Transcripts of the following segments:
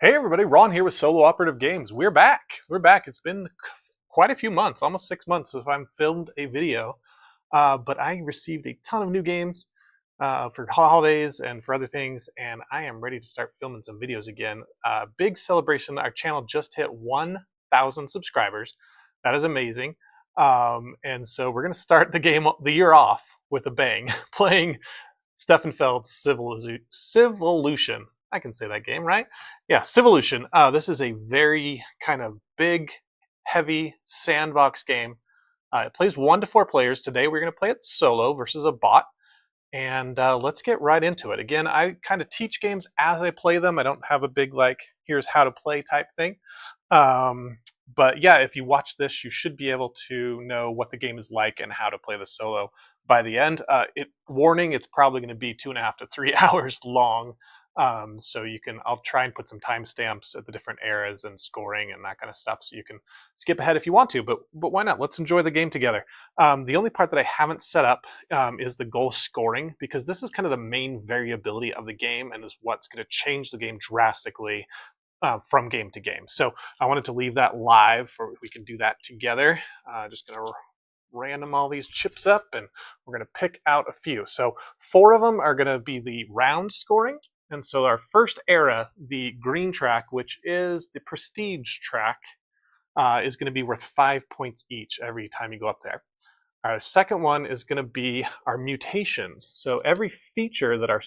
Hey everybody, Ron here with Solo Operative Games. We're back. We're back. It's been quite a few months, almost 6 months since I've filmed a video. But I received a ton of new games for holidays and for other things, and I am ready to start filming some videos again. Big celebration. Our channel just hit 1,000 subscribers. That is amazing. And so we're going to start the year off with a bang, playing Stefan Feld's Civolution. I can say that game, right? Yeah, Civolution. This is a very kind of big, heavy sandbox game. It plays 1 to 4 players. Today we're going to play it solo versus a bot. And let's get right into it. Again, I kind of teach games as I play them. I don't have a big, like, here's how to play type thing. But yeah, if you watch this, you should be able to know what the game is like and how to play the solo by the end. Warning, it's probably going to be 2.5 to 3 hours long. So I'll try and put some timestamps at the different eras and scoring and that kind of stuff, so you can skip ahead if you want to, but why not? Let's enjoy the game together. The only part that I haven't set up is the goal scoring, because this is kind of the main variability of the game and is what's going to change the game drastically from game to game. So I wanted to leave that live, for we can do that together. Just going to random all these chips up, and we're going to pick out a few. So 4 of them are going to be the round scoring. And so our first era, the green track, which is the prestige track, is going to be worth 5 points each every time you go up there. Our second one is going to be our mutations. So every feature that our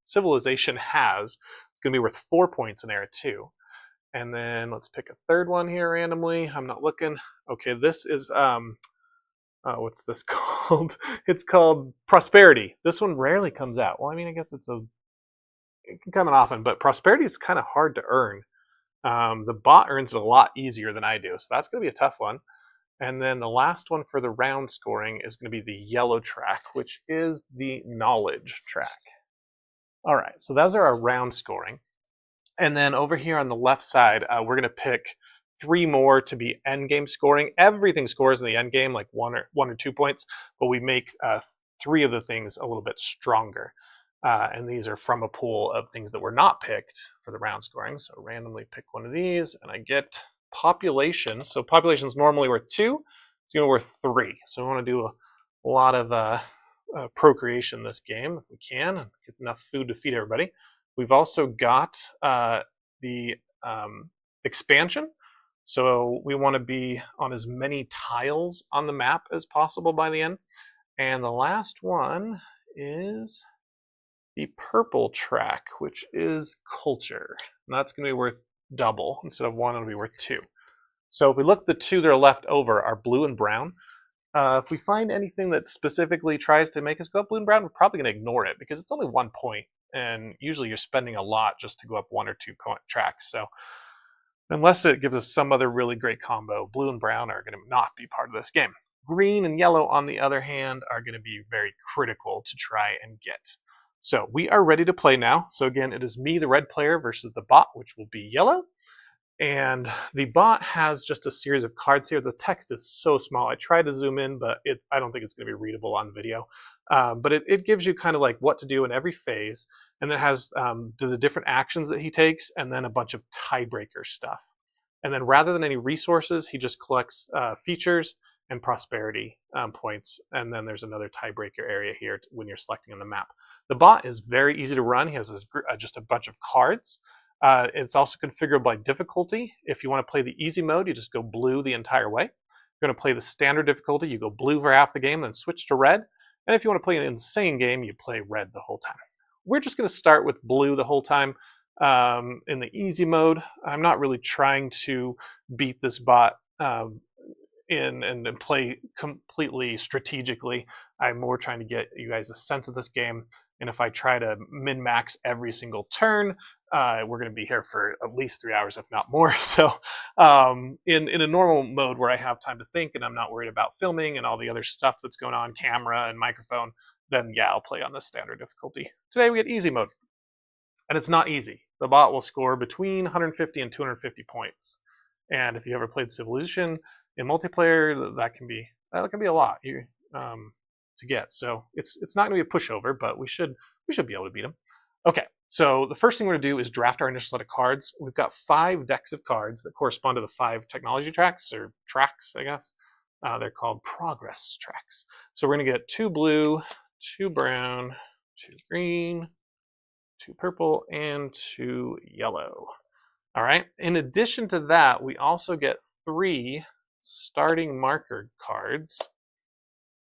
civilization has is going to be worth 4 points in era 2. And then let's pick a third one here randomly. I'm not looking. Okay, this is what's this called? It's called prosperity. This one rarely comes out. Well, I mean, I guess it can come in often, but prosperity is kind of hard to earn. The bot earns it a lot easier than I do, so that's going to be a tough one. And then the last one for the round scoring is going to be the yellow track, which is the knowledge track. All right, so those are our round scoring. And then over here on the left side, we're going to pick 3 more to be end game scoring. Everything scores in the end game, like 1 or 2 points, but we make 3 of the things a little bit stronger. And these are from a pool of things that were not picked for the round scoring. So randomly pick one of these, and I get population. So population is normally worth 2. It's going to be worth 3. So we want to do a lot of procreation this game if we can, and get enough food to feed everybody. We've also got the expansion. So we want to be on as many tiles on the map as possible by the end. And the last one is the purple track, which is culture. And that's going to be worth double. Instead of 1, it'll be worth 2. So if we look, the 2 that are left over are blue and brown. If we find anything that specifically tries to make us go up blue and brown, we're probably going to ignore it, because it's only 1 point. And usually you're spending a lot just to go up 1 or 2 point tracks. So unless it gives us some other really great combo, blue and brown are going to not be part of this game. Green and yellow, on the other hand, are going to be very critical to try and get. So we are ready to play now. So again, it is me, the red player, versus the bot, which will be yellow. And the bot has just a series of cards here. The text is so small. I tried to zoom in, but I don't think it's going to be readable on video. But it gives you kind of like what to do in every phase. And it has the different actions that he takes, and then a bunch of tiebreaker stuff. And then rather than any resources, he just collects features and prosperity points. And then there's another tiebreaker area here when you're selecting on the map. The bot is very easy to run. He has just a bunch of cards. It's also configurable by difficulty. If you want to play the easy mode, you just go blue the entire way. If you're going to play the standard difficulty, you go blue for half the game, then switch to red. And if you want to play an insane game, you play red the whole time. We're just going to start with blue the whole time in the easy mode. I'm not really trying to beat this bot and play completely strategically. I'm more trying to get you guys a sense of this game. And if I try to min-max every single turn, we're going to be here for at least 3 hours, if not more. So in a normal mode where I have time to think and I'm not worried about filming and all the other stuff that's going on, camera and microphone, then yeah, I'll play on the standard difficulty. Today we get easy mode. And it's not easy. The bot will score between 150 and 250 points. And if you ever played Civolution in multiplayer, that can be a lot to get. So it's not going to be a pushover, but we should be able to beat him. Okay, So the first thing we're going to do is draft our initial set of cards. We've got 5 decks of cards that correspond to the 5 technology tracks, or tracks, I guess. They're called progress tracks. So we're going to get 2 blue, 2 brown, 2 green, 2 purple, and 2 yellow. All right. In addition to that, we also get 3 starting marker cards,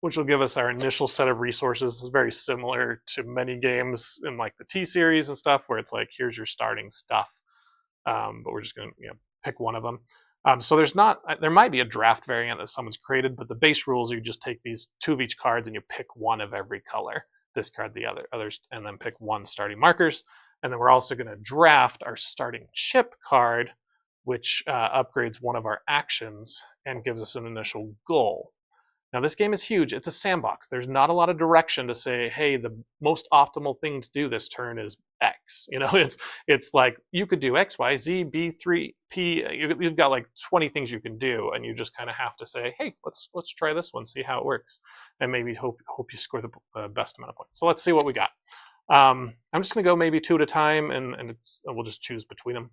which will give us our initial set of resources. It's very similar to many games in like the T series and stuff, where it's like, here's your starting stuff, but we're just going to pick one of them. So there might be a draft variant that someone's created, but the base rules are you just take these 2 of each cards and you pick one of every color, discard the others, and then pick 1 starting markers. And then we're also going to draft our starting chip card, which upgrades one of our actions and gives us an initial goal. Now, this game is huge. It's a sandbox. There's not a lot of direction to say, hey, the most optimal thing to do this turn is X. It's like you could do X, Y, Z, B, 3, P. You've got like 20 things you can do, and you just kind of have to say, hey, let's try this one, see how it works, and maybe hope you score the best amount of points. So let's see what we got. I'm just going to go maybe 2 at a time, and we'll just choose between them.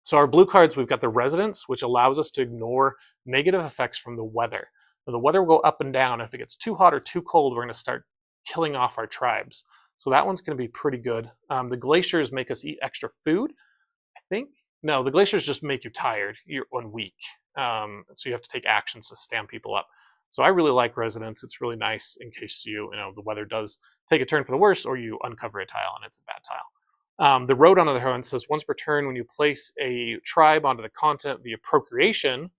So our blue cards, we've got the residence, which allows us to ignore negative effects from the weather. The weather will go up and down. If it gets too hot or too cold, we're going to start killing off our tribes. So that one's going to be pretty good. The glaciers make us eat extra food, I think. No, the glaciers just make you tired. You're weak. So you have to take actions to stand people up. So I really like residence. It's really nice in case the weather does take a turn for the worse, or you uncover a tile and it's a bad tile. The road, on the other hand, says once per turn, when you place a tribe onto the continent via procreation,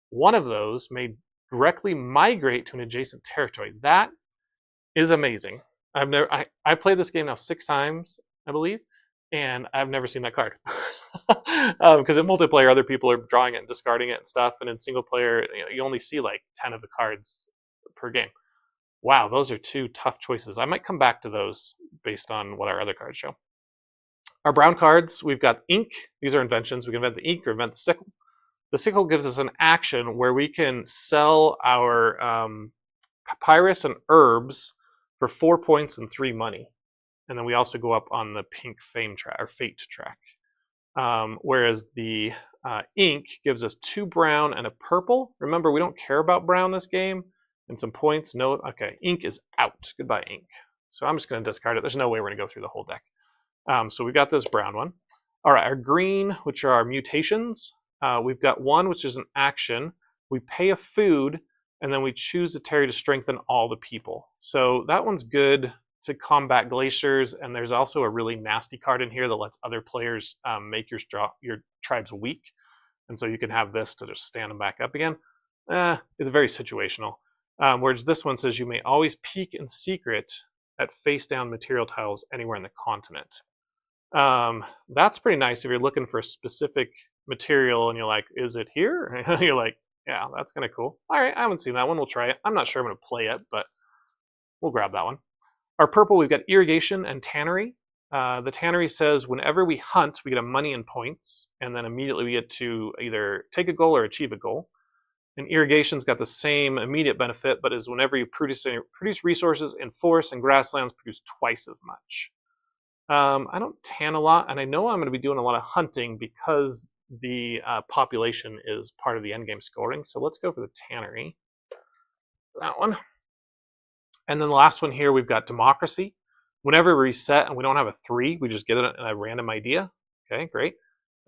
one of those may directly migrate to an adjacent territory. That is amazing. I played this game now 6 times, I believe, and I've never seen that card. Because in multiplayer, other people are drawing it and discarding it and stuff, and in single player, you only see like 10 of the cards per game. Wow, those are 2 tough choices. I might come back to those based on what our other cards show. Our brown cards, we've got ink. These are inventions. We can invent the ink or invent the sickle. The sickle gives us an action where we can sell our papyrus and herbs for 4 points and 3 money. And then we also go up on the pink fame track, or fate track. Whereas the ink gives us 2 brown and a purple. Remember, we don't care about brown this game. And some points. No, okay, ink is out. Goodbye, ink. So I'm just going to discard it. There's no way we're going to go through the whole deck. So we've got this brown one. All right, our green, which are our mutations. We've got 1, which is an action. We pay a food, and then we choose a territory to strengthen all the people. So that one's good to combat glaciers, and there's also a really nasty card in here that lets other players make your tribes weak. And so you can have this to just stand them back up again. It's very situational. Whereas this one says you may always peek in secret at face-down material tiles anywhere in the continent. That's pretty nice if you're looking for a specific material and you're like, is it here? You're like, yeah, that's kind of cool. All right, I haven't seen that one. We'll try it. I'm not sure I'm going to play it, but we'll grab that one. Our purple, we've got irrigation and tannery. The tannery says whenever we hunt, we get a money and points, and then immediately we get to either take a goal or achieve a goal. And irrigation's got the same immediate benefit, but is whenever you produce resources in forest and grasslands, produce twice as much. I don't tan a lot, and I know I'm going to be doing a lot of hunting because the population is part of the endgame scoring. So let's go for the tannery. That one. And then the last one here, we've got democracy. Whenever we reset and we don't have a 3, we just get a random idea. Okay, great.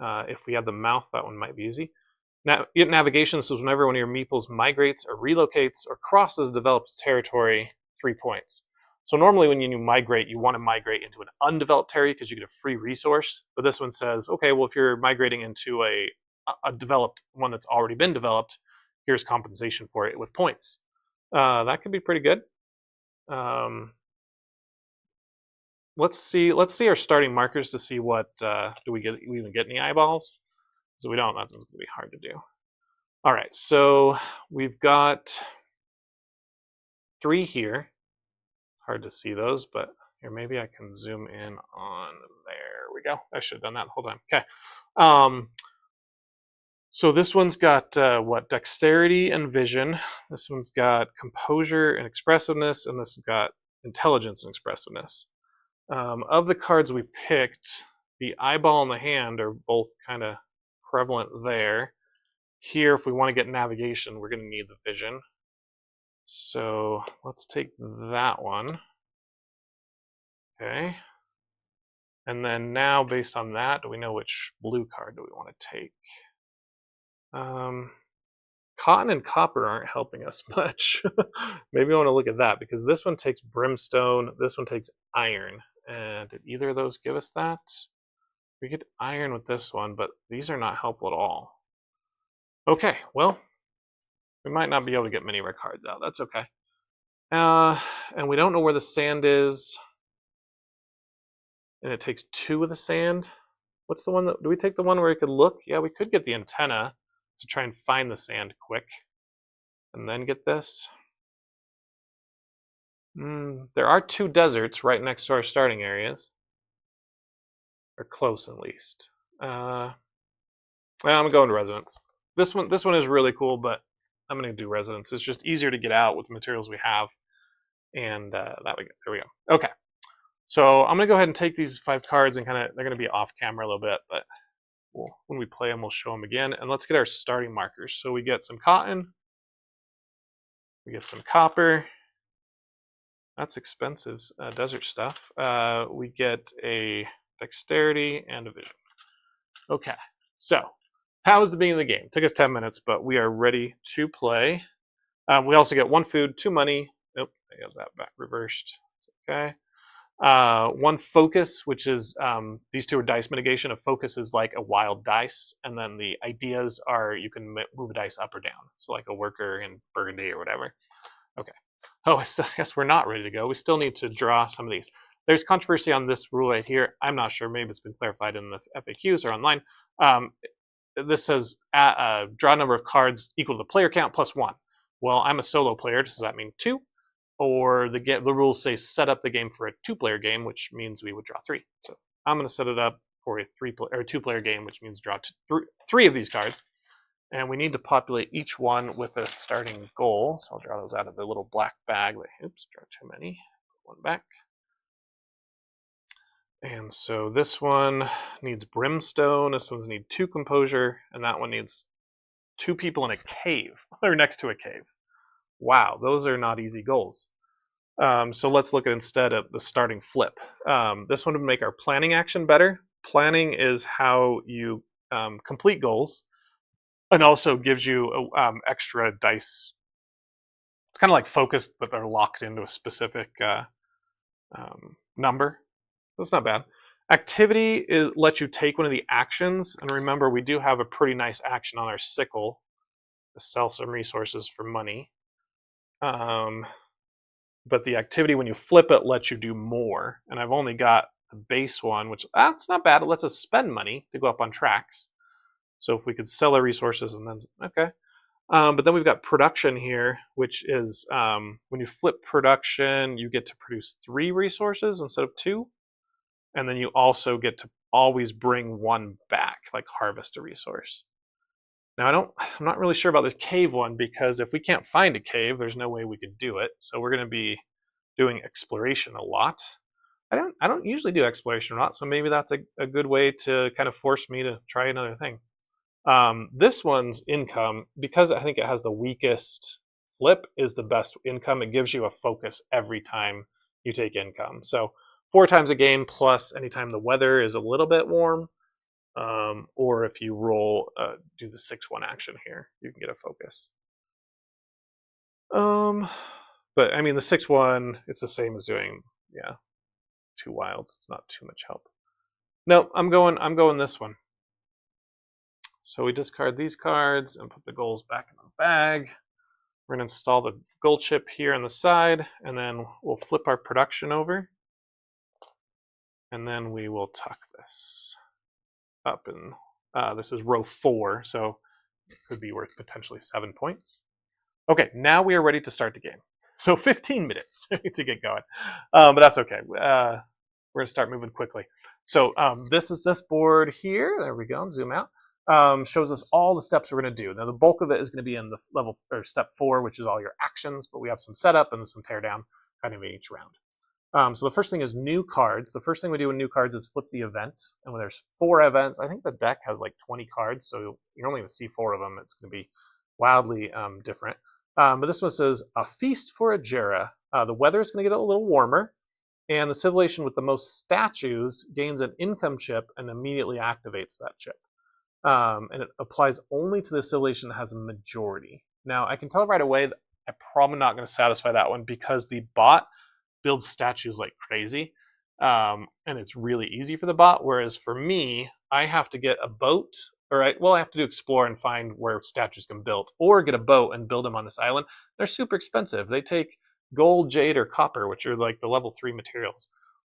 If we have the mouth, that one might be easy. Navigation says whenever one of your meeples migrates or relocates or crosses a developed territory, 3 points. So normally when you migrate, you want to migrate into an undeveloped territory because you get a free resource. But this one says, okay, well, if you're migrating into a developed one that's already been developed, here's compensation for it with points. That could be pretty good. Let's see our starting markers to see what do we even get any eyeballs? So we don't. That's going to be hard to do. All right, so we've got 3 here. Hard to see those, but here, maybe I can zoom in on there. We go. I should have done that the whole time. Okay. So this one's got dexterity and vision. This one's got composure and expressiveness, and this has got intelligence and expressiveness. Of the cards we picked, the eyeball and the hand are both kind of prevalent there. Here, if we want to get navigation, we're going to need the vision. So let's take that one. Okay. And then now, based on that, do we know which blue card do we want to take? Cotton and copper aren't helping us much. Maybe I want to look at that, because this one takes brimstone, this one takes iron. And did either of those give us that? We get iron with this one, but these are not helpful at all. Okay, well, we might not be able to get many of our cards out. That's okay. And we don't know where the sand is. And it takes 2 of the sand. What's the one that, do we take the one where we could look? Yeah, we could get the antenna to try and find the sand quick. And then get this. There are 2 deserts right next to our starting areas. Or close, at least. Well, I'm going to residence. This one is really cool, but I'm going to do residence. It's just easier to get out with the materials we have. And there we go. Okay. So I'm going to go ahead and take these 5 cards and they're going to be off camera a little bit, but when we play them, we'll show them again. And let's get our starting markers. So we get some cotton. We get some copper. That's expensive desert stuff. We get a dexterity and a vision. Okay, so that was the beginning of the game. Took us 10 minutes, but we are ready to play. We also get 1 food, 2 money. Nope, I got that back reversed. Okay. 1 focus, which is these 2 are dice mitigation. A focus is like a wild dice, and then the ideas are you can move a dice up or down. So like a worker in Burgundy or whatever. Okay. Oh, I guess we're not ready to go. We still need to draw some of these. There's controversy on this rule right here. I'm not sure. Maybe it's been clarified in the FAQs or online. This says draw number of cards equal to the player count plus 1. Well, I'm a solo player. Does that mean 2? Or the rules say set up the game for a 2-player game, which means we would draw 3. So I'm going to set it up for a 2-player game, which means draw 3 of these cards. And we need to populate each one with a starting goal. So I'll draw those out of the little black bag. Oops, draw too many. Put 1 back. And so this one needs brimstone. This one's need 2 composure. And that one needs 2 people in a cave. They're next to a cave. Wow, those are not easy goals. So let's look at instead at the starting flip. This one would make our planning action better. Planning is how you complete goals, and also gives you extra dice. It's kind of like focus, but they're locked into a specific number. That's not bad. Activity lets you take one of the actions, and remember we do have a pretty nice action on our sickle to sell some resources for money. But the activity, when you flip it, lets you do more. And I've only got the base one, which it's not bad. It lets us spend money to go up on tracks. So if we could sell our resources and then, okay. But then we've got production here, which is when you flip production, you get to produce 3 resources instead of 2. And then you also get to always bring 1 back, like harvest a resource. Now, I'm not really sure about this cave one, because if we can't find a cave, there's no way we could do it. So we're going to be doing exploration a lot. I don't usually do exploration a lot, so maybe that's a good way to kind of force me to try another thing. This one's income, because I think it has the weakest flip, is the best income. It gives you a focus every time you take income. So 4 times a game, plus anytime the weather is a little bit warm. Or if you roll, do the 6-1 action here, you can get a focus. But I mean, the 6-1, it's the same as doing, 2 wilds. It's not too much help. No, I'm going this one. So we discard these cards and put the goals back in the bag. We're going to install the gold chip here on the side, and then we'll flip our production over. And then we will tuck this up, and this is row 4, so it could be worth potentially 7 points. Okay, now we are ready to start the game. So 15 minutes to get going, but that's okay. We're going to start moving quickly. So this is this board here. There we go. Zoom out. Shows us all the steps we're going to do. Now the bulk of it is going to be in the level or step 4, which is all your actions, but we have some setup and some teardown kind of in each round. So the first thing is new cards. The first thing we do in new cards is flip the event. And when there's 4 events, I think the deck has like 20 cards, so you're only going to see 4 of them. It's going to be wildly different. But this one says, a feast for a Jera. The weather is going to get a little warmer, and the civilization with the most statues gains an income chip and immediately activates that chip. And it applies only to the civilization that has a majority. Now, I can tell right away that I'm probably not going to satisfy that one because the bot builds statues like crazy, and it's really easy for the bot. Whereas for me, I have to get a boat, or I have to do explore and find where statues can build, or get a boat and build them on this island. They're super expensive. They take gold, jade, or copper, which are like the level 3 materials.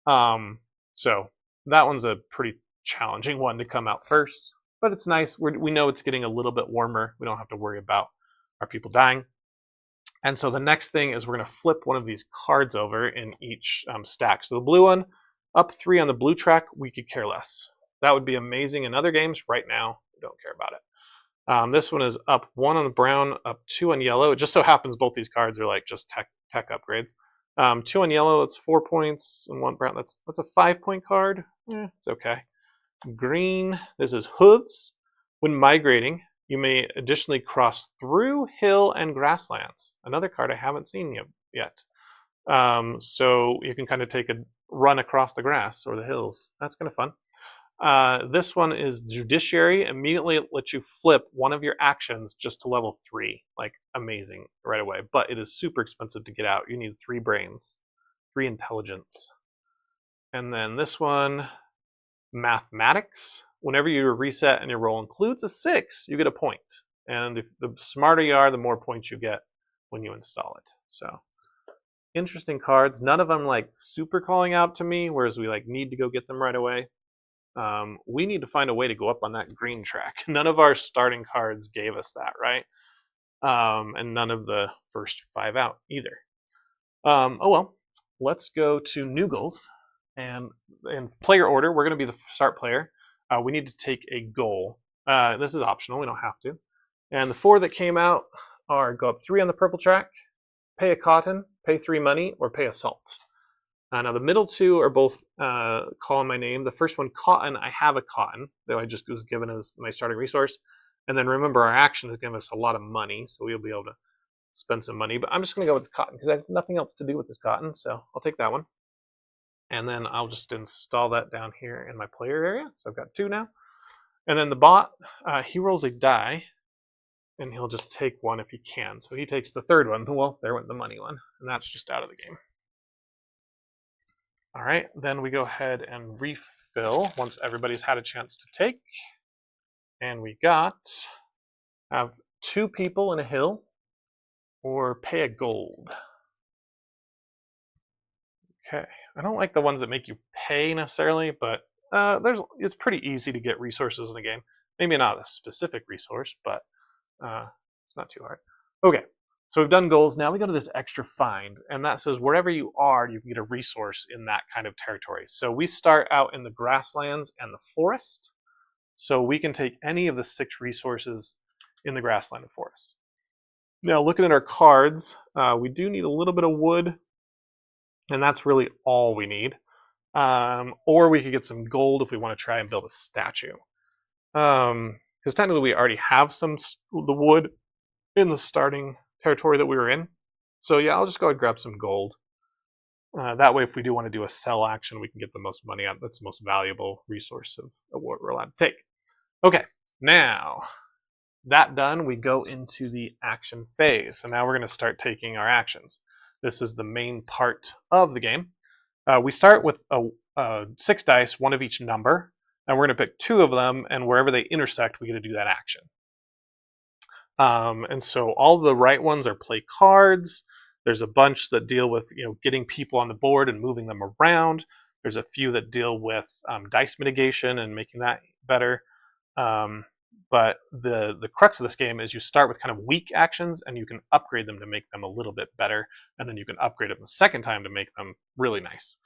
So that one's a pretty challenging one to come out first, but it's nice. We know it's getting a little bit warmer. We don't have to worry about our people dying. And so the next thing is we're going to flip one of these cards over in each stack. So the blue one, up 3 on the blue track, we could care less. That would be amazing in other games. Right now, we don't care about it. This one is up 1 on the brown, up 2 on yellow. It just so happens both these cards are like just tech upgrades. 2 on yellow, it's 4 points, and 1 brown, that's a 5-point card. It's okay. Green, this is hooves. When migrating, you may additionally cross through hill and grasslands. Another card I haven't seen yet. So you can kind of take a run across the grass or the hills. That's kind of fun. This one is judiciary. Immediately it lets you flip one of your actions just to level 3. Like, amazing right away. But it is super expensive to get out. You need 3 brains, 3 intelligence. And then this one, mathematics. Whenever you reset and your roll includes a 6, you get a point. And if the smarter you are, the more points you get when you install it. So interesting cards. None of them like super calling out to me, whereas we like need to go get them right away. We need to find a way to go up on that green track. None of our starting cards gave us that, right? And none of the first 5 out either. Oh well, let's go to new goals. And in player order, we're going to be the start player. We need to take a goal. This is optional. We don't have to. And the 4 that came out are go up 3 on the purple track, pay a cotton, pay 3 money, or pay a salt. Now the middle 2 are both calling my name. The first one, cotton, I have a cotton, though I just was given as my starting resource. And then remember, our action has given us a lot of money, so we'll be able to spend some money. But I'm just going to go with the cotton because I have nothing else to do with this cotton, so I'll take that one. And then I'll just install that down here in my player area. So I've got 2 now. And then the bot, he rolls a die, and he'll just take 1 if he can. So he takes the 3rd one. Well, there went the money one, and that's just out of the game. All right, then we go ahead and refill once everybody's had a chance to take. And we have 2 people in a hill, or pay a gold. Okay. I don't like the ones that make you pay necessarily, but it's pretty easy to get resources in the game. Maybe not a specific resource, but it's not too hard. Okay, so we've done goals. Now we go to this extra find, and that says wherever you are, you can get a resource in that kind of territory. So we start out in the grasslands and the forest, so we can take any of the 6 resources in the grassland and forest. Now looking at our cards, we do need a little bit of wood, and that's really all we need. Or we could get some gold if we want to try and build a statue. Because technically we already have the wood in the starting territory that we were in. So yeah, I'll just go and grab some gold. That way, if we do want to do a sell action, we can get the most money out. That's the most valuable resource of what we're allowed to take. Okay, now that done, we go into the action phase. So now we're going to start taking our actions. This is the main part of the game. We start with 6 dice, 1 of each number, and we're going to pick 2 of them, and wherever they intersect, we get to do that action. And so all the right ones are play cards. There's a bunch that deal with getting people on the board and moving them around. There's a few that deal with dice mitigation and making that better. But the crux of this game is you start with kind of weak actions, and you can upgrade them to make them a little bit better, and then you can upgrade them the second time to make them really nice.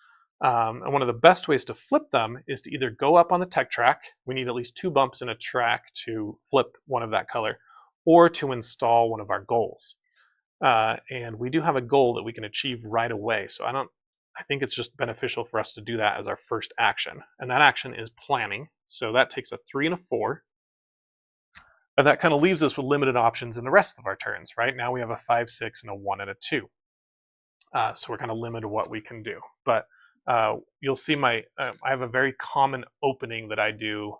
And one of the best ways to flip them is to either go up on the tech track. We need at least 2 bumps in a track to flip one of that color, or to install one of our goals. And we do have a goal that we can achieve right away. So I I think it's just beneficial for us to do that as our first action. And that action is planning. So that takes a 3 and a 4. And that kind of leaves us with limited options in the rest of our turns, right? Now we have a 5, 6, and a 1 and a 2. So we're kind of limited to what we can do. But you'll see I have a very common opening that I do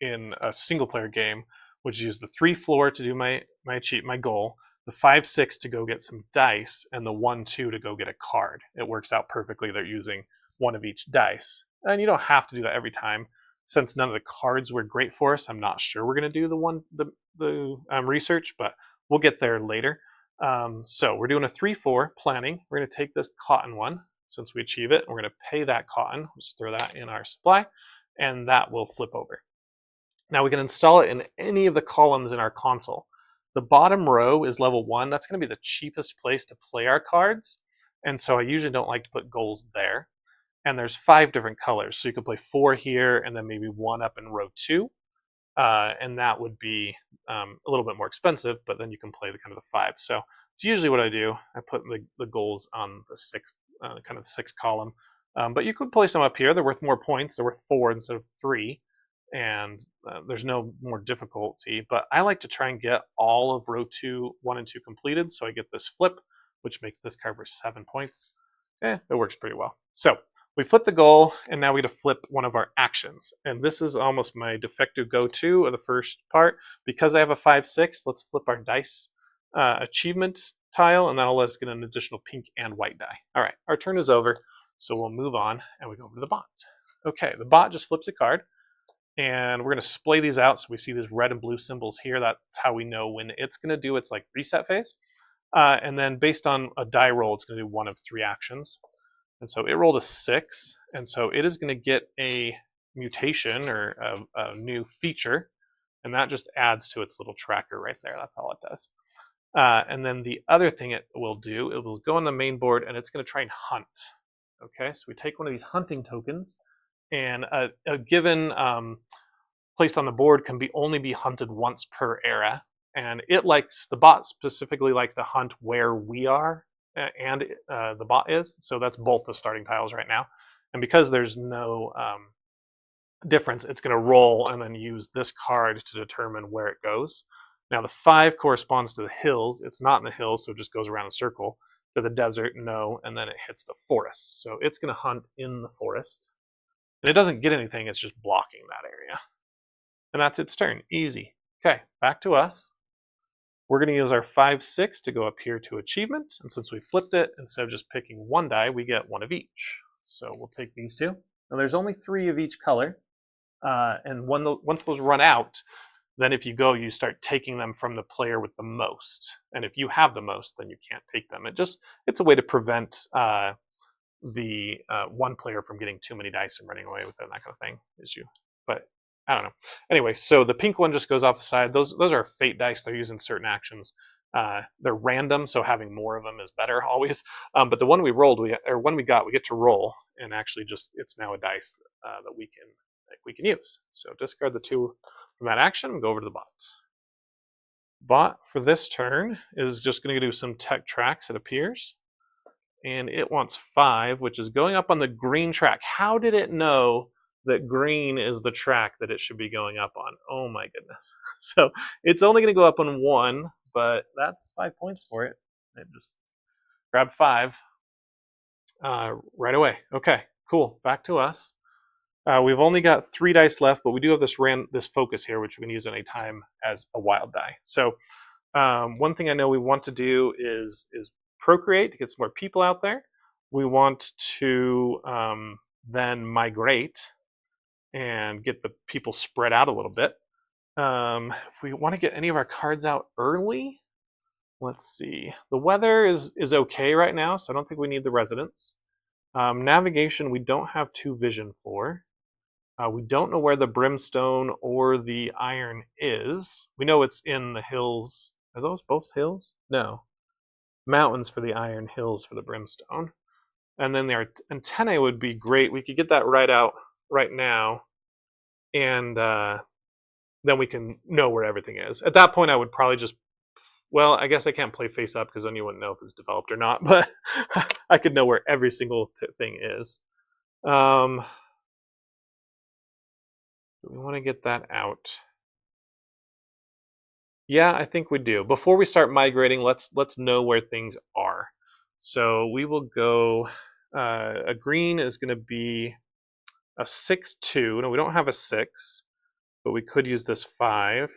in a single player game, which is the 3 floor to do my goal, the 5, 6 to go get some dice, and the 1, 2 to go get a card. It works out perfectly. They're using one of each dice. And you don't have to do that every time. Since none of the cards were great for us, I'm not sure we're going to do the research, but we'll get there later. So we're doing a 3, 4 planning. We're going to take this cotton one. Since we achieve it, we're going to pay that cotton. We'll just throw that in our supply, and that will flip over. Now we can install it in any of the columns in our console. The bottom row is level 1. That's going to be the cheapest place to play our cards, and so I usually don't like to put goals there. And there's 5 different colors, so you could play 4 here, and then maybe 1 up in row 2. And that would be a little bit more expensive, but then you can play the kind of the 5. So it's usually what I do. I put the goals on the 6th, kind of the 6th column. But you could place them up here. They're worth more points. They're worth 4 instead of 3. And there's no more difficulty. But I like to try and get all of row 1 and 2 completed, so I get this flip, which makes this card worth 7 points. It works pretty well. So we flip the goal, and now we have to flip one of our actions. And this is almost my de facto go-to of the first part. Because I have a 5, 6, let's flip our dice achievement tile, and that'll let us get an additional pink and white die. All right, our turn is over, so we'll move on, and we go over to the bot. Okay, the bot just flips a card, and we're going to splay these out so we see these red and blue symbols here. That's how we know when it's going to do its like reset phase. And then based on a die roll, it's going to do one of 3 actions. And so it rolled a 6, and so it is going to get a mutation or a new feature, and that just adds to its little tracker right there. That's all it does. And then the other thing it will do, it will go on the main board, and it's going to try and hunt. Okay, so we take one of these hunting tokens, and a given place on the board can only be hunted once per era, and the bot specifically likes to hunt where we are and the bot is, so that's both the starting tiles right now. And because there's no difference, it's going to roll and then use this card to determine where it goes. Now the 5 corresponds to the hills. It's not in the hills, so it just goes around a circle. To the desert, no, and then it hits the forest. So it's going to hunt in the forest. And it doesn't get anything, it's just blocking that area. And that's its turn. Easy. Okay, back to us. We're going to use our 5, 6 to go up here to achievement. And since we flipped it, instead of just picking 1 die, we get 1 of each. So we'll take these 2. Now there's only 3 of each color. And once those run out, then if you go, you start taking them from the player with the most. And if you have the most, then you can't take them. It's a way to prevent the one player from getting too many dice and running away with it and that kind of thing. But I don't know. Anyway, so the pink one just goes off the side. Those are fate dice. They're used in certain actions. They're random, so having more of them is better always. But the one we rolled, we get to roll, and actually it's now a dice that we can use. So discard the 2 from that action and go over to the bot. Bot for this turn is just going to do some tech tracks, it appears. And it wants 5, which is going up on the green track. How did it know that green is the track that it should be going up on? Oh my goodness. So it's only going to go up on 1, but that's 5 points for it. It just grabbed 5 right away. Okay, cool. Back to us. We've only got 3 dice left, but we do have this focus here, which we can use any time as a wild die. So one thing I know we want to do is procreate to get some more people out there. We want to then migrate and get the people spread out a little bit. If we want to get any of our cards out early, let's see. The weather is okay right now, so I don't think we need the residents. Navigation, we don't have 2 vision for. We don't know where the brimstone or the iron is. We know it's in the hills. Are those both hills? No. Mountains for the iron, hills for the brimstone. And then the antennae would be great. We could get that right out right now, and then we can know where everything is. At that point, I would probably just Well, I guess I can't play face up because then you wouldn't know if it's developed or not, but I could know where every single thing is. Do we want to get that out? Yeah, I think we do. Before we start migrating, let's know where things are. So we will go, a green is going to be a 6-2. No, we don't have a 6, but we could use this 5.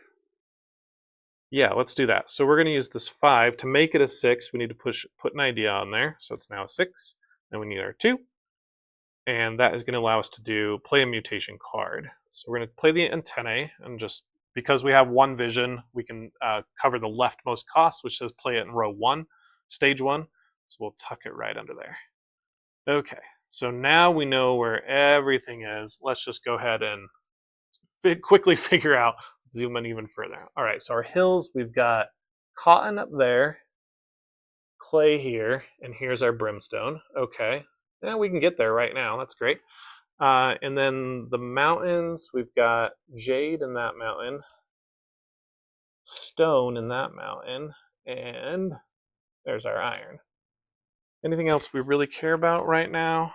Yeah, let's do that. So we're going to use this 5. To make it a 6, we need to put an idea on there. So it's now a 6. Then we need our 2. And that is going to allow us to play a mutation card. So we're going to play the antennae, and just because we have one vision, we can cover the leftmost cost, which says play it in row 1, stage 1. So we'll tuck it right under there. Okay, so now we know where everything is. Let's just go ahead and quickly figure out, zoom in even further. All right, so our hills, we've got cotton up there, clay here, and here's our brimstone. Okay, yeah, we can get there right now. That's great. And then the mountains, we've got jade in that mountain, stone in that mountain, and there's our iron. Anything else we really care about right now?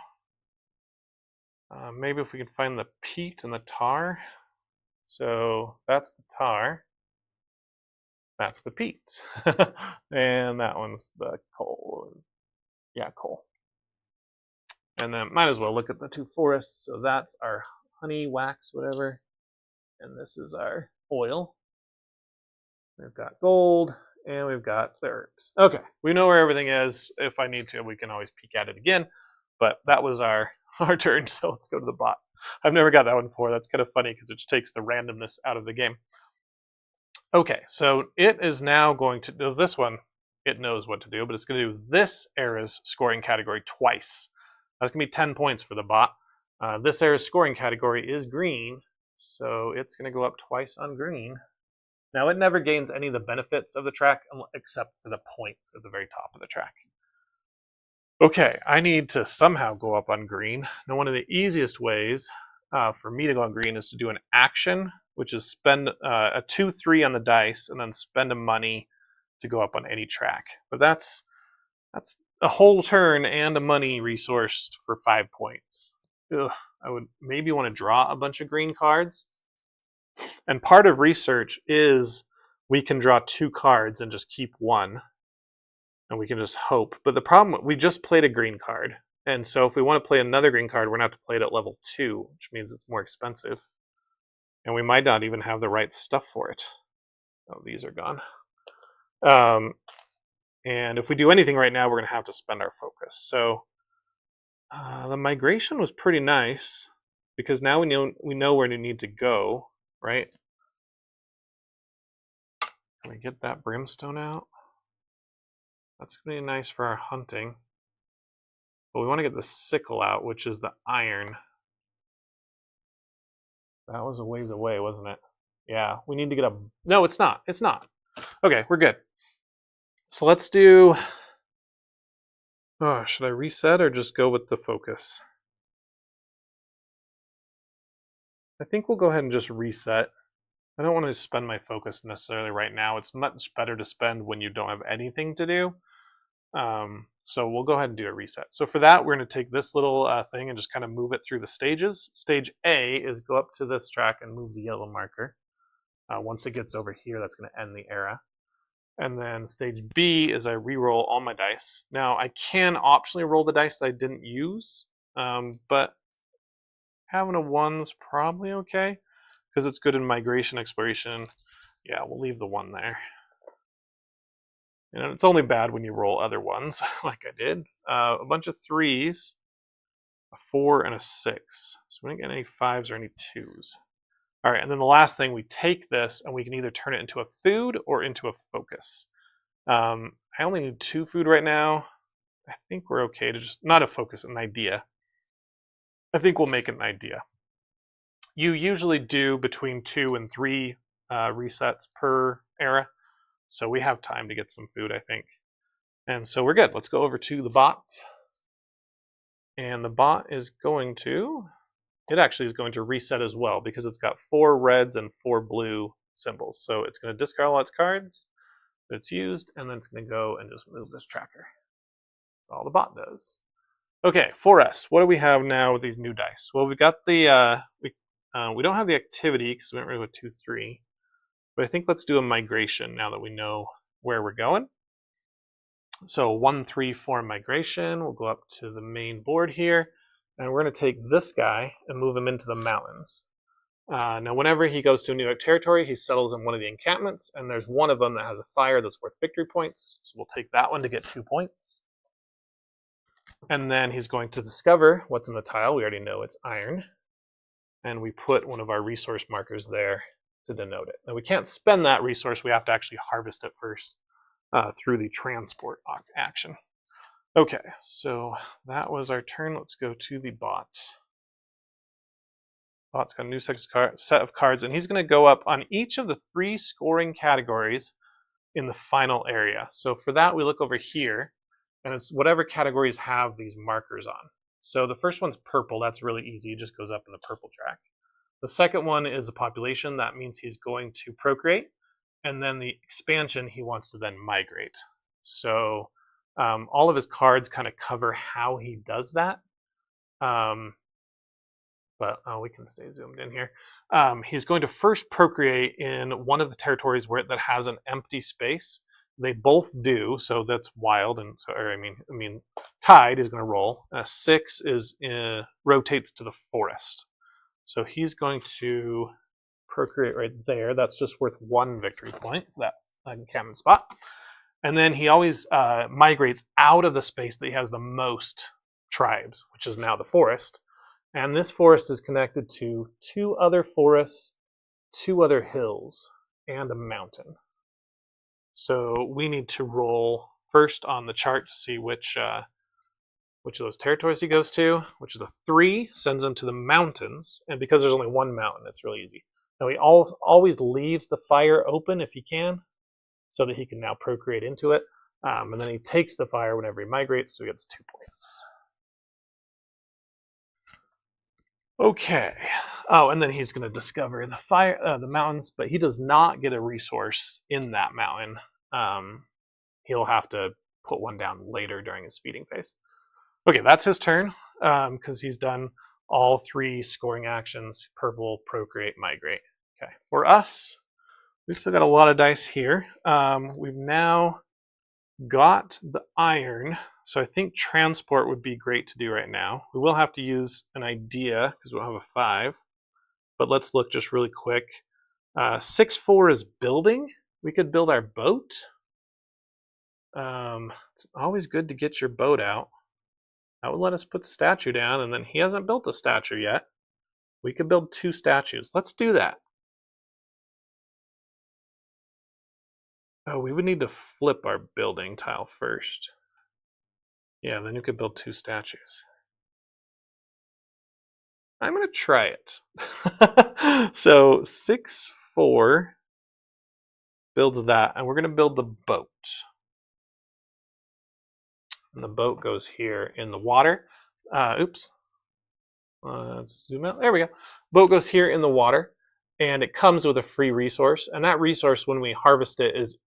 Maybe if we can find the peat and the tar. So that's the tar. That's the peat. And that one's the coal. Yeah, coal. And then might as well look at the 2 forests. So that's our honey, wax, whatever. And this is our oil. We've got gold, and we've got the herbs. Okay, we know where everything is. If I need to, we can always peek at it again. But that was our turn, so let's go to the bot. I've never got that one before. That's kind of funny because it just takes the randomness out of the game. Okay, so it is now going to do this one. It knows what to do, but it's going to do this era's scoring category twice. That's going to be 10 points for the bot. This era's scoring category is green, so it's going to go up twice on green. Now, it never gains any of the benefits of the track except for the points at the very top of the track. Okay, I need to somehow go up on green. Now, one of the easiest ways for me to go on green is to do an action, which is spend a 2-3 on the dice and then spend a money to go up on any track. But that's a whole turn and a money resource for 5 points. Ugh, I would maybe want to draw a bunch of green cards. And part of research is we can draw 2 cards and just keep 1. And we can just hope. But the problem, we just played a green card. And so if we want to play another green card, we're going to have to play it at level 2, which means it's more expensive. And we might not even have the right stuff for it. Oh, these are gone. And if we do anything right now, we're going to have to spend our focus. So the migration was pretty nice because now we know where we need to go, right? Can we get that brimstone out? That's going to be nice for our hunting. But we want to get the sickle out, which is the iron. That was a ways away, wasn't it? Yeah, we need to get a... No, it's not. It's not. Okay, we're good. So let's do... Oh, should I reset or just go with the focus? I think we'll go ahead and just reset. I don't want to spend my focus necessarily right now. It's much better to spend when you don't have anything to do. So we'll go ahead and do a reset. So for that, we're going to take this little thing and just kind of move it through the stages. Stage A is go up to this track and move the yellow marker. Once it gets over here, that's going to end the era. And then stage B is I re-roll all my dice. Now, I can optionally roll the dice that I didn't use, but having a 1's probably okay because it's good in migration exploration. Yeah, we'll leave the 1 there. And it's only bad when you roll other ones, like I did. A bunch of 3s, a 4, and a 6. So we didn't get any 5s or any 2s. All right, and then the last thing, we take this and we can either turn it into a food or into a focus. I only need 2 food right now. I think we're okay to just, not a focus, an idea. I think we'll make it an idea. You usually do between 2 and 3 resets per era. So we have time to get some food, I think. And so we're good. Let's go over to the bot. And the bot is going to, it actually is going to reset as well because it's got 4 reds and 4 blue symbols. So it's going to discard all its cards. that it's used, and then it's going to go and just move this tracker. That's all the bot does. Okay, for us, what do we have now with these new dice? Well, we got the we don't have the activity because we went really with 2, 3, but I think let's do a migration now that we know where we're going. So 1, 3, 4 migration. We'll go up to the main board here, and we're going to take this guy and move him into the mountains. Now, whenever he goes to a new territory, he settles in one of the encampments, and there's one of them that has a fire that's worth victory points. So we'll take that one to get 2 points. And then he's going to discover what's in the tile. We already know it's iron. And we put one of our resource markers there to denote it. Now, we can't spend that resource. We have to actually harvest it first through the transport action. Okay, so that was our turn. Let's go to the bot. Bot's got a new set of cards, and he's going to go up on each of the 3 scoring categories in the final area. So for that, we look over here, and it's whatever categories have these markers on. So the first one's purple. That's really easy. It just goes up in the purple track. The second one is the population. That means he's going to procreate. And then the expansion, he wants to then migrate. So all of his cards kind of cover how he does that. But we can stay zoomed in here. He's going to first procreate in one of the territories that has an empty space. They both do, so that's wild. And so, I mean, tide is going to roll. 6 is rotates to the forest. So he's going to procreate right there. That's just worth 1 victory point for that encampment spot. And then he always migrates out of the space that he has the most tribes, which is now the forest. And this forest is connected to 2 other forests, 2 other hills, and a mountain. So we need to roll first on the chart to see which of those territories he goes to. Which of the 3 sends him to the mountains. And because there's only 1 mountain, it's really easy. Now he always leaves the fire open if he can, so that he can now procreate into it. And then he takes the fire whenever he migrates, so he gets 2 points. Okay. Oh, and then he's going to discover the mountains, but he does not get a resource in that mountain. He'll have to put one down later during his feeding phase. Okay, that's his turn because he's done all 3 scoring actions: purple, procreate, migrate. Okay, for us, we've still got a lot of dice here. We've now got the iron. So I think transport would be great to do right now. We will have to use an idea because we'll have a 5. But let's look just really quick. 6, 4 is building. We could build our boat. It's always good to get your boat out. That would let us put the statue down, and then he hasn't built a statue yet. We could build 2 statues. Let's do that. Oh, we would need to flip our building tile first. Yeah, then you could build 2 statues. I'm going to try it. So 6, 4 builds that, and we're going to build the boat. And the boat goes here in the water. Oops. Let's zoom out. There we go. Boat goes here in the water, and it comes with a free resource. And that resource, when we harvest it, is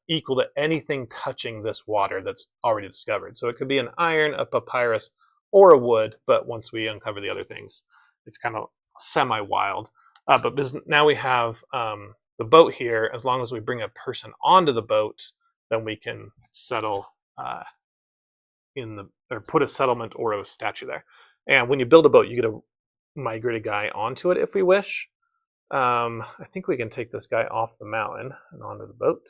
equal to anything touching this water that's already discovered. So it could be an iron, a papyrus, or a wood, but once we uncover the other things, it's kind of semi-wild. But now we have the boat here. As long as we bring a person onto the boat, then we can settle or put a settlement or a statue there. And when you build a boat, you get to migrate a guy onto it if we wish. I think we can take this guy off the mountain and onto the boat.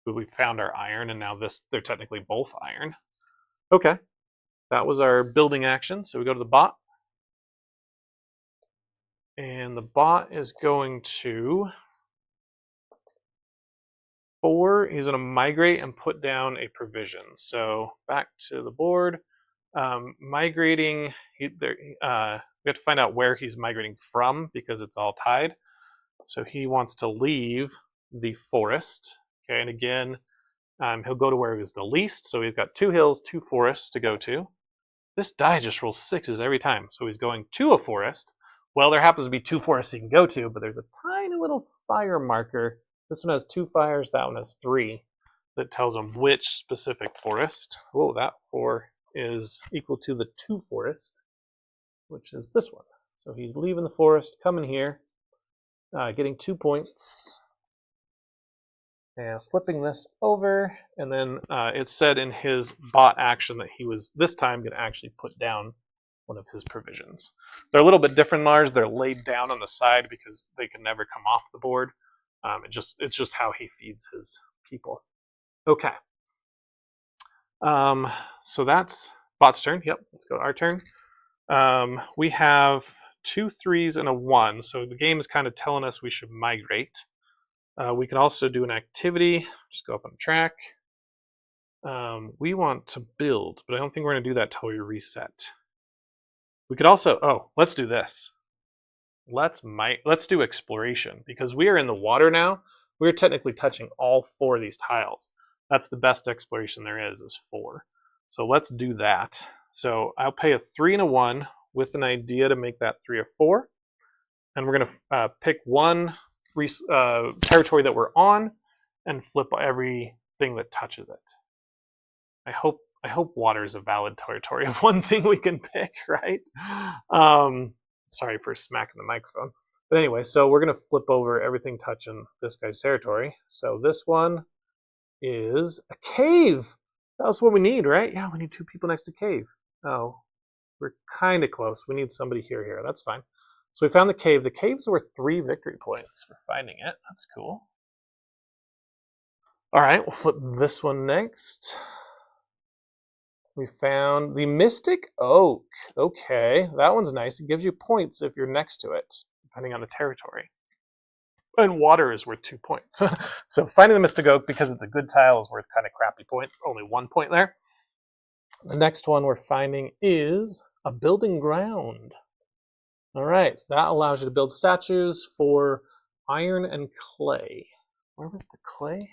But we found our iron, and now they're technically both iron. Okay, that was our building action. So we go to the bot. And the bot is going to 4. He's going to migrate and put down a provision. So back to the board. Migrating, we have to find out where he's migrating from because it's all tied. So he wants to leave the forest. Okay, and again, he'll go to where he was the least. So he's got 2 hills, 2 forests to go to. This die just rolls 6s every time. So he's going to a forest. Well, there happens to be 2 forests he can go to, but there's a tiny little fire marker This one has 2 fires, that one has 3. That tells him which specific forest. Oh, that 4 is equal to the 2 forest, which is this one. So he's leaving the forest, coming here, getting 2 points, and flipping this over. And then it said in his bot action that he was this time going to actually put down one of his provisions. They're a little bit different than ours. They're laid down on the side because they can never come off the board. It's just how he feeds his people. Okay. So that's bot's turn. Yep, let's go to our turn. We have 2 3s and a 1, so the game is kind of telling us we should migrate. We can also do an activity. Just go up on the track. We want to build, but I don't think we're going to do that till we reset. We could also, let's do this. Let's do exploration, because we are in the water now. We're technically touching all 4 of these tiles. That's the best exploration there is 4. So let's do that. So I'll pay a 3 and a 1 with an idea to make that 3 or 4. And we're going to pick one territory that we're on and flip everything that touches it. I hope water is a valid territory of one thing we can pick, right? Sorry for smacking the microphone. But anyway, so we're going to flip over everything touching this guy's territory. So this one is a cave. That's what we need, right? Yeah, we need 2 people next to cave. Oh, we're kind of close. We need somebody here. That's fine. So we found the cave. The cave's worth 3 victory points for finding it. That's cool. All right, we'll flip this one next. We found the Mystic Oak. Okay, that one's nice. It gives you points if you're next to it, depending on the territory. And water is worth 2 points. So finding the Mystic Oak, because it's a good tile, is worth kind of crappy points. Only 1 point there. The next one we're finding is a building ground. All right, so that allows you to build statues for iron and clay. Where was the clay?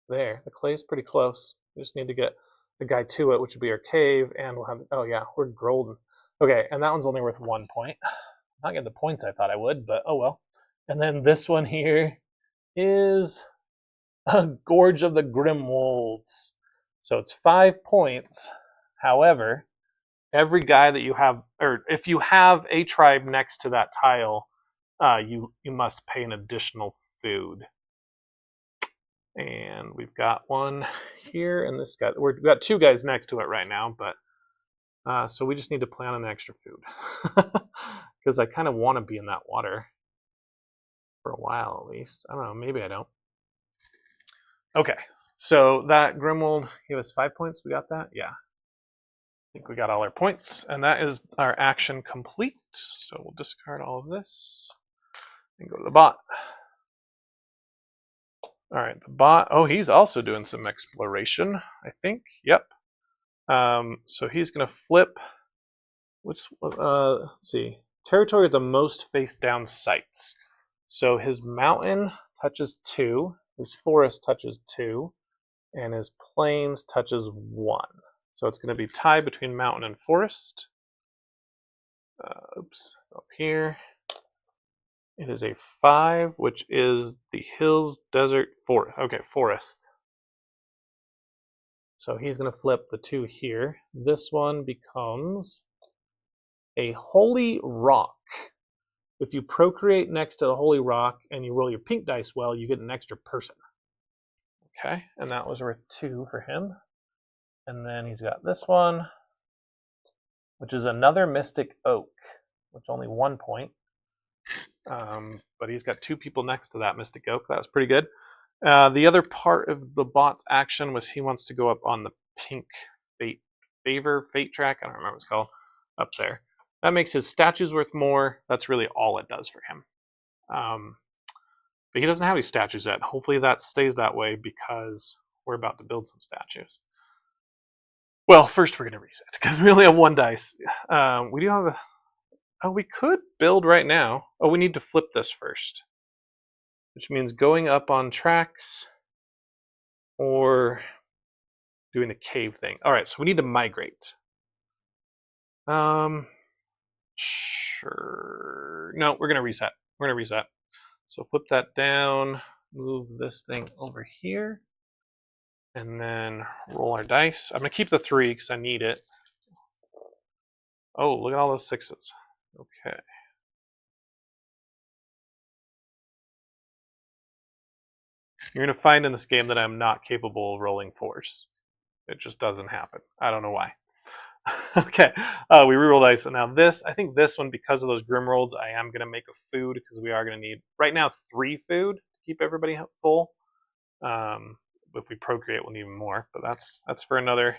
There, the clay is pretty close. We just need to get the guy to it, which would be our cave, and we'll have, oh yeah, we're golden. Okay, and that one's only worth 1 point. Not getting the points I thought I would, but oh well. And then this one here is a Gorge of the Grim Wolves. So it's 5 points. However, every guy that you have, or if you have a tribe next to that tile, you must pay an additional food. And we've got one here, and this guy. We've got 2 guys next to it right now, but so we just need to plan on extra food because I kind of want to be in that water for a while at least. I don't know, maybe I don't. Okay, so that Grimwold gave us 5 points. We got that? Yeah. I think we got all our points, and that is our action complete. So we'll discard all of this and go to the bot. All right, the bot. Oh, he's also doing some exploration, I think. Yep. So he's going to flip. Let's see. Territory of the most face-down sites. So his mountain touches 2, his forest touches 2, and his plains touches 1. So it's going to be tied between mountain and forest. Oops, up here. It is a 5, which is the hills, desert, forest. Okay, forest. So he's going to flip the 2 here. This one becomes a holy rock. If you procreate next to the holy rock and you roll your pink dice well, you get an extra person. Okay, and that was worth 2 for him. And then he's got this one, which is another Mystic Oak, which only 1 point. But he's got 2 people next to that Mystic Oak. That was pretty good. The other part of the bot's action was he wants to go up on the pink fate track. I don't remember what it's called. Up there. That makes his statues worth more. That's really all it does for him. But he doesn't have any statues yet. Hopefully that stays that way because we're about to build some statues. Well, first we're going to reset because we only have 1 dice. We do have a... Oh, we could build right now. Oh, we need to flip this first. Which means going up on tracks or doing the cave thing. All right, so we need to migrate. Sure. No, we're going to reset. So flip that down, move this thing over here, and then roll our dice. I'm going to keep the 3 because I need it. Oh, look at all those 6s. Okay. You're going to find in this game that I'm not capable of rolling 4s. It just doesn't happen. I don't know why. Okay, we reroll dice. And now this, I think this one, because of those grim rolls, I am going to make a food because we are going to need, right now, 3 food to keep everybody full. If we procreate, we'll need more, but that's for another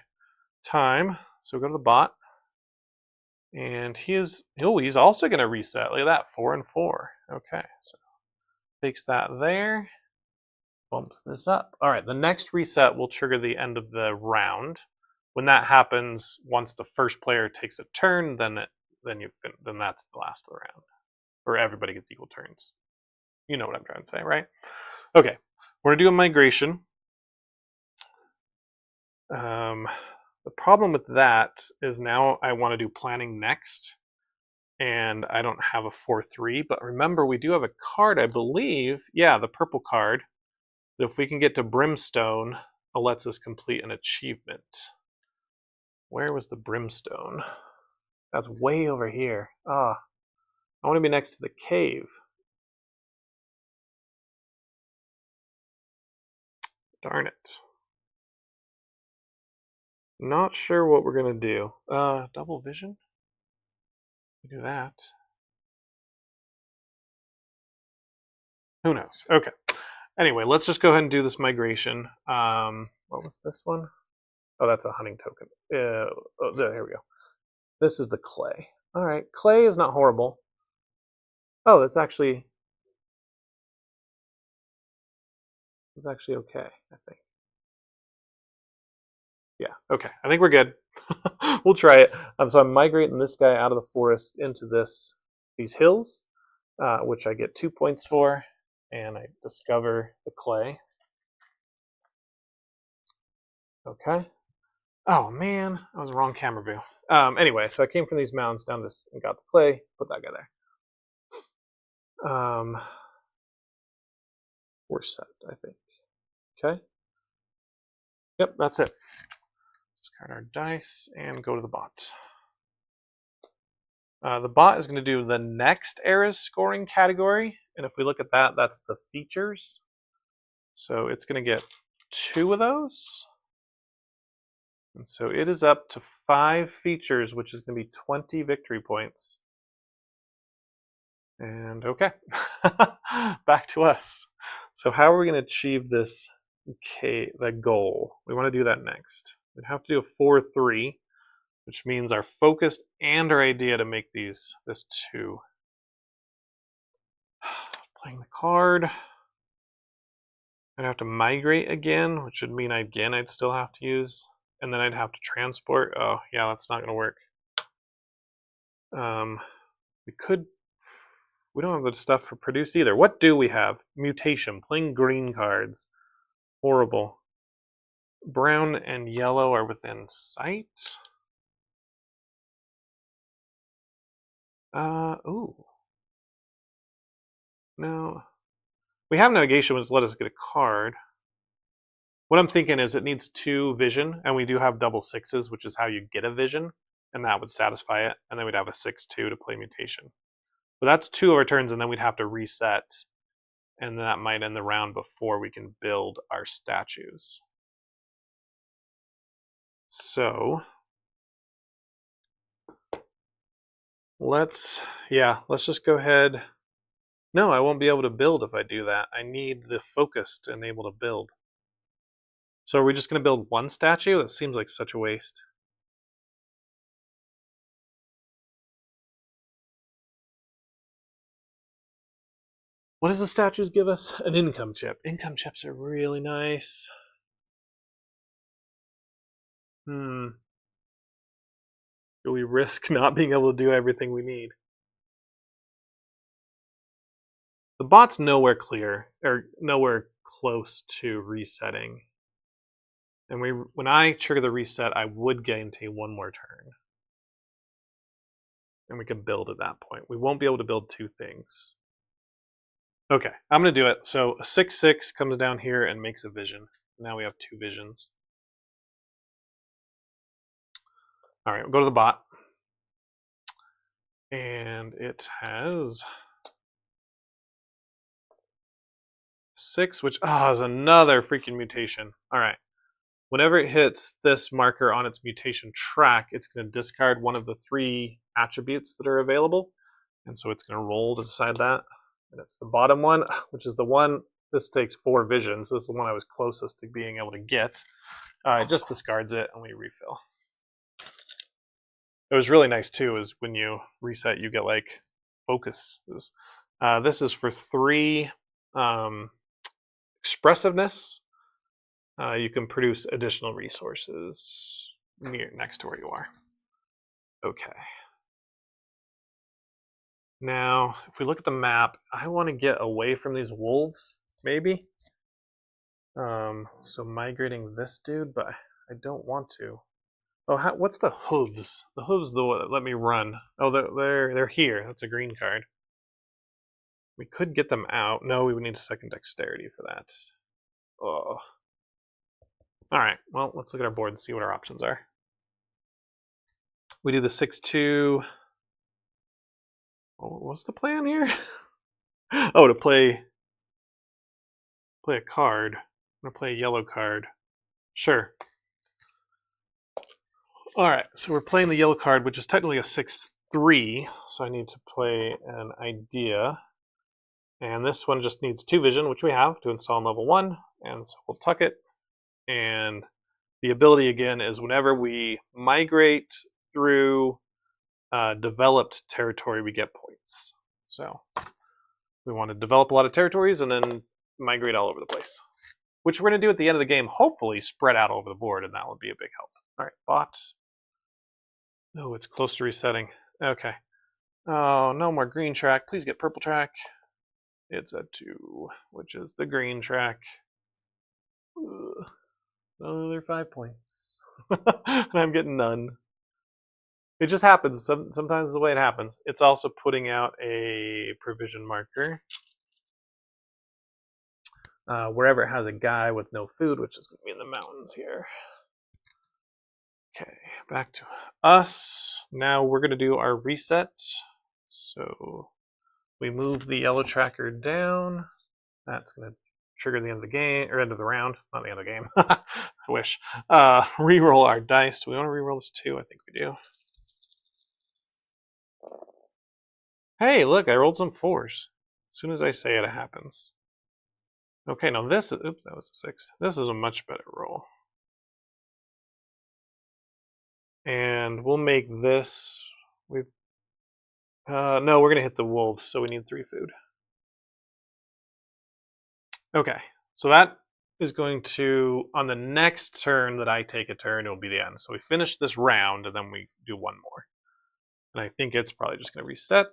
time. So we go to the bot, and he's also going to reset. Look at that, 4 and 4. Okay, so takes that there, bumps this up. All right, the next reset will trigger the end of the round. When that happens, once the first player takes a turn, then that's the last of the round, or everybody gets equal turns. You know what I'm trying to say, right? Okay, we're gonna do a migration. The problem with that is now I want to do planning next, and I don't have a 4-3. But remember, we do have a card, I believe. Yeah, the purple card. If we can get to Brimstone, it lets us complete an achievement. Where was the Brimstone? That's way over here. I want to be next to the cave. Darn it. Not sure what we're going to do. Double vision? We do that. Who knows? Okay. Anyway, let's just go ahead and do this migration. What was this one? Oh, that's a hunting token. Here we go. This is the clay. All right, clay is not horrible. Oh, that's actually okay, I think. Yeah, okay. I think we're good. We'll try it. So I'm migrating this guy out of the forest into these hills, which I get 2 points for, and I discover the clay. Okay. Oh man, that was the wrong camera view. Anyway, so I came from these mountains down this and got the clay, put that guy there. We're set, I think. Okay. Yep, that's it. Discard our dice and go to the bot. The bot is going to do the next era's scoring category, and if we look at that, that's the features. So it's going to get 2 of those. And so it is up to 5 features, which is going to be 20 victory points. And okay, back to us. So how are we going to achieve this the goal? We want to do that next. We'd have to do a 4-3, which means our focus and our idea to make this 2. Playing the card. I'd have to migrate again, which would mean I'd still have to use, and then I'd have to transport. Oh yeah, that's not going to work. We don't have the stuff for produce either. What do we have? Mutation, playing green cards. Horrible. Brown and yellow are within sight. Ooh. No. We have navigation, which let us get a card. What I'm thinking is it needs 2 vision, and we do have double 6s, which is how you get a vision, and that would satisfy it. And then we'd have a 6-2 to play mutation. But that's 2 of our turns, and then we'd have to reset, and that might end the round before we can build our statues. So let's just go ahead. No, I won't be able to build if I do that. I need the focus to enable to build. So are we just going to build 1 statue? That seems like such a waste. What does the statues give us? An income chip. Income chips are really nice. Do we risk not being able to do everything we need? The bot's nowhere clear, or nowhere close to resetting. And when I trigger the reset, I would guarantee 1 more turn. And we can build at that point. We won't be able to build 2 things. Okay, I'm going to do it. So a 6/6 comes down here and makes a vision. Now we have 2 visions. All right, we'll go to the bot. And it has 6, which is another freaking mutation. All right. Whenever it hits this marker on its mutation track, it's going to discard one of the 3 attributes that are available. And so it's going to roll to decide that. And it's the bottom one, which is the one, this takes 4 visions. This is the one I was closest to being able to get. It just discards it and we refill. It was really nice too, is when you reset, you get like focus. This is for 3 expressiveness. You can produce additional resources next to where you are. Okay. Now, if we look at the map, I want to get away from these wolves, maybe. So migrating this dude, but I don't want to. Oh, what's the hooves? The hooves, let me run. Oh, they're here. That's a green card. We could get them out. No, we would need a second dexterity for that. Oh. All right. Well, let's look at our board and see what our options are. We do the 6/2. What's the plan here? Oh, to play a card. I'm gonna play a yellow card. Sure. All right. So we're playing the yellow card, which is technically a 6/3. So I need to play an idea. And this one just needs 2 vision, which we have to install on level 1. And so we'll tuck it. And the ability again is whenever we migrate through developed territory, we get points. So we want to develop a lot of territories and then migrate all over the place, which we're going to do at the end of the game, hopefully spread out over the board, and that would be a big help. All right, bot. Oh, it's close to resetting. Okay. Oh, no more green track. Please get purple track. It's a 2, which is the green track. Ugh. Another 5 points. And I'm getting none. It just happens. Sometimes the way it happens. It's also putting out a provision marker. Wherever it has a guy with no food, which is going to be in the mountains here. Okay, back to us. Now we're going to do our reset. So we move the yellow tracker down. That's going to trigger the end of the game, or end of the round, not the end of the game. I wish. Reroll our dice. Do we want to reroll this too? I think we do. Hey, look, I rolled some 4s. As soon as I say it, it happens. Okay, now this is, oops, that was a 6. This is a much better roll. And we'll make this, no, we're gonna hit the wolves, so we need 3 food. Okay, so that is going to, on the next turn that I take a turn, it'll be the end. So we finish this round, and then we do 1 more. And I think it's probably just gonna reset.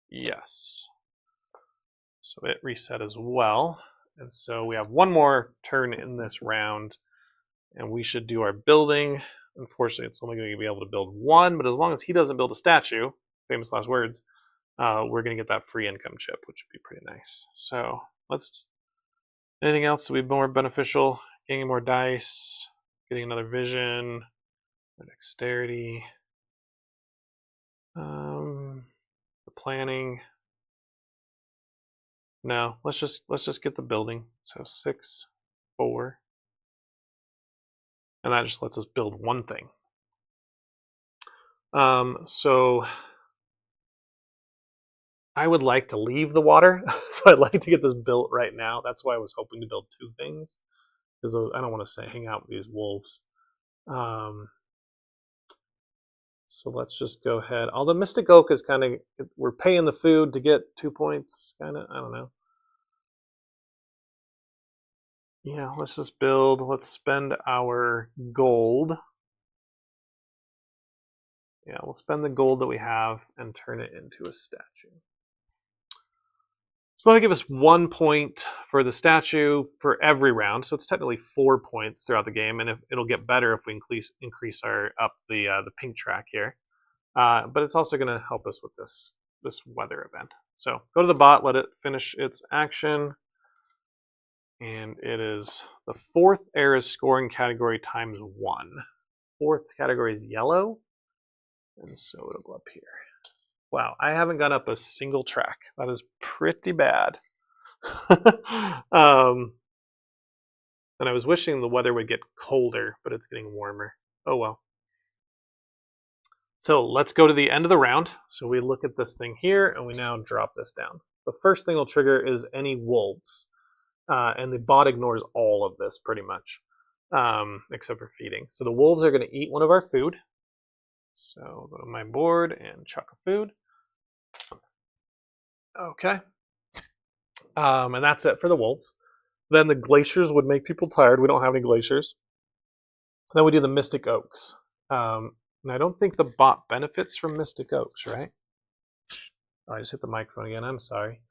Yes. So it reset as well. And so we have 1 more turn in this round, and we should do our building. Unfortunately, it's only going to be able to build 1, but as long as he doesn't build a statue, famous last words, we're going to get that free income chip, which would be pretty nice. So let's, anything else that would be more beneficial? Getting more dice, getting another vision, dexterity, the planning. No, let's just get the building. So 6, 4. And that just lets us build 1 thing. So I would like to leave the water. So I'd like to get this built right now. That's why I was hoping to build 2 things, because I don't want to hang out with these wolves. So let's just go ahead. Although Mystic Oak is kind of, we're paying the food to get 2 points, kind of, I don't know. Yeah, let's just build, let's spend our gold. Yeah, we'll spend the gold that we have and turn it into a statue. So that'll give us 1 point for the statue for every round. So it's technically 4 points throughout the game, and it'll get better if we increase the pink track here. But it's also going to help us with this this weather event. So go to the bot, let it finish its action. And it is the 4th era scoring category times 1. 4th category is yellow. And so it'll go up here. Wow, I haven't gone up a single track. That is pretty bad. And I was wishing the weather would get colder, but it's getting warmer. Oh well. So let's go to the end of the round. So we look at this thing here, and we now drop this down. The first thing we'll trigger is any wolves. And the bot ignores all of this pretty much, except for feeding. So the wolves are going to eat one of our food. So go to my board and chuck a food. Okay. And that's it for the wolves. Then the glaciers would make people tired. We don't have any glaciers. Then we do the mystic oaks. And I don't think the bot benefits from mystic oaks, right? Oh, I just hit the microphone again. I'm sorry.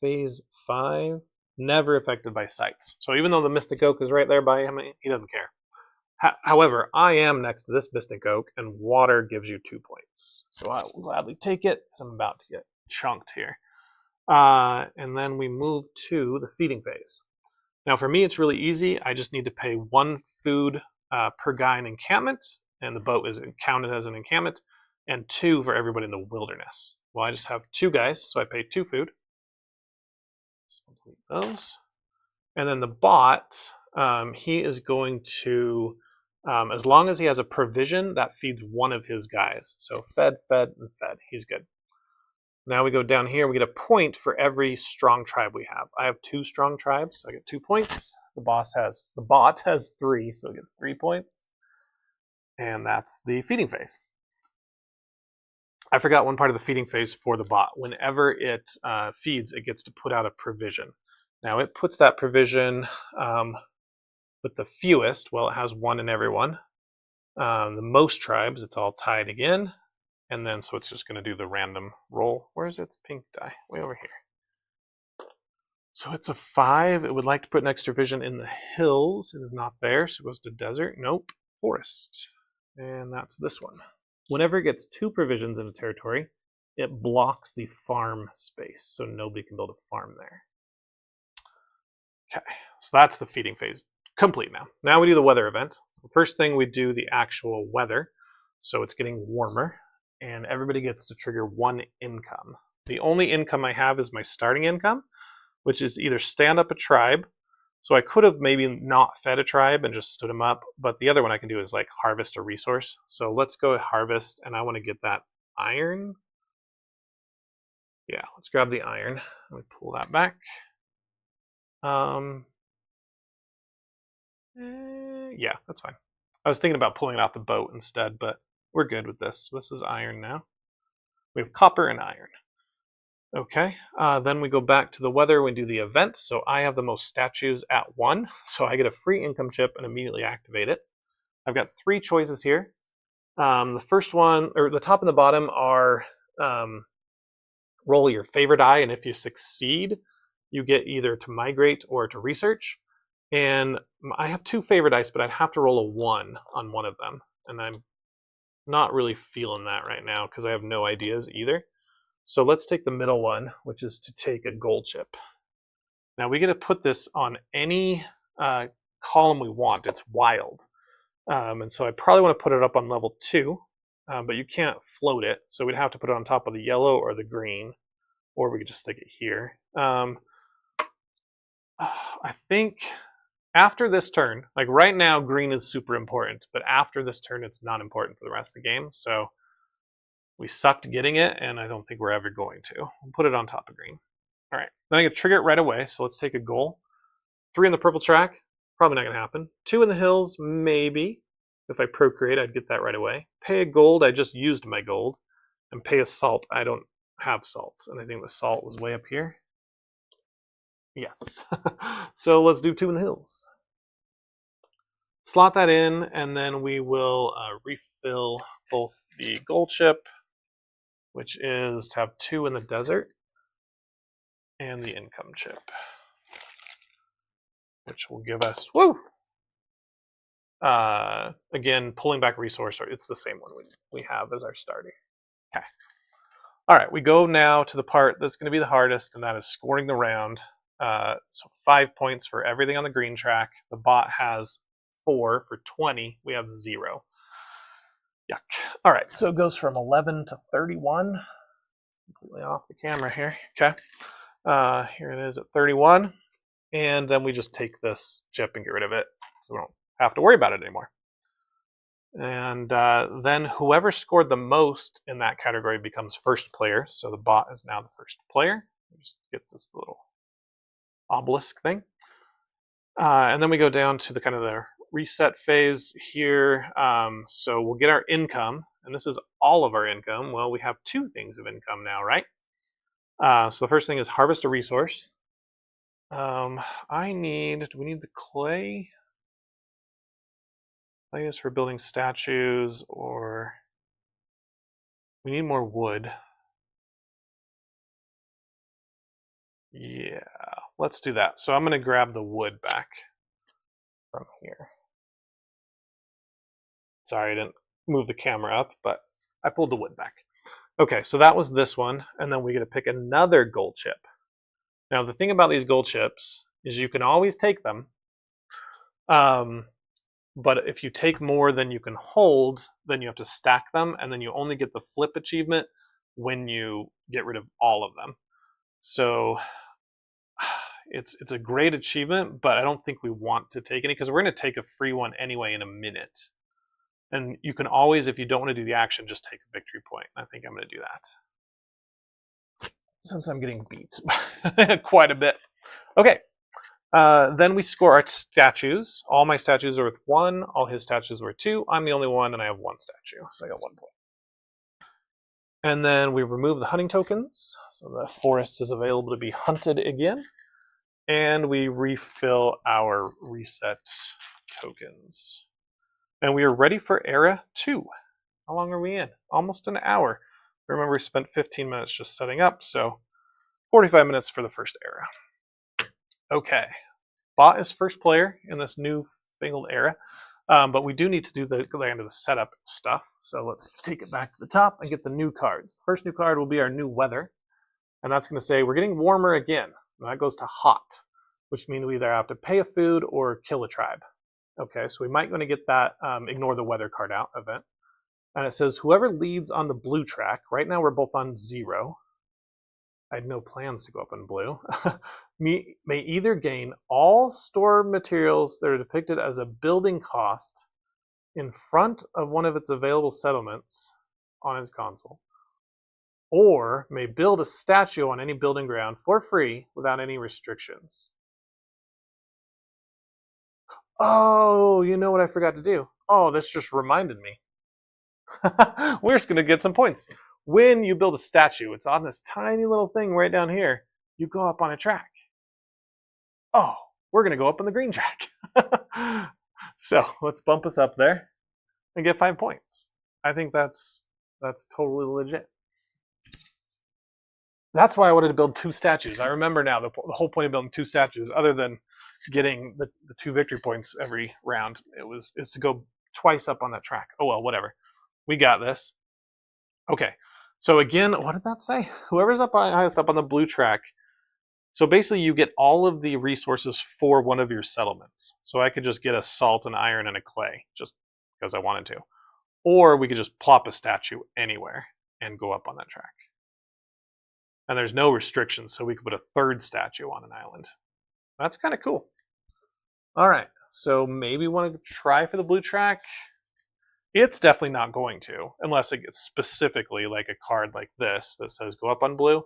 Phase 5, never affected by sights. So even though the mystic oak is right there by him, he doesn't care. However, I am next to this mystic oak, and water gives you 2 points. So I will gladly take it, because I'm about to get chunked here. And then we move to the feeding phase. Now for me, it's really easy. I just need to pay 1 food per guy in encampment, and the boat is counted as an encampment, and 2 for everybody in the wilderness. Well, I just have 2 guys, so I pay 2 food. So I'll delete those. And then the bot, he is going to, as long as he has a provision, that feeds 1 of his guys. So fed, fed, and fed. He's good. Now we go down here, we get a point for every strong tribe we have. I have 2 strong tribes, so I get 2 points. The bot has 3, so it gets 3 points. And that's the feeding phase. I forgot one part of the feeding phase for the bot. Whenever it feeds, it gets to put out a provision. Now it puts that provision with the fewest. Well, it has 1 in every one. The most tribes, it's all tied again. And then, so it's just going to do the random roll. Where is its pink die? Way over here. So it's a 5. It would like to put an extra vision in the hills. It is not there, so it goes to desert. Nope, forest. And that's this one. Whenever it gets 2 provisions in a territory, it blocks the farm space, so nobody can build a farm there. Okay, so that's the feeding phase complete now. Now we do the weather event. The first thing we do the actual weather. So it's getting warmer, and everybody gets to trigger 1 income. The only income I have is my starting income, which is either stand up a tribe. So I could have maybe not fed a tribe and just stood them up, but the other one I can do is like harvest a resource. So let's go harvest, and I want to get that iron. Yeah, let's grab the iron. Let me pull that back. Yeah, that's fine. I was thinking about pulling it off the boat instead, but we're good with this. So this is iron now. We have copper and iron. Okay, then we go back to the weather. We do the event. So I have the most statues at 1. So I get a free income chip and immediately activate it. I've got 3 choices here. The first one, or the top and the bottom, are roll your favorite die, and if you succeed, you get either to migrate or to research. And I have 2 favorite dice, but I'd have to roll a 1 on one of them. And I'm not really feeling that right now because I have no ideas either. So let's take the middle one, which is to take a gold chip. Now we get to put this on any column we want. It's wild. And so I probably want to put it up on level 2, but you can't float it. So we'd have to put it on top of the yellow or the green, or we could just stick it here. I think after this turn, like right now, green is super important, but after this turn, it's not important for the rest of the game. So we sucked getting it, and I don't think we're ever going to. We'll put it on top of green. All right, then I can trigger it right away. So let's take a goal. 3 in the purple track, probably not going to happen. 2 in the hills, maybe. If I procreate, I'd get that right away. Pay a gold, I just used my gold. And pay a salt, I don't have salt. And I think the salt was way up here. Yes. So let's do 2 in the hills. Slot that in, and then we will refill both the gold chip, which is to have 2 in the desert, and the income chip, which will give us, woo! Again, pulling back resource, it's the same one we have as our starter. Okay. All right, we go now to the part that's going to be the hardest, and that is scoring the round. So 5 points for everything on the green track. The bot has 4 for 20. We have 0. Yuck. All right, so it goes from 11 to 31. Completely off the camera here. Okay. Here it is at 31. And then we just take this chip and get rid of it, so we don't have to worry about it anymore. And then whoever scored the most in that category becomes first player. So the bot is now the first player. We just get this little obelisk thing. And then we go down to the kind of the reset phase here. So we'll get our income, and this is all of our income. Well, we have 2 things of income now, right? So the first thing is harvest a resource. Do we need the clay? Clay is for building statues, or we need more wood. Yeah, let's do that. So I'm going to grab the wood back from here. Sorry, I didn't move the camera up, but I pulled the wood back. Okay, so that was this one, and then we get to pick another gold chip. Now, the thing about these gold chips is you can always take them, but if you take more than you can hold, then you have to stack them, and then you only get the flip achievement when you get rid of all of them. So it's a great achievement, but I don't think we want to take any because we're going to take a free one anyway in a minute. And you can always, if you don't want to do the action, just take a victory point. I think I'm going to do that, since I'm getting beat quite a bit. Okay, then we score our statues. All my statues are worth 1. All his statues were 2. I'm the only one, and I have 1 statue, so I got 1 point. And then we remove the hunting tokens, so the forest is available to be hunted again. And we refill our reset tokens. And we are ready for era 2. How long are we in? Almost an hour. Remember, we spent 15 minutes just setting up, so 45 minutes for the first era. Okay. Bot is first player in this new fangled era, but we do need to do the end of the setup stuff. So let's take it back to the top and get the new cards. The first new card will be our new weather, and that's going to say we're getting warmer again. And that goes to hot, which means we either have to pay a food or kill a tribe. Okay, so we might want to get that ignore the weather card out event. And it says whoever leads on the blue track, right now we're both on 0. I had no plans to go up in blue, may either gain all store materials that are depicted as a building cost in front of one of its available settlements on its console, or may build a statue on any building ground for free without any restrictions. Oh, you know what I forgot to do? Oh, this just reminded me. We're just going to get some points. When you build a statue, it's on this tiny little thing right down here. You go up on a track. Oh, we're going to go up on the green track. So let's bump us up there and get 5 points. I think that's totally legit. That's why I wanted to build 2 statues. I remember now the whole point of building 2 statues, other than getting the 2 victory points every round, is to go twice up on that track. Oh well, whatever. We got this. Okay, so again, what did that say? Whoever's highest up on the blue track. So basically, you get all of the resources for one of your settlements. So I could just get a salt, an iron, and a clay, just because I wanted to. Or we could just plop a statue anywhere and go up on that track. And there's no restrictions, so we could put a 3rd statue on an island. That's kind of cool. All right, so maybe want to try for the blue track. It's definitely not going to, unless it gets specifically like a card like this that says go up on blue.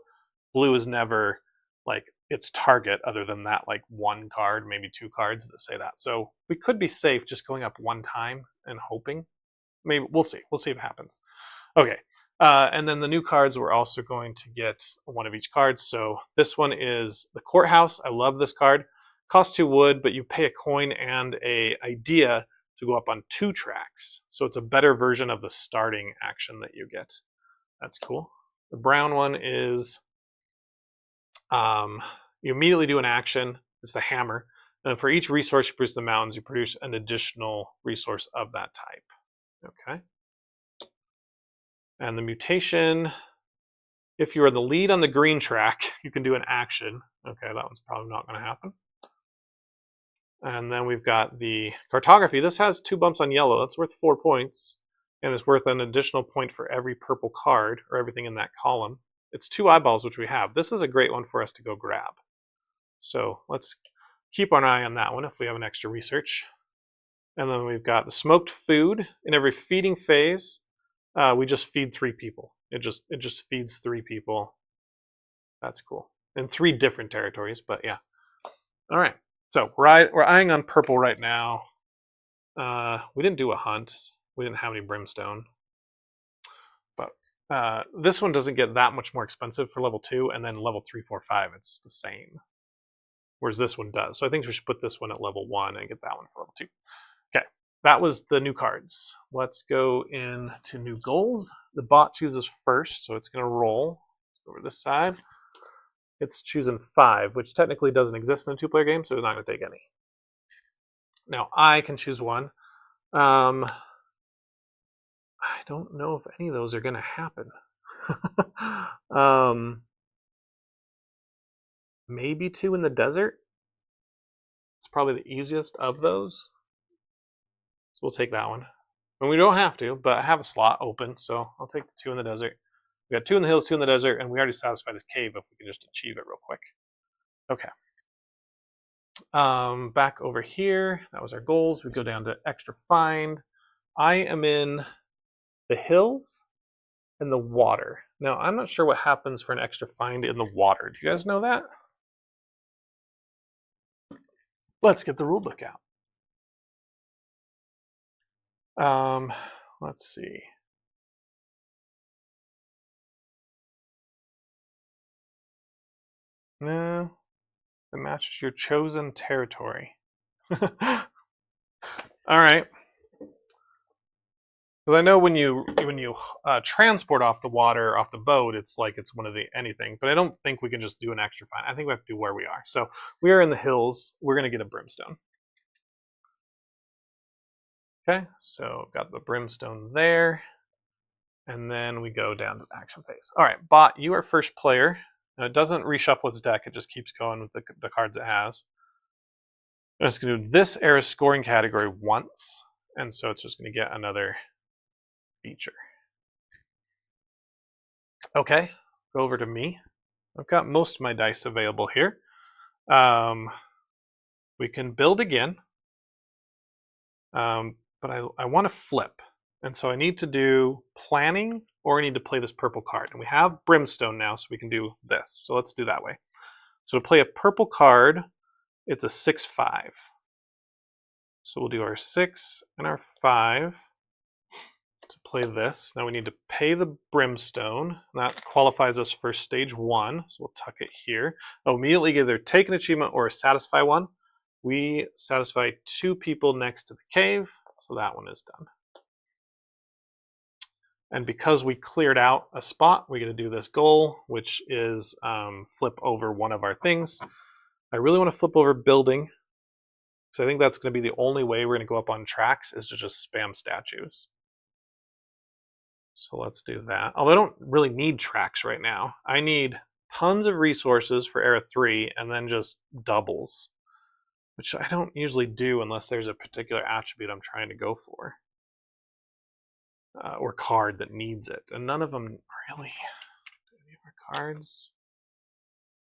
Blue is never like its target other than that like 1 card, maybe 2 cards that say that. So we could be safe just going up 1 time and hoping. Maybe we'll see. We'll see if it happens. Okay. And then the new cards, we're also going to get 1 of each card. So this one is the courthouse. I love this card. Costs 2 wood, but you pay a coin and a idea to go up on 2 tracks. So it's a better version of the starting action that you get. That's cool. The brown one is you immediately do an action. It's the hammer. And for each resource you produce in the mountains, you produce an additional resource of that type. Okay. And the mutation If you're in the lead on the green track, you can do an action. Okay, that one's probably not going to happen. And then we've got the cartography. This has 2 bumps on yellow. That's worth 4 points. And it's worth an additional point for every purple card, or everything in that column. It's 2 eyeballs, which we have. This is a great one for us to go grab. So let's keep an eye on that one if we have an extra research. And then we've got the smoked food. In every feeding phase, we just feed 3 people. It just feeds 3 people. That's cool. In 3 different territories, but yeah. All right. So we're eyeing on purple right now. We didn't do a hunt. We didn't have any brimstone. But this one doesn't get that much more expensive for level 2, and then level 3, 4, 5, it's the same. Whereas this one does. So I think we should put this one at level 1 and get that one for level 2. Okay, that was the new cards. Let's go into new goals. The bot chooses first, so it's going to roll. Let's go over this side. It's choosing 5, which technically doesn't exist in a 2-player game, so it's not going to take any. Now I can choose 1. I don't know if any of those are going to happen. Maybe 2 in the desert. It's probably the easiest of those. So we'll take that one. And we don't have to, but I have a slot open, so I'll take the 2 in the desert. We got 2 in the hills, 2 in the desert, and we already satisfied this cave if we can just achieve it real quick. Okay. Back over here, that was our goals. We go down to extra find. I am in the hills and the water. Now, I'm not sure what happens for an extra find in the water. Do you guys know that? Let's get the rulebook out. Let's see. No, it matches your chosen territory. All right. Because I know when you transport off the water, off the boat, it's like it's one of the anything. But I don't think we can just do an extra find. I think we have to do where we are. So we are in the hills. We're going to get a brimstone. Okay, so got the brimstone there. And then we go down to the action phase. All right, bot, you are first player. Now, it doesn't reshuffle its deck. It just keeps going with the cards it has. And it's going to do this era scoring category once. And so it's just going to get another feature. Okay, go over to me. I've got most of my dice available here. We can build again. But I want to flip. And so I need to do planning, or I need to play this purple card. And we have brimstone now, so we can do this. So let's do that way. So to play a purple card, it's a 6/5. So we'll do our 6 and our 5 to play this. Now we need to pay the brimstone. That qualifies us for stage 1. So we'll tuck it here. I'll immediately either take an achievement or satisfy one. We satisfy 2 people next to the cave. So that one is done. And because we cleared out a spot, we're going to do this goal, which is flip over one of our things. I really want to flip over building, because I think that's going to be the only way we're going to go up on tracks, is to just spam statues. So let's do that. Although I don't really need tracks right now. I need tons of resources for Era 3 and then just doubles, which I don't usually do unless there's a particular attribute I'm trying to go for. Or card that needs it. And none of them really. Do any of our cards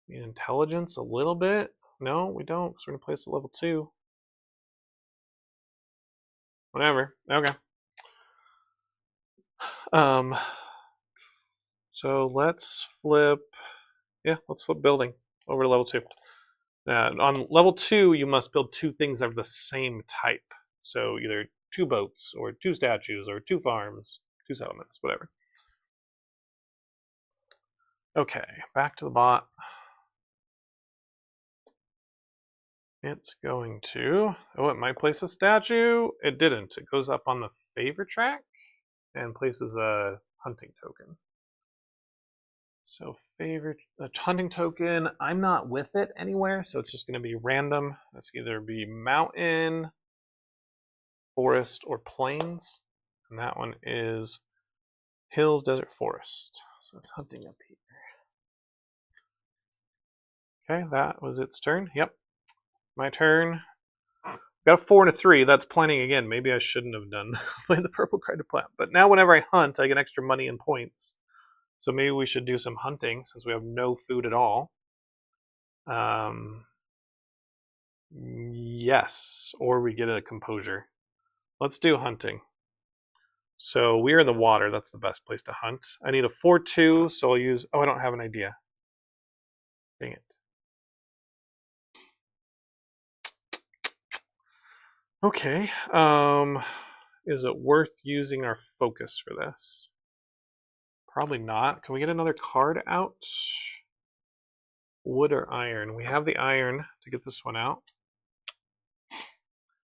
need intelligence a little bit? No, we don't, because we're going to place at level 2. Whatever. Okay. So let's flip. Yeah, let's flip building over to level 2. On level 2, you must build 2 things of the same type. So either 2 boats, or 2 statues, or 2 farms, 2 settlements, whatever. Okay, back to the bot. It's going to, oh, it might place a statue. It didn't. It goes up on the favor track and places a hunting token. So favorite hunting token, I'm not with it anywhere, so it's just going to be random. It's either be mountain, forest, or plains. And that one is hills, desert, forest. So it's hunting up here. Okay, that was its turn. Yep, my turn. Got a 4 and a 3. That's planning again. Maybe I shouldn't have done play the purple card to plant. But now whenever I hunt, I get extra money and points. So maybe we should do some hunting since we have no food at all. Yes, or we get a composure. Let's do hunting. So we're in the water. That's the best place to hunt. I need a 4-2, so I'll use... Oh, I don't have an idea. Dang it. Okay. Is it worth using our focus for this? Probably not. Can we get another card out? Wood or iron? We have the iron to get this one out.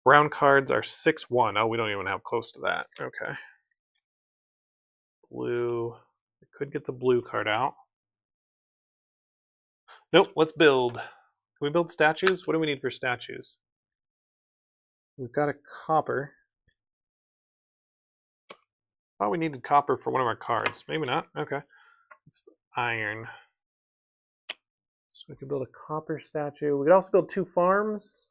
Brown cards are 6-1. Oh, we don't even have close to that. Okay. Blue. We could get the blue card out. Nope, let's build. Can we build statues? What do we need for statues? We've got a copper. Thought we needed copper for one of our cards. Maybe not. Okay. It's iron. So we could build a copper statue. We could also build 2 farms.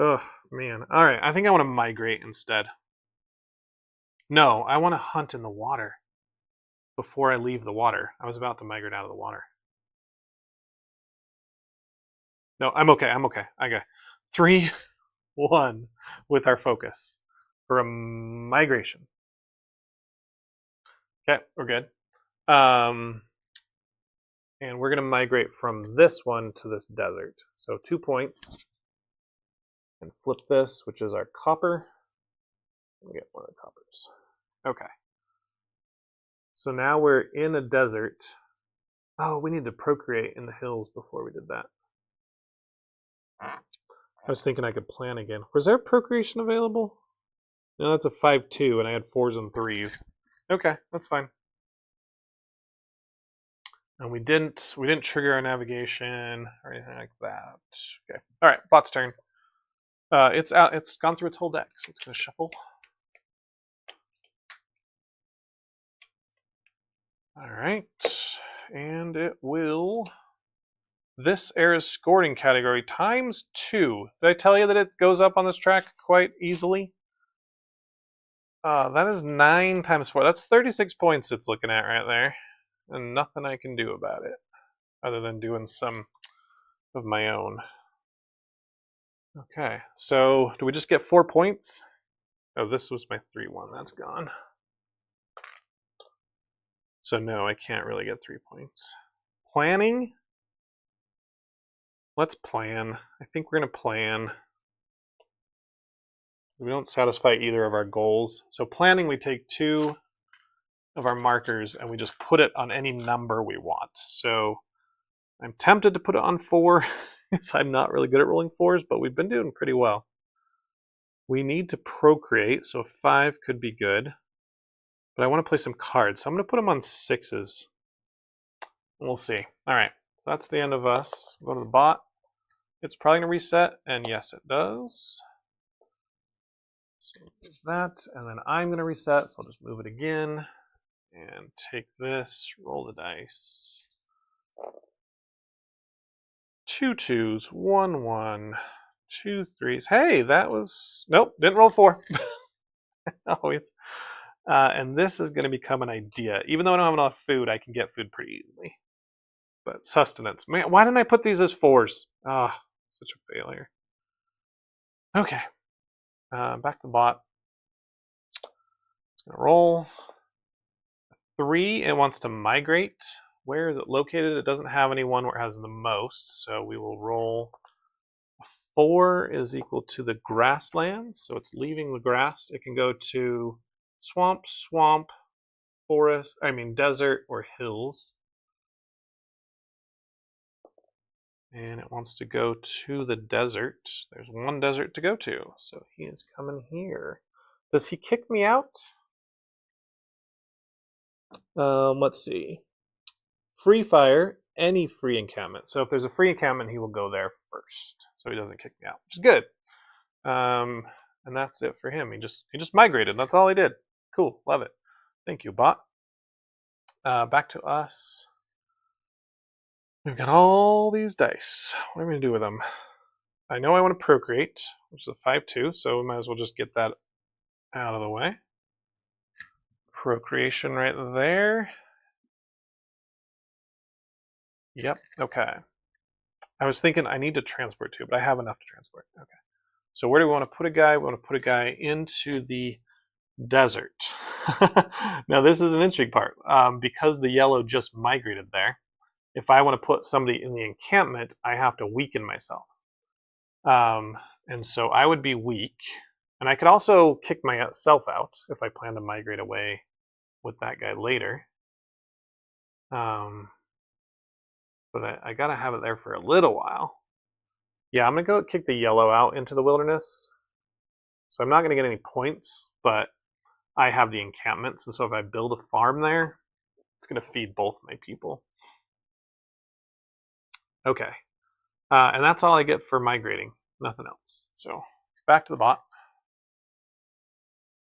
Ugh, man. Alright, I think I want to migrate instead. No, I want to hunt in the water before I leave the water. I was about to migrate out of the water. No, I'm okay. I'm okay. Okay. 3-1 with our focus for a migration. Okay, we're good. And we're going to migrate from this one to this desert. So 2 points. And flip this, which is our copper. We get one of the coppers. Okay. So now we're in a desert. Oh, we need to procreate in the hills before we did that. I was thinking I could plan again. Was there procreation available? No, that's a 5-2, and I had 4s and 3s. Okay, that's fine. And we didn't trigger our navigation or anything like that. Okay. All right, bot's turn. It's out. It's gone through its whole deck, so it's gonna shuffle. All right, and it will. This era's scoring category ×2. Did I tell you that it goes up on this track quite easily? That is 9 times 4. That's 36 points it's looking at right there. And nothing I can do about it other than doing some of my own. Okay, so do we just get 4 points? Oh, this was my 3-1. That's gone. So no, I can't really get 3 points. Planning? Let's plan. I think we're going to plan. We don't satisfy either of our goals. So planning, we take 2 of our markers and we just put it on any number we want. So I'm tempted to put it on 4 because I'm not really good at rolling 4s, but we've been doing pretty well. We need to procreate, so 5 could be good. But I want to play some cards, so I'm going to put them on 6s. We'll see. All right, so that's the end of us. Go to the bot. It's probably going to reset, and yes, it does. So that, and then I'm going to reset, so I'll just move it again. And take this, roll the dice. 2 2s, 1 1, 2 3s. Hey, that was... Nope, didn't roll 4. Always. And this is going to become an idea. Even though I don't have enough food, I can get food pretty easily. But sustenance. Man, why didn't I put these as 4s? Ah, such a failure. Okay. Back to the bot. It's going to roll. 3, it wants to migrate. Where is it located? It doesn't have anyone where it has the most, so we will roll. 4 is equal to the grasslands, so it's leaving the grass. It can go to swamp, forest, desert, or hills. And it wants to go to the desert. There's one desert to go to, so he is coming here. Does he kick me out? Let's see. Free fire, any free encampment. So if there's a free encampment, he will go there first, so he doesn't kick me out, which is good. And that's it for him. He just migrated. That's all he did. Cool, love it. Thank you, bot. Back to us. We've got all these dice. What am I going to do with them? I know I want to procreate, which is a 5-2, so we might as well just get that out of the way. Procreation right there. Yep, okay. I was thinking I need to transport too, but I have enough to transport. Okay. So where do we want to put a guy? We want to put a guy into the desert. Now this is an interesting part. Because the yellow just migrated there, if I want to put somebody in the encampment, I have to weaken myself. And so I would be weak. And I could also kick myself out if I plan to migrate away with that guy later. But I gotta have it there for a little while. Yeah, I'm gonna go kick the yellow out into the wilderness. So I'm not gonna get any points, but I have the encampments, and so if I build a farm there, it's gonna feed both my people. Okay, and that's all I get for migrating, nothing else. So back to the bot,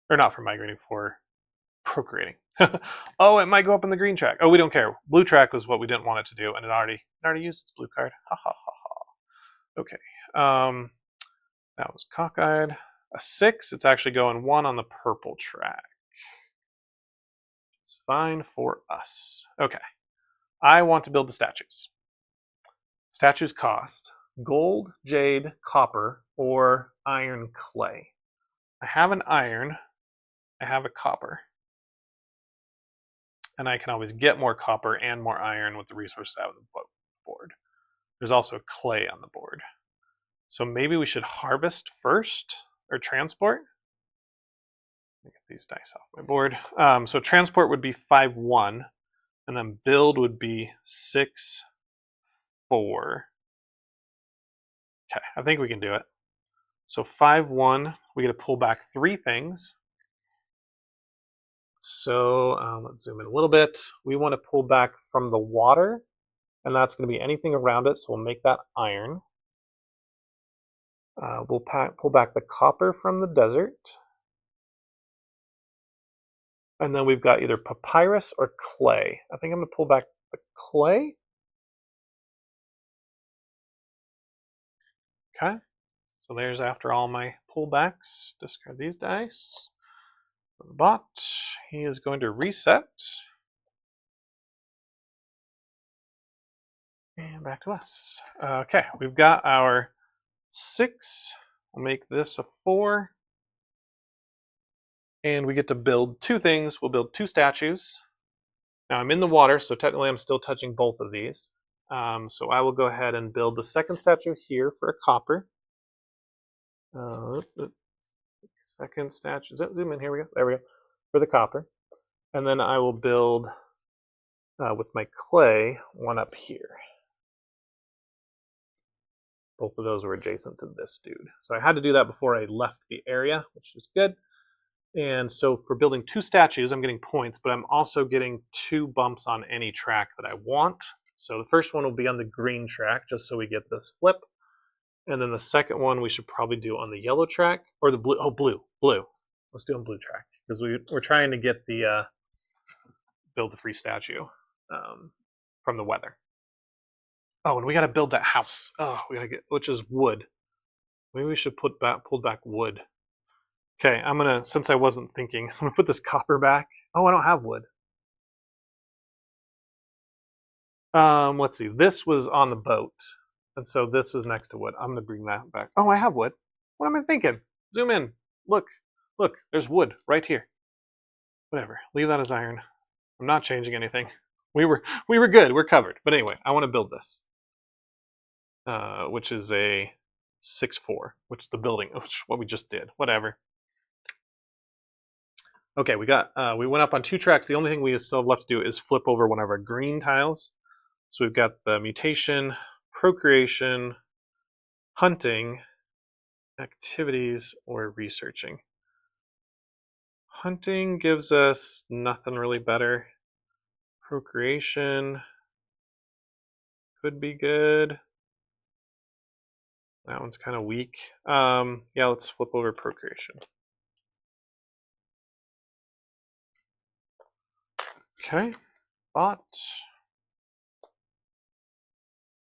or not for migrating, for procreating. Oh, it might go up in the green track. Oh, we don't care. Blue track was what we didn't want it to do, and it already used its blue card. Ha ha ha ha. Okay. That was cockeyed. A 6. It's actually going 1 on the purple track. It's fine for us. Okay. I want to build the statues. Statues cost gold, jade, copper, or iron clay. I have an iron. I have a copper. And I can always get more copper and more iron with the resources out of the board. There's also clay on the board. So maybe we should harvest first, or transport. Let me get these dice off my board. So transport would be 5-1, and then build would be 6-4. Okay, I think we can do it. So 5-1, we get to pull back 3 things. So let's zoom in a little bit. We want to pull back from the water, and that's going to be anything around it, so we'll make that iron. We'll pull back the copper from the desert. And then we've got either papyrus or clay. I think I'm going to pull back the clay. Okay. So there's after all my pullbacks. Discard these dice. For the bot, he is going to reset. And back to us. Okay, we've got our 6. We'll make this a 4. And we get to build 2 things. We'll build 2 statues. Now I'm in the water, so technically I'm still touching both of these. So I will go ahead and build the second statue here for a copper. Second statue. Zoom in. Here we go. There we go. For the copper. And then I will build with my clay one up here. Both of those were adjacent to this dude. So I had to do that before I left the area, which was good. And so for building 2 statues, I'm getting points, but I'm also getting 2 bumps on any track that I want. So the first one will be on the green track, just so we get this flip. And then the second one we should probably do on the yellow track, or the blue. Oh, blue. Let's do on blue track, because we're trying to get the build the free statue from the weather. Oh, and we got to build that house. Oh, we got to get, which is wood. Maybe we should pull back wood. Okay, I'm gonna, since I wasn't thinking, I'm gonna put this copper back. Oh, I don't have wood. Let's see. This was on the boat, and so this is next to wood. I'm gonna bring that back. Oh, I have wood. What am I thinking? Zoom in. Look, there's wood right here. Whatever. Leave that as iron. I'm not changing anything. We were good. We're covered. But anyway, I want to build this, which is a 6-4, which is the building, which is what we just did. Whatever. Okay, we went up on 2 tracks. The only thing we still have left to do is flip over one of our green tiles. So we've got the mutation, procreation, hunting, activities, or researching. Hunting gives us nothing really better. Procreation could be good. That one's kind of weak. Yeah, let's flip over procreation. Okay, bot.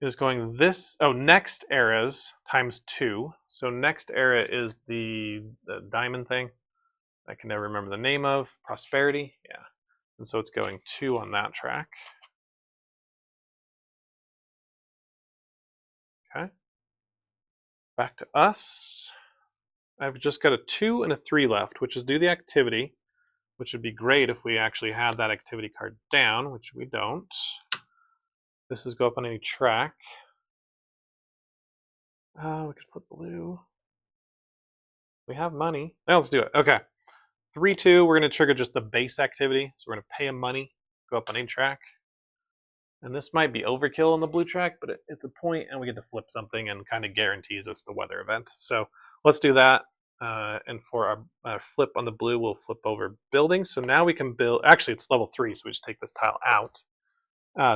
is going this, next eras times 2. So next era is the diamond thing. I can never remember the name of. Prosperity, yeah. And so it's going 2 on that track. Okay. Back to us. I've just got a 2 and a 3 left, which is do the activity, which would be great if we actually had that activity card down, which we don't. This is go up on any track. We could flip blue. We have money. Now let's do it. Okay. 3-2, we're going to trigger just the base activity. So we're going to pay him money, go up on any track. And this might be overkill on the blue track, but it's a point and we get to flip something and kind of guarantees us the weather event. So let's do that. And for our flip on the blue, we'll flip over buildings. So now we can build, actually it's level 3, so we just take this tile out.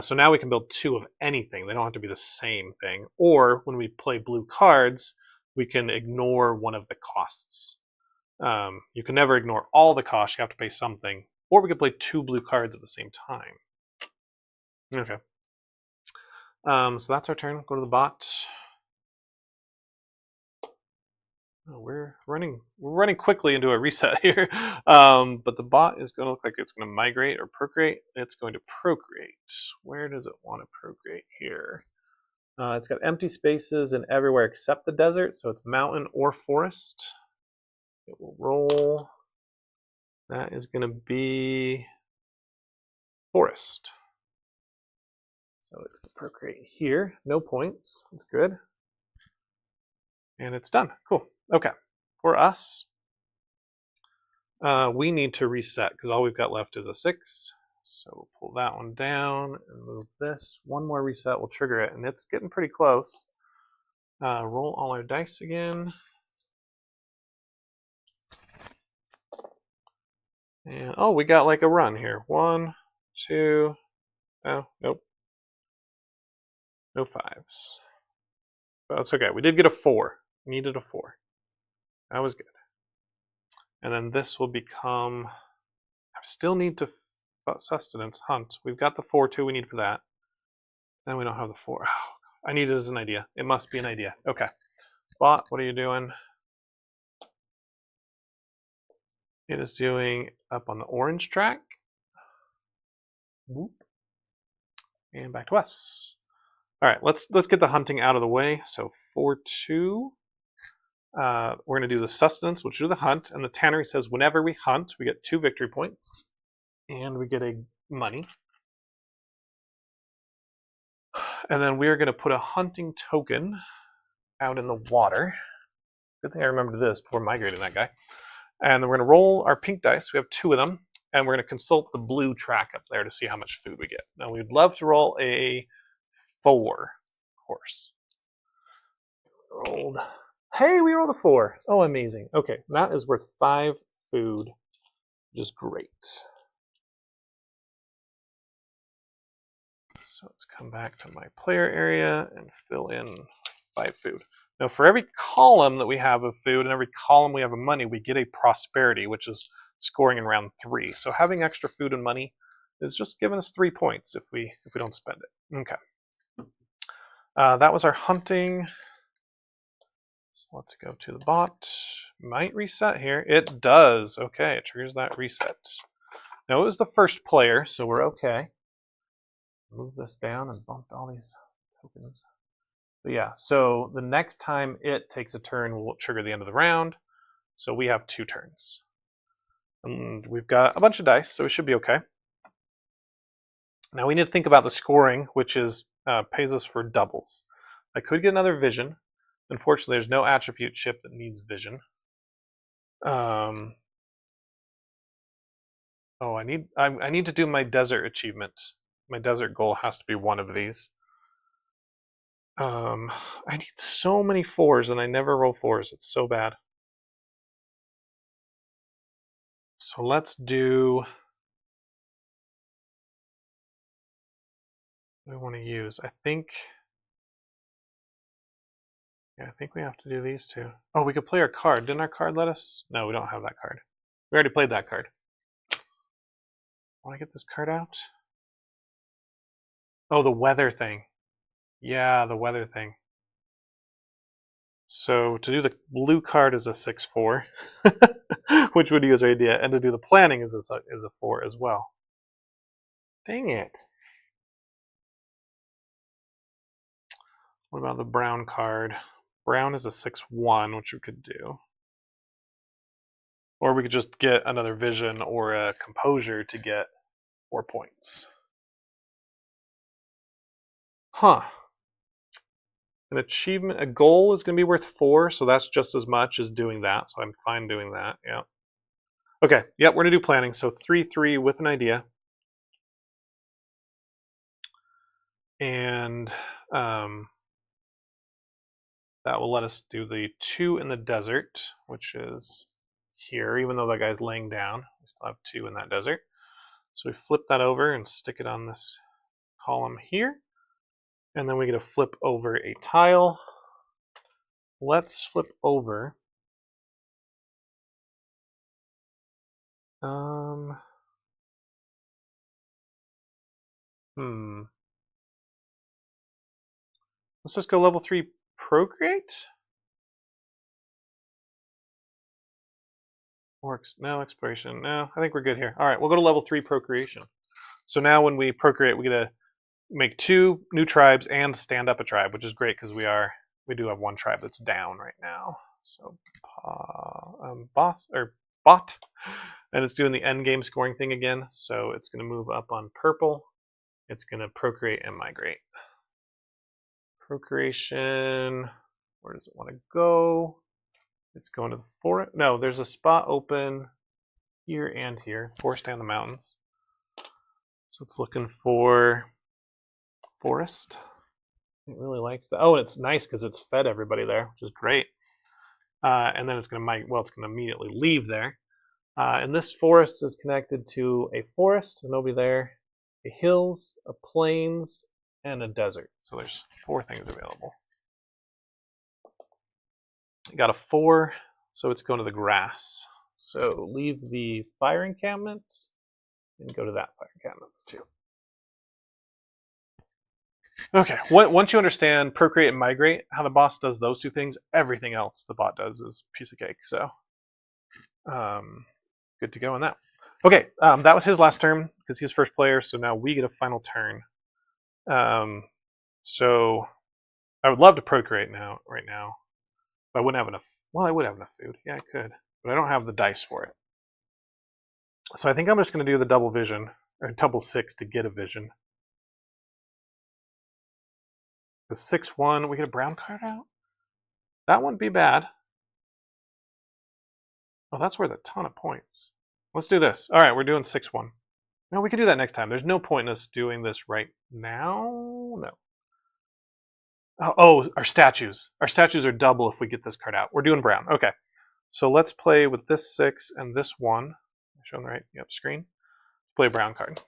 So now we can build 2 of anything. They don't have to be the same thing. Or when we play blue cards, we can ignore one of the costs. You can never ignore all the costs. You have to pay something. Or we could play 2 blue cards at the same time. Okay. So that's our turn. Go to the bot. Oh, we're running quickly into a reset here. But the bot is going to look like it's going to migrate or procreate. It's going to procreate. Where does it want to procreate here? It's got empty spaces in everywhere except the desert, so it's mountain or forest. It will roll. That is going to be forest. So it's going to procreate here. No points. That's good. And it's done. Cool. Okay. For us, we need to reset because all we've got left is a 6. So we'll pull that one down and move this. One more reset will trigger it, and it's getting pretty close. Roll all our dice again. And oh, we got like a run here. 1, 2. Oh, nope. No 5s. But it's okay. We did get a 4. We needed a 4. That was good. And then this will become. I still need to sustenance hunt. We've got the 4-2 we need for that. Then we don't have the 4. Oh, I need it as an idea. It must be an idea. Okay. Bot, what are you doing? It is doing up on the orange track. Whoop. And back to us. All right, let's get the hunting out of the way. So 4-2. We're going to do the sustenance, which is the hunt. And the tannery says whenever we hunt, we get 2 victory points. And we get a money. And then we are going to put a hunting token out in the water. Good thing I remembered this before migrating that guy. And then we're going to roll our pink dice. We have 2 of them. And we're going to consult the blue track up there to see how much food we get. Now, we'd love to roll a 4, of course. Rolled. Hey, we rolled a 4. Oh, amazing. Okay, that is worth 5 food, which is great. So let's come back to my player area and fill in 5 food. Now, for every column that we have of food and every column we have of money, we get a prosperity, which is scoring in round 3. So having extra food and money is just giving us 3 points if we don't spend it. Okay. That was our hunting. So let's go to the bot. Might reset here. It does. Okay, it triggers that reset. Now it was the first player, so we're okay. Move this down and bump all these tokens. But yeah, so the next time it takes a turn, we'll trigger the end of the round. So we have 2 turns. And we've got a bunch of dice, so we should be okay. Now we need to think about the scoring, which is pays us for doubles. I could get another vision. Unfortunately, there's no attribute chip that needs vision. Oh, I need to do my desert achievement. My desert goal has to be one of these. I need so many 4s, and I never roll 4s. It's so bad. So let's do. What do I want to use? I think we have to do these 2. Oh, we could play our card. Didn't our card let us? No, we don't have that card. We already played that card. Want to get this card out? Oh, the weather thing. Yeah, the weather thing. So to do the blue card is a 6/4, which would use our idea, and to do the planning is a 4 as well. Dang it. What about the brown card? Brown is a 6/1, which we could do. Or we could just get another vision or a composure to get 4 points. Huh. An achievement, a goal is going to be worth 4, so that's just as much as doing that. So I'm fine doing that. Yeah. Okay. Yep. We're going to do planning. So 3/3 with an idea, and that will let us do the 2 in the desert, which is here. Even though that guy's laying down, we still have 2 in that desert. So we flip that over and stick it on this column here, and then we get to flip over a tile. Let's flip over. Let's just go level 3 procreate. Or no exploration. No, I think we're good here. All right, we'll go to level 3 procreation. So now when we procreate, we get to make 2 new tribes and stand up a tribe, which is great because we do have 1 tribe that's down right now. So bot, and it's doing the end game scoring thing again. So it's going to move up on purple. It's going to procreate and migrate. Procreation. Where does it want to go? It's going to the forest. No, there's a spot open here and here. Forest and the mountains. So it's looking for forest. It really likes that. Oh, and it's nice because it's fed everybody there, which is great. And then it's going to it's going to immediately leave there. And this forest is connected to a forest, and nobody there, a hills, a plains, and a desert. So there's 4 things available. Got a 4, so it's going to the grass. So leave the fire encampment and go to that fire encampment too. Okay, once you understand procreate and migrate, how the boss does those 2 things, everything else the bot does is a piece of cake. So good to go on that. Okay, that was his last turn because he was first player, so now we get a final turn. So I would love to procreate right now. But I wouldn't have enough. Well, I would have enough food. Yeah, I could. But I don't have the dice for it. So I think I'm just going to do the double vision, or double 6 to get a vision. The 6/1, we get a brown card out? That wouldn't be bad. Oh, that's worth a ton of points. Let's do this. All right, we're doing 6/1. No, we can do that next time. There's no point in us doing this right now. No. Oh, our statues. Our statues are double if we get this card out. We're doing brown. Okay. So let's play with this 6 and this 1. Showing the right screen. Play a brown card.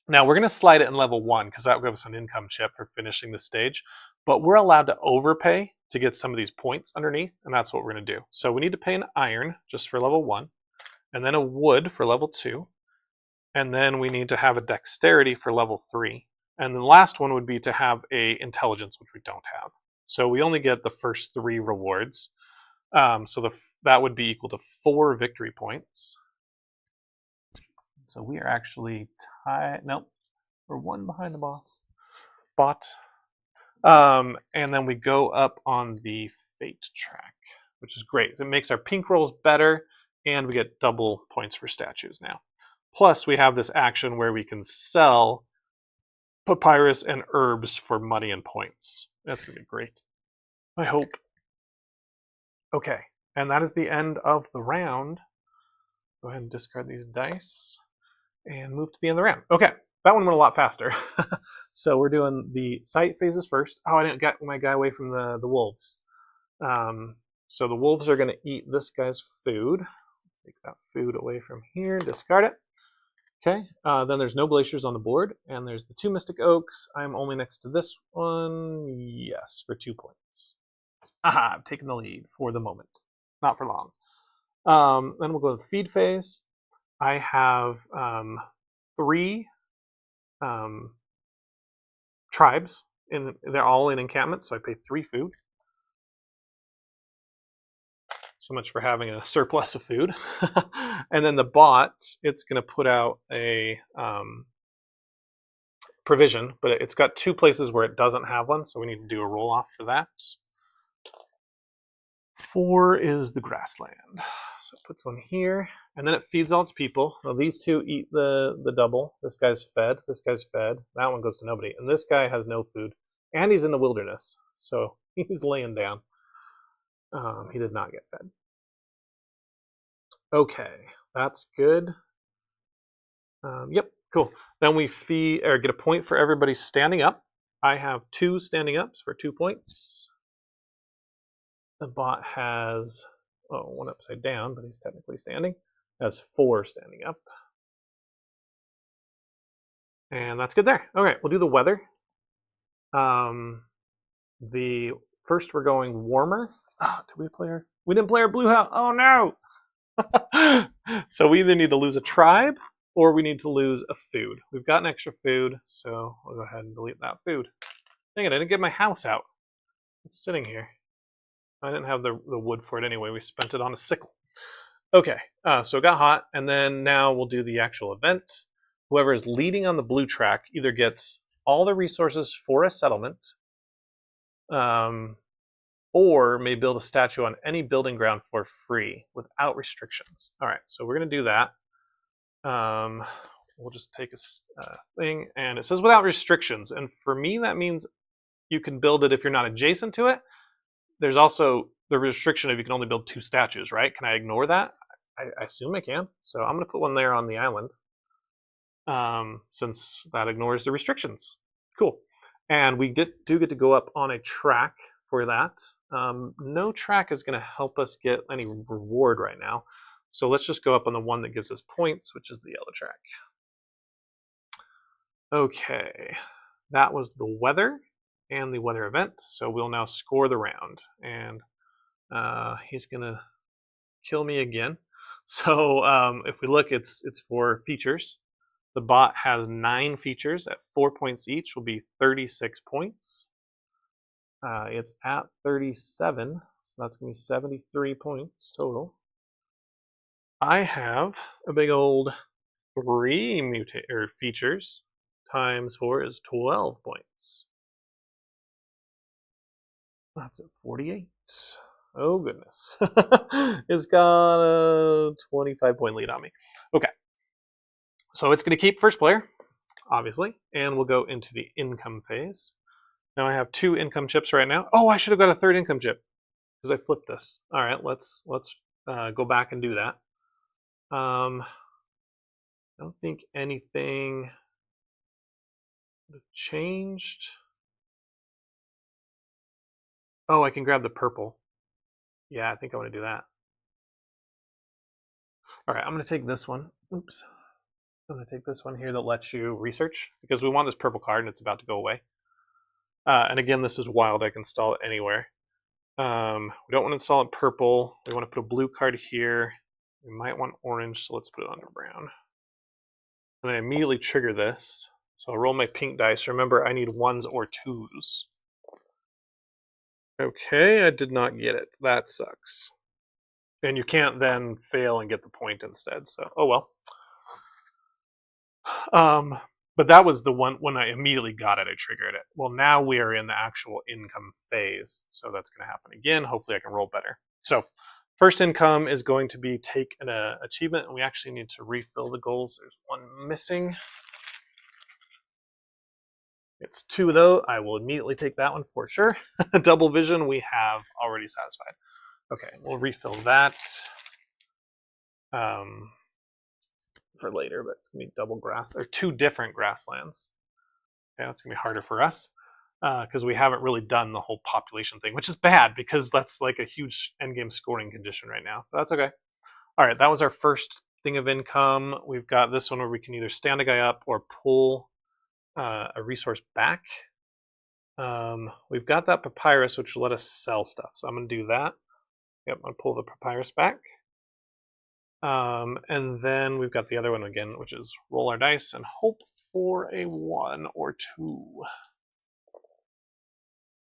Now we're going to slide it in level 1 because that will give us an income chip for finishing the stage. But we're allowed to overpay to get some of these points underneath, and that's what we're going to do. So we need to pay an iron just for level 1, and then a wood for level 2, and then we need to have a dexterity for level 3. And the last one would be to have a intelligence, which we don't have. So we only get the first 3 rewards. So that would be equal to 4 victory points. So we are actually tied. Nope, we're 1 behind the bot. And then we go up on the fate track, which is great. It makes our pink rolls better, and we get double points for statues now. Plus, we have this action where we can sell papyrus and herbs for money and points. That's going to be great. I hope. Okay, and that is the end of the round. Go ahead and discard these dice and move to the end of the round. Okay, that one went a lot faster. So we're doing the sight phases first. Oh, I didn't get my guy away from the wolves. So the wolves are going to eat this guy's food. Take that food away from here, discard it. Okay, then there's no glaciers on the board, and there's the 2 mystic oaks. I'm only next to this one. Yes, for 2 points. Aha, I've taken the lead for the moment. Not for long. Then we'll go to the feed phase. I have 3 tribes and they're all in encampments, so I pay 3 food. So much for having a surplus of food. And then the bot, it's going to put out a provision, but it's got 2 places where it doesn't have one, so we need to do a roll off for that. 4 is the grassland, so it puts one here, and then it feeds all its people. Well, these 2 eat the double. This guy's fed. This guy's fed. That one goes to nobody, and this guy has no food, and he's in the wilderness, so he's laying down. He did not get fed. Okay, that's good. Yep, cool. Then we feed or get a point for everybody standing up. I have 2 standing ups for 2 points. The bot has, oh, 1 upside down, but he's technically standing. Has 4 standing up. And that's good there. All right, we'll do the weather. The first we're going warmer. Oh, did we play our? We didn't play our blue house. Oh no! So we either need to lose a tribe or we need to lose a food. We've got an extra food, so I'll go ahead and delete that food. Dang it, I didn't get my house out. It's sitting here. I didn't have the wood for it anyway. We spent it on a sickle. Okay, so it got hot, and then now we'll do the actual event. Whoever is leading on the blue track either gets all the resources for a settlement, or may build a statue on any building ground for free without restrictions. All right, so we're going to do that. We'll just take a thing, and it says without restrictions. And for me, that means you can build it if you're not adjacent to it. There's also the restriction of you can only build 2 statues, right? Can I ignore that? I assume I can. So I'm going to put one there on the island, since that ignores the restrictions. Cool. And we do get to go up on a track for that. No track is going to help us get any reward right now. So let's just go up on the one that gives us points, which is the yellow track. Okay, that was the weather and the weather event. So we'll now score the round. And he's going to kill me again. So if we look, it's for features. The bot has 9 features at 4 points each, will be 36 points. It's at 37, so that's going to be 73 points total. I have a big old 3 features times 4 is 12 points. That's at 48. Oh goodness. It's got a 25-point lead on me. Okay. So it's going to keep first player, obviously, and we'll go into the income phase. Now I have 2 income chips right now. Oh, I should have got a 3rd income chip because I flipped this. All right, let's go back and do that. I don't think anything changed. Oh, I can grab the purple. Yeah, I think I want to do that. All right, I'm going to take this one. Oops. I'm going to take this one here that lets you research because we want this purple card and it's about to go away. And again, this is wild. I can install it anywhere. We don't want to install it purple. We want to put a blue card here. We might want orange, so let's put it under brown. And I immediately trigger this. So I'll roll my pink dice. Remember, I need 1s or 2s. Okay, I did not get it. That sucks. And you can't then fail and get the point instead. So, oh well. But that was the one when I immediately got it, I triggered it. Well, now we are in the actual income phase. So that's going to happen again. Hopefully I can roll better. So first income is going to be take an achievement, and we actually need to refill the goals. There's 1 missing. It's 2 though. I will immediately take that one for sure. Double vision we have already satisfied. Okay, we'll refill that for later, but it's gonna be double grass or 2 different grasslands. Okay, that's gonna be harder for us because we haven't really done the whole population thing, which is bad because that's like a huge endgame scoring condition right now. But that's okay. All right, that was our first thing of income. We've got this one where we can either stand a guy up or pull a resource back. We've got that papyrus, which will let us sell stuff. So I'm going to do that. Yep, I'm going to pull the papyrus back. And then we've got the other one again, which is roll our dice and hope for a 1 or 2.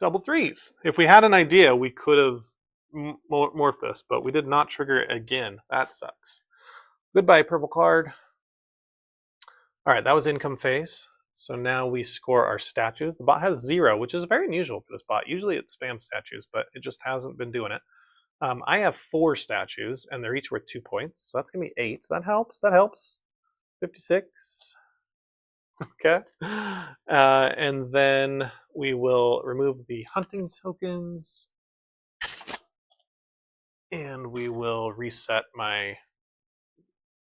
Double threes. If we had an idea, we could have morphed this, but we did not trigger it again. That sucks. Goodbye, purple card. All right, that was income phase. So now we score our statues. The bot has 0, which is very unusual for this bot. Usually it spams statues, but it just hasn't been doing it. I have 4 statues, and they're each worth 2 points. So that's going to be 8. That helps. That helps. 56. Okay. And then we will remove the hunting tokens. And we will reset my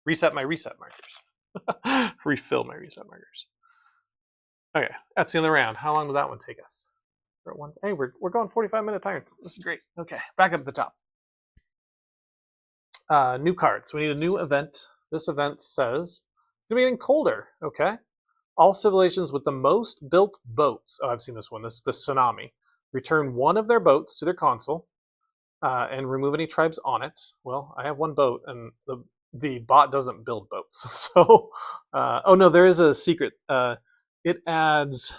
reset markers. Refill my reset markers. Okay, that's the end of the round. How long did that one take us? Hey, we're going 45-minute turns. This is great. Okay, back up at the top. New cards. We need a new event. This event says it's gonna be getting colder. Okay. All civilizations with the most built boats. Oh, I've seen this one. This is the tsunami. Return one of their boats to their console and remove any tribes on it. Well, I have one boat, and the bot doesn't build boats. So, oh no, there is a secret. It adds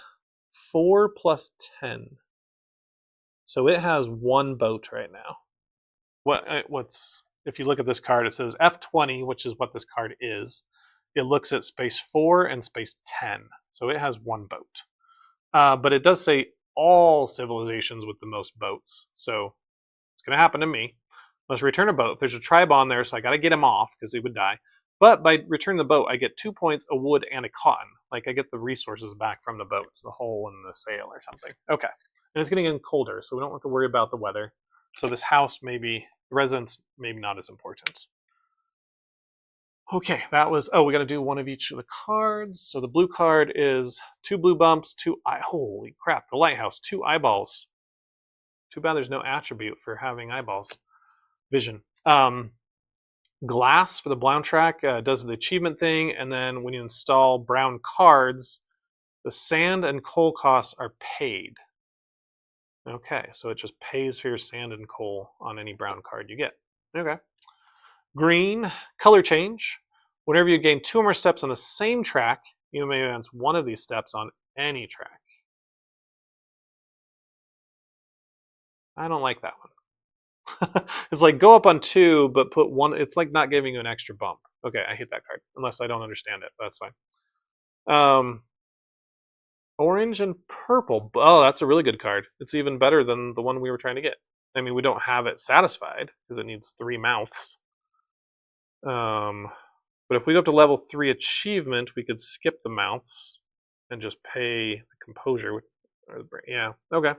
4 plus 10. So it has one boat right now. What's if you look at this card, it says F20, which is what this card is. It looks at space 4 and space 10. So it has one boat. But it does say all civilizations with the most boats. So it's going to happen to me. Let's return a boat. There's a tribe on there, so I got to get him off because he would die. But by returning the boat, I get 2 points, a wood, and a cotton. Like I get the resources back from the boats, the hull and the sail or something. Okay. And it's getting colder, so we don't have to worry about the weather. So this house maybe, residence maybe not as important. Okay, that was, oh, we got to do one of each of the cards. So the blue card is 2 blue bumps, holy crap, the lighthouse, 2 eyeballs. Too bad there's no attribute for having eyeballs. Vision. Glass for the brown track does the achievement thing, and then when you install brown cards, the sand and coal costs are paid. Okay, so it just pays for your sand and coal on any brown card you get. Okay. Green, color change. Whenever you gain 2 or more steps on the same track, you may advance one of these steps on any track. I don't like that one. It's like go up on 2, but put 1. It's like not giving you an extra bump. Okay, I hate that card, unless I don't understand it. That's fine. Orange and purple. Oh, that's a really good card. It's even better than the one we were trying to get. I mean, we don't have it satisfied because it needs 3 mouths. But if we go up to level 3 achievement, we could skip the mouths and just pay the composure. Yeah, okay.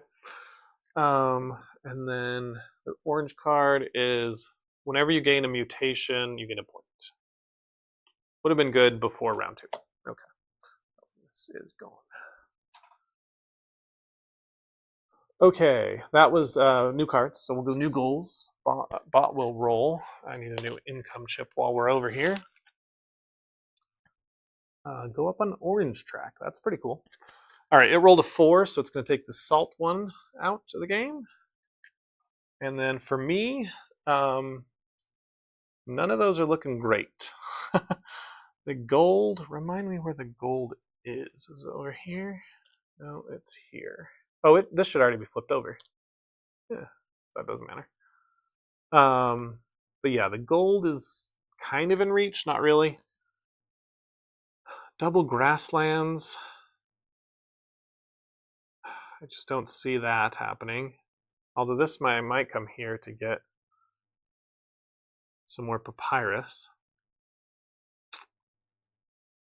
And then the orange card is whenever you gain a mutation, you get a point. Would have been good before round 2. Okay. This is going. Okay, that was new cards. So we'll do new goals. Bot will roll. I need a new income chip while we're over here. Go up on orange track. That's pretty cool. All right, it rolled a 4, so it's going to take the salt one out of the game. And then for me, none of those are looking great. The gold, remind me where the gold is. Is it over here? No, it's here. Oh, this should already be flipped over. Yeah, that doesn't matter. But yeah, the gold is kind of in reach, not really. Double grasslands. I just don't see that happening. Although this might come here to get some more papyrus.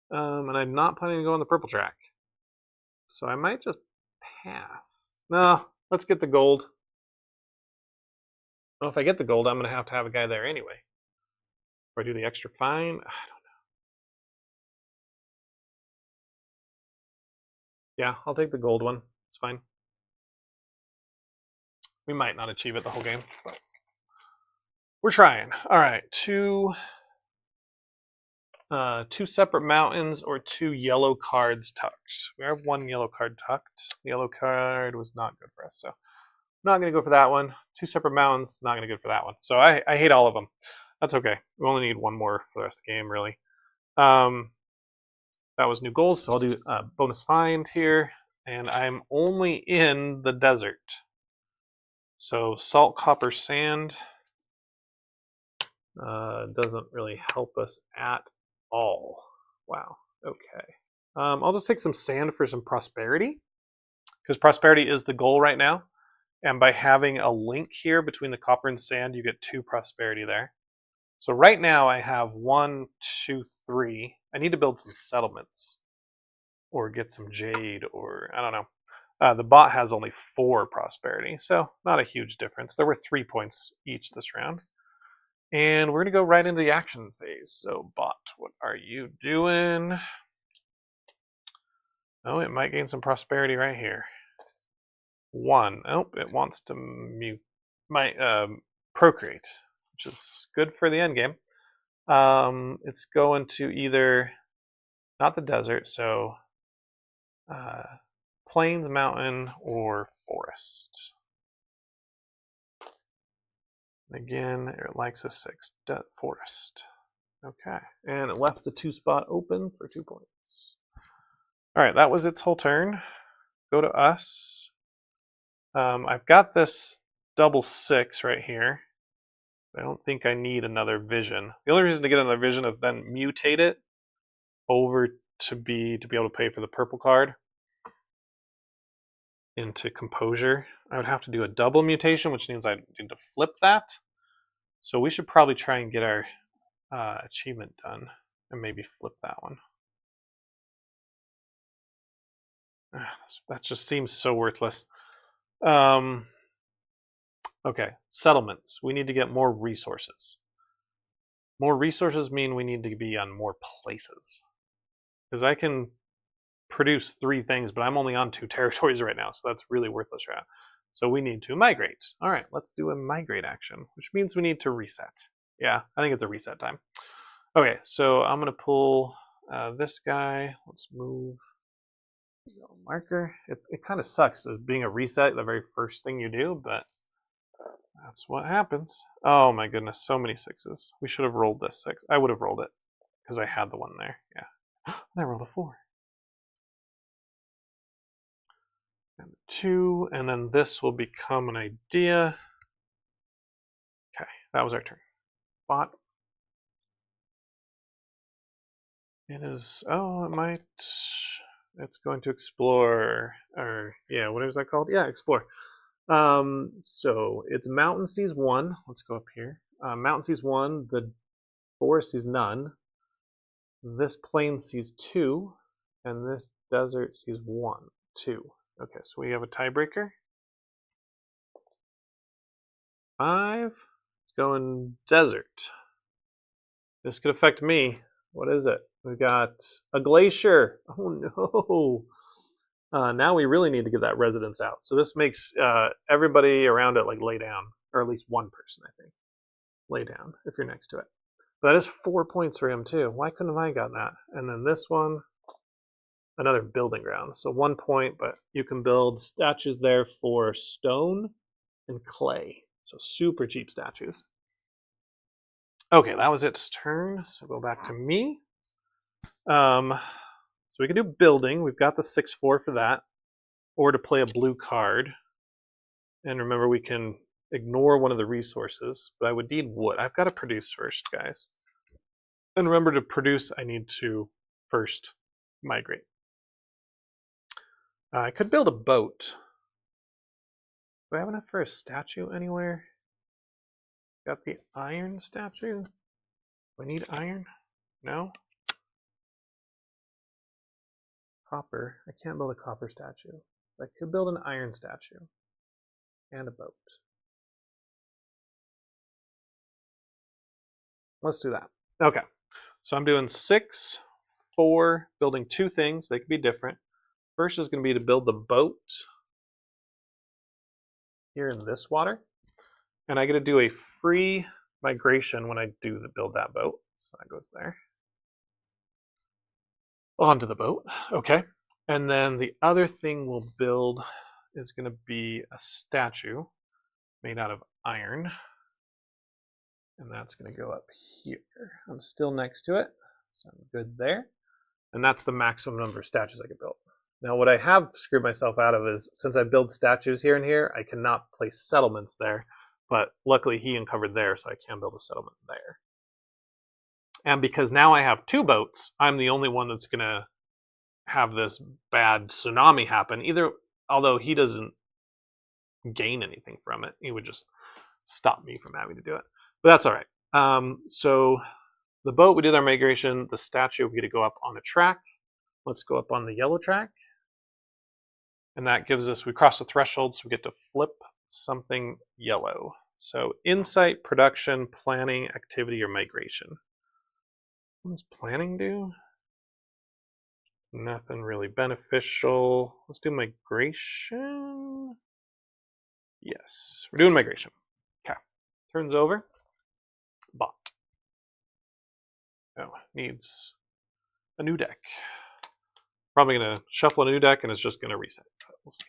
And I'm not planning to go on the purple track. So I might just pass. No, let's get the gold. Well, if I get the gold, I'm going to have a guy there anyway. Or do the extra fine? I don't know. Yeah, I'll take the gold one. It's fine. We might not achieve it the whole game, but we're trying. All right, 2 separate mountains or 2 yellow cards tucked. We have 1 yellow card tucked. The yellow card was not good for us, so not going to go for that one. 2 separate mountains, not going to go for that one. So I hate all of them. That's okay. We only need 1 more for the rest of the game, really. That was new goals, so I'll do bonus find here, and I'm only in the desert. So salt, copper, sand doesn't really help us at all. Wow, okay. I'll just take some sand for some prosperity, because prosperity is the goal right now. And by having a link here between the copper and sand, you get 2 prosperity there. So right now I have 1, 2, 3. I need to build some settlements or get some jade, or I don't know. The bot has only 4 prosperity, so not a huge difference. There were 3 points each this round. And we're going to go right into the action phase. So bot, what are you doing? Oh, it might gain some prosperity right here. 1. Oh, it wants to procreate, which is good for the end game. It's going to either, not the desert, so plains, mountain, or forest. Again, it likes a 6, forest. Okay, and it left the 2 spot open for 2 points. All right, that was its whole turn. Go to us. I've got this double 6 right here. I don't think I need another vision. The only reason to get another vision is then mutate it over to be able to pay for the purple card into composure. I would have to do a double mutation, which means I need to flip that. So we should probably try and get our achievement done and maybe flip that one. That just seems so worthless. Okay, settlements. We need to get more resources. More resources mean we need to be on more places. Because I can produce 3 things, but I'm only on 2 territories right now, so that's really worthless right now. So we need to migrate. All right, let's do a migrate action, which means we need to reset. Yeah, I think it's a reset time. Okay, so I'm going to pull this guy. Let's move marker. It kind of sucks as being a reset, the very first thing you do, but that's what happens. Oh my goodness, so many 6s. We should have rolled this 6. I would have rolled it because I had the one there. Yeah. And I rolled a 4. And 2, and then this will become an idea. Okay, that was our turn. Bot. It is, oh, it might, it's going to explore, or yeah, what is that called? Yeah, explore. So it's mountain sees 1. Let's go up here. Mountain sees 1. The forest sees none. This plain sees 2, and this desert sees 1, 2. Okay, so we have a tiebreaker. 5. Let's go in desert. This could affect me. What is it? We've got a glacier. Oh no. Now we really need to get that residence out. So this makes everybody around it like lay down, or at least one person, I think. Lay down if you're next to it. But that is 4 points for him too. Why couldn't have I gotten that? And then this one, another building ground. So 1 point, but you can build statues there for stone and clay. So super cheap statues. Okay, that was its turn. So go back to me. So we can do building. We've got the 6/4 for that, or to play a blue card. And remember, we can ignore one of the resources, but I would need wood. I've got to produce first, guys. And remember, to produce, I need to first migrate. I could build a boat. Do I have enough for a statue anywhere? Got the iron statue. Do I need iron? No? Copper. I can't build a copper statue. I could build an iron statue. And a boat. Let's do that. Okay. So I'm doing 6, 4, building 2 things. They could be different. First is going to be to build the boat here in this water. And I get to do a free migration when I do build that boat. So that goes there. Onto the boat. Okay. And then the other thing we'll build is going to be a statue made out of iron. And that's going to go up here. I'm still next to it, so I'm good there. And that's the maximum number of statues I can build. Now, what I have screwed myself out of is, since I build statues here and here, I cannot place settlements there. But luckily he uncovered there, so I can build a settlement there. And because now I have 2 boats, I'm the only one that's going to have this bad tsunami happen. Although he doesn't gain anything from it, he would just stop me from having to do it. But that's all right. So the boat, we did our migration. The statue, we get to go up on a track. Let's go up on the yellow track. And that gives us, we cross the threshold, so we get to flip something yellow. So insight, production, planning, activity, or migration. What does planning do? Nothing really beneficial. Let's do migration. Yes, we're doing migration. Okay, turns over. Bot. Oh, needs a new deck. Probably going to shuffle a new deck and it's just going to reset. We'll see.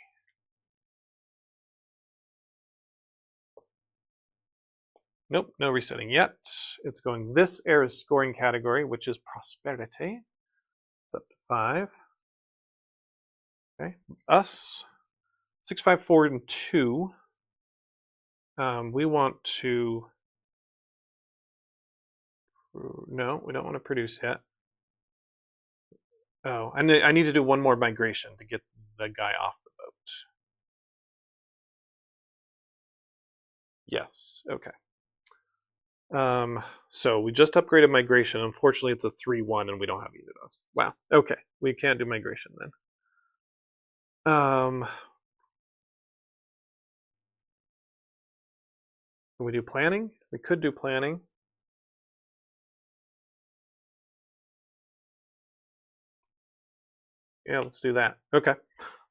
Nope, no resetting yet. It's going this era's scoring category, which is prosperity. It's up to 5. Okay, us. 6, 5, 4, and 2. We want to... No, we don't want to produce yet. Oh, I need to do one more migration to get the guy off the boat. Yes, okay. So we just upgraded migration. Unfortunately, it's a 3-1 and we don't have either of those. Wow, okay. We can't do migration then. Can we do planning? We could do planning. Yeah, let's do that. Okay.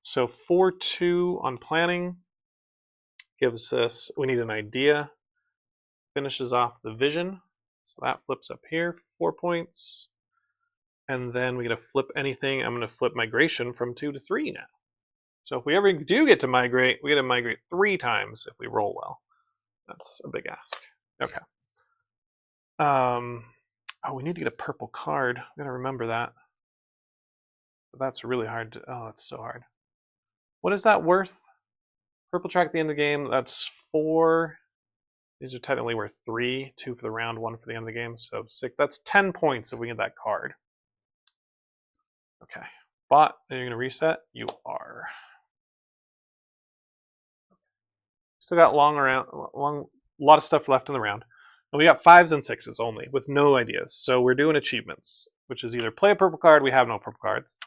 So 4-2 on planning gives us, we need an idea. Finishes off the vision. So that flips up here for 4 points. And then we get to flip anything. I'm going to flip migration from 2 to 3 now. So if we ever do get to migrate, we get to migrate 3 times if we roll well. That's a big ask. Okay. Oh, we need to get a purple card. We gotta remember that. But that's really hard to, oh, it's so hard. What is that worth? Purple track at the end of the game, that's 4. These are technically worth 3. 2 for the round, 1 for the end of the game. So 6, that's 10 points if we get that card. Okay. Bot, are you gonna reset? You are. Still got a lot of stuff left in the round. And we got 5s and 6s only, with no ideas. So we're doing achievements, which is either play a purple card. We have no purple cards.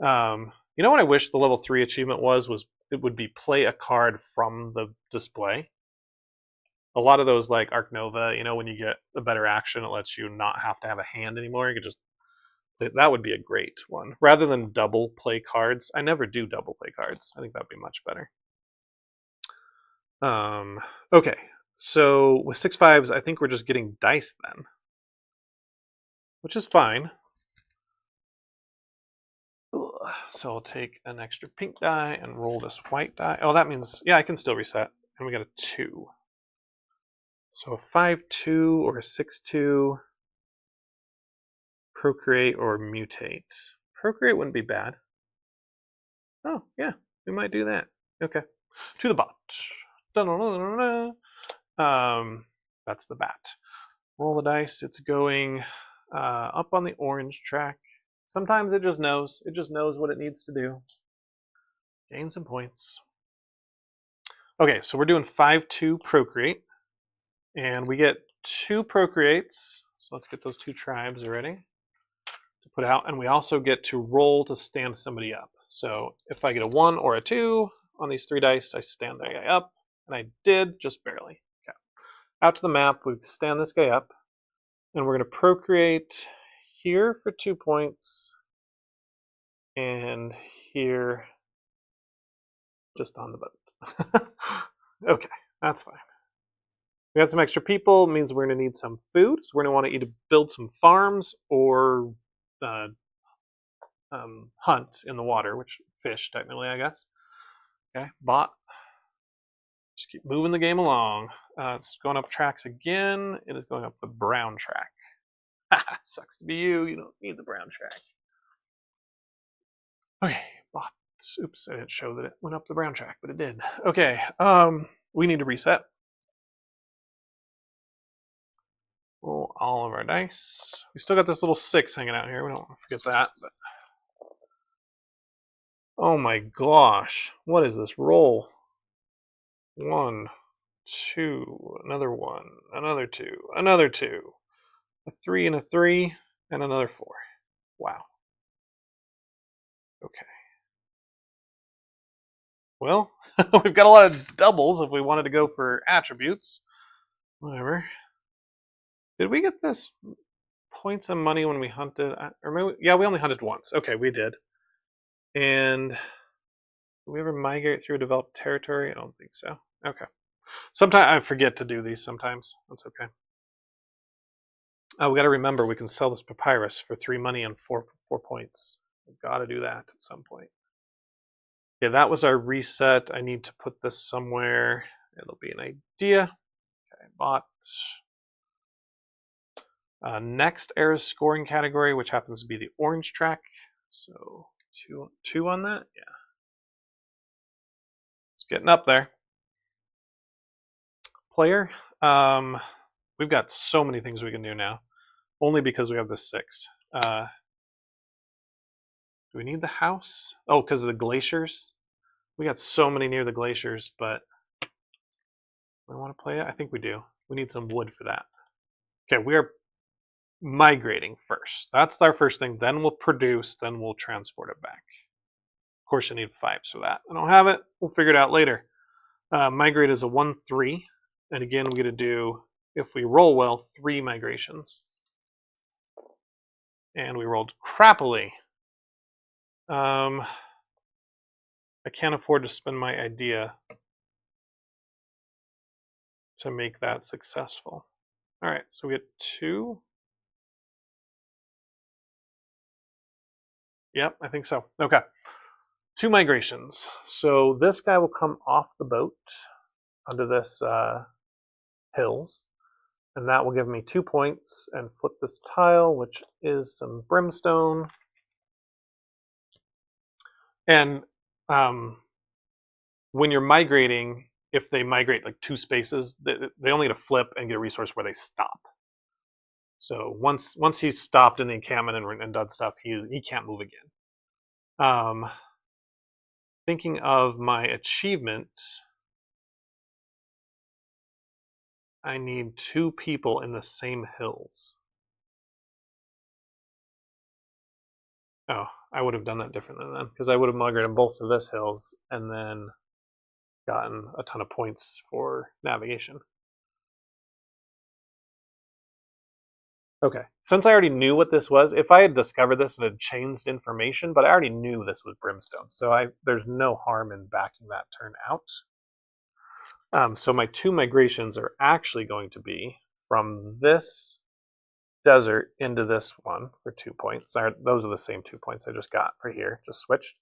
You know what I wish the level 3 achievement was it would be play a card from the display. A lot of those, like Arc Nova, you know, when you get a better action, it lets you not have to have a hand anymore. You could just, that would be a great one. Rather than double play cards. I never do double play cards. I think that'd be much better. Okay, so with 6 5s, I think we're just getting dice then, which is fine. So I'll take an extra pink die and roll this white die. Oh, that means, yeah, I can still reset. And we got a 2. So a 5-2 or a 6-2. Procreate or mutate. Procreate wouldn't be bad. Oh, yeah, we might do that. Okay, to the bot. That's the bat. Roll the dice. It's going up on the orange track. Sometimes it just knows. It just knows what it needs to do. Gain some points. Okay, so we're doing 5-2 procreate. And we get 2 procreates. So let's get those 2 tribes ready to put out. And we also get to roll to stand somebody up. So if I get a 1 or a 2 on these 3 dice, I stand that guy up. And I did, just barely. Okay. Out to the map, we stand this guy up. And we're going to procreate here for 2 points. And here, just on the boat. Okay, that's fine. We got some extra people, means we're going to need some food. So we're going to want to either build some farms or hunt in the water, which fish technically, I guess. Okay, bot. Just keep moving the game along. It's going up tracks again. It is going up the brown track. Sucks to be you. You don't need the brown track. Okay, Oops, I didn't show that it went up the brown track, but it did. Okay, we need to reset. Roll all of our dice. We still got this little 6 hanging out here. We don't want to forget that. But... oh my gosh. What is this? Roll. 1, 2, another 1, another 2, another 2, a 3 and a 3, and another 4. Wow. Okay. Well, we've got a lot of doubles if we wanted to go for attributes. Whatever. Did we get this points and money when we hunted? Or maybe, yeah, we only hunted once. Okay, we did. And did we ever migrate through a developed territory? I don't think so. Okay. Sometimes I forget to do these sometimes. That's okay. We got to remember we can sell this papyrus for 3 money and 4 points. We've got to do that at some point. Yeah, that was our reset. I need to put this somewhere. It'll be an idea. Okay, bought. Next era's scoring category, which happens to be the orange track. So two on that. Yeah, it's getting up there. Player. We've got so many things we can do now, only because we have the 6. Do we need the house? Oh, because of the glaciers? We got so many near the glaciers, but do I want to play it? I think we do. We need some wood for that. Okay, we are migrating first. That's our first thing. Then we'll produce, then we'll transport it back. Of course, you need 5s for that. I don't have it. We'll figure it out later. Migrate is a 1-3. And again, we're going to do, if we roll well, 3 migrations. And we rolled crappily. I can't afford to spend my idea to make that successful. All right, so we get 2. Yep, I think so. Okay. 2 migrations. So this guy will come off the boat onto this hills, and that will give me 2 points and flip this tile, which is some brimstone. And when you're migrating, if they migrate like 2 spaces, they only need to flip and get a resource where they stop. So once he's stopped in the encampment and done stuff, he can't move again. Thinking of my achievement, I need 2 people in the same hills. Oh, I would have done that differently then, because I would have migrated both of this hills and then gotten a ton of points for navigation. Okay, since I already knew what this was, if I had discovered this and had changed information, but I already knew this was brimstone, so there's no harm in backing that turn out. So my 2 migrations are actually going to be from this desert into this one for 2 points. Those are the same 2 points I just got for here, just switched.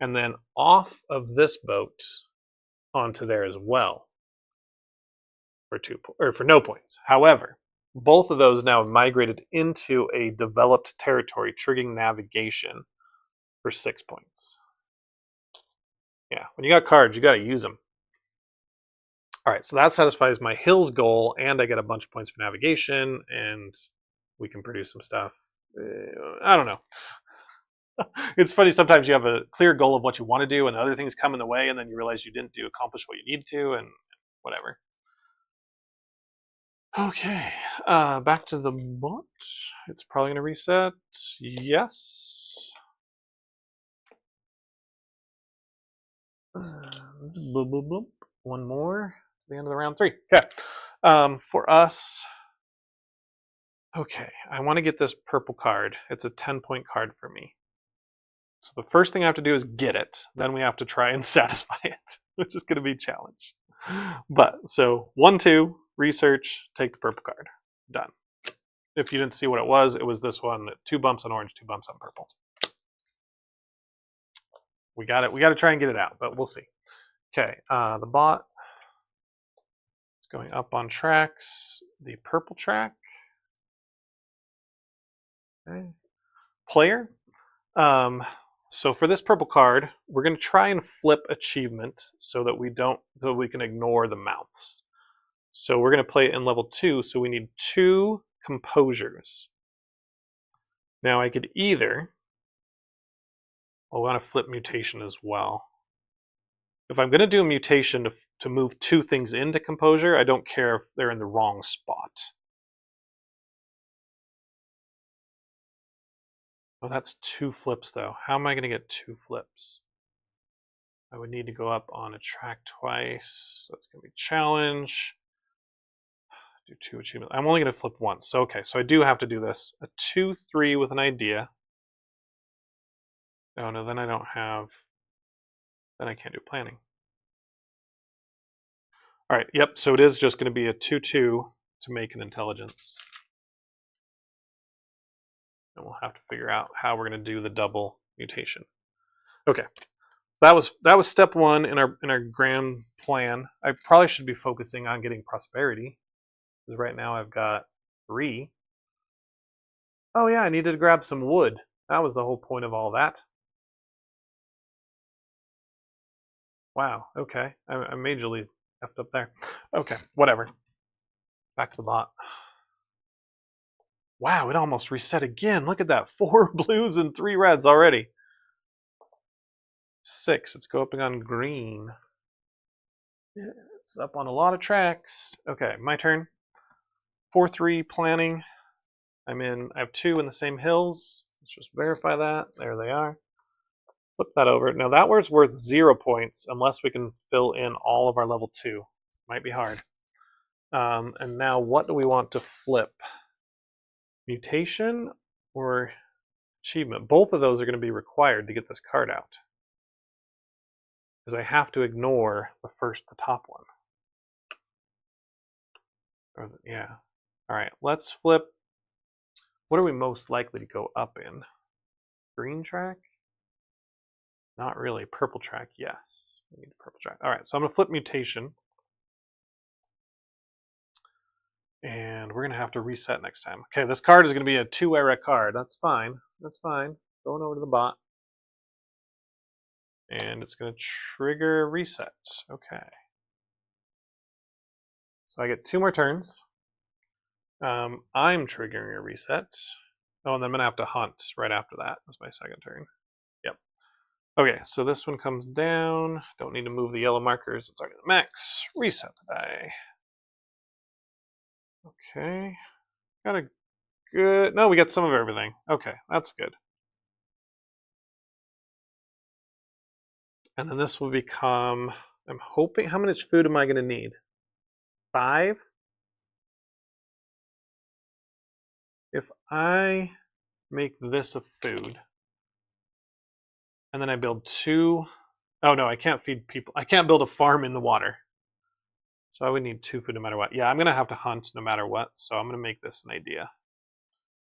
And then off of this boat onto there as well for no points. However, both of those now have migrated into a developed territory, triggering navigation for 6 points. Yeah, when you got cards, you got to use them. All right, so that satisfies my hills goal, and I get a bunch of points for navigation, and we can produce some stuff. I don't know. It's funny, sometimes you have a clear goal of what you want to do, and other things come in the way, and then you realize you didn't accomplish what you needed to, and whatever. Okay, back to the bot. It's probably going to reset. Yes. One more to the end of the round 3. Okay. For us, okay, I want to get this purple card. It's a 10-point card for me. So the first thing I have to do is get it. Then we have to try and satisfy it, which is going to be a challenge. But so 1, 2, research, take the purple card. Done. If you didn't see what it was this one. 2 bumps on orange, 2 bumps on purple. We got it. We got to try and get it out, but we'll see. Okay, the bot is going up on tracks. The purple track. Okay. Player. So for this purple card, we're going to try and flip achievement so that we can ignore the mouths. So we're going to play it in level 2, so we need 2 composures. Now I could either, I want to flip mutation as well. If I'm going to do a mutation to move 2 things into composure, I don't care if they're in the wrong spot. Oh, that's 2 flips though. How am I going to get 2 flips? I would need to go up on a track twice. That's going to be a challenge. Do 2 achievements. I'm only going to flip once. So, okay, so I do have to do this. A 2-3 with an idea. Oh no, then I don't have, then I can't do planning. All right, yep, so it is just going to be a 2-2 to make an intelligence. And we'll have to figure out how we're going to do the double mutation. Okay, that was step 1 in our grand plan. I probably should be focusing on getting prosperity, because right now I've got 3. Oh yeah, I needed to grab some wood. That was the whole point of all that. Wow, okay. I majorly effed up there. Okay, whatever. Back to the bot. Wow, it almost reset again. Look at that. 4 blues and 3 reds already. 6. Let's go up on green. It's up on a lot of tracks. Okay, my turn. 4-3 planning. I have 2 in the same hills. Let's just verify that. There they are. Flip that over. Now that was worth 0 points unless we can fill in all of our level 2. Might be hard. And now what do we want to flip? Mutation or achievement? Both of those are going to be required to get this card out, because I have to ignore the top one. Yeah. All right, let's flip. What are we most likely to go up in? Green track? Not really. Purple track, yes. We need purple track. All right, so I'm going to flip mutation. And we're going to have to reset next time. Okay, this card is going to be a 2-era card. That's fine. That's fine. Going over to the bot. And it's going to trigger reset. Okay. So I get 2 more turns. I'm triggering a reset. Oh, and then I'm going to have to hunt right after that. That's my second turn. Yep. Okay, so this one comes down. Don't need to move the yellow markers. It's already the max. Reset the die. Okay. Got a good... No, we got some of everything. Okay, that's good. And then this will become... I'm hoping... How much food am I going to need? 5? If I make this a food, and then I build 2... Oh no, I can't feed people. I can't build a farm in the water. So I would need 2 food no matter what. Yeah, I'm going to have to hunt no matter what, so I'm going to make this an idea.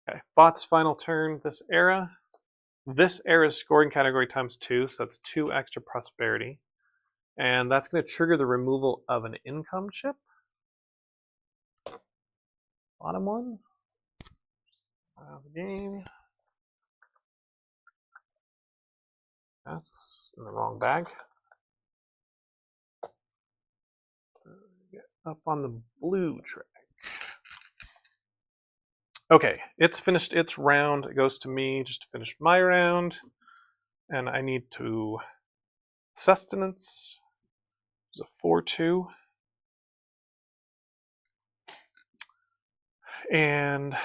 Okay, bot's final turn this era. This era's scoring category times 2, so that's 2 extra prosperity. And that's going to trigger the removal of an income chip. Bottom one. Out of the game. That's in the wrong bag. Get up on the blue track. Okay, it's finished its round. It goes to me just to finish my round. And I need to sustenance. It's a 4-2. And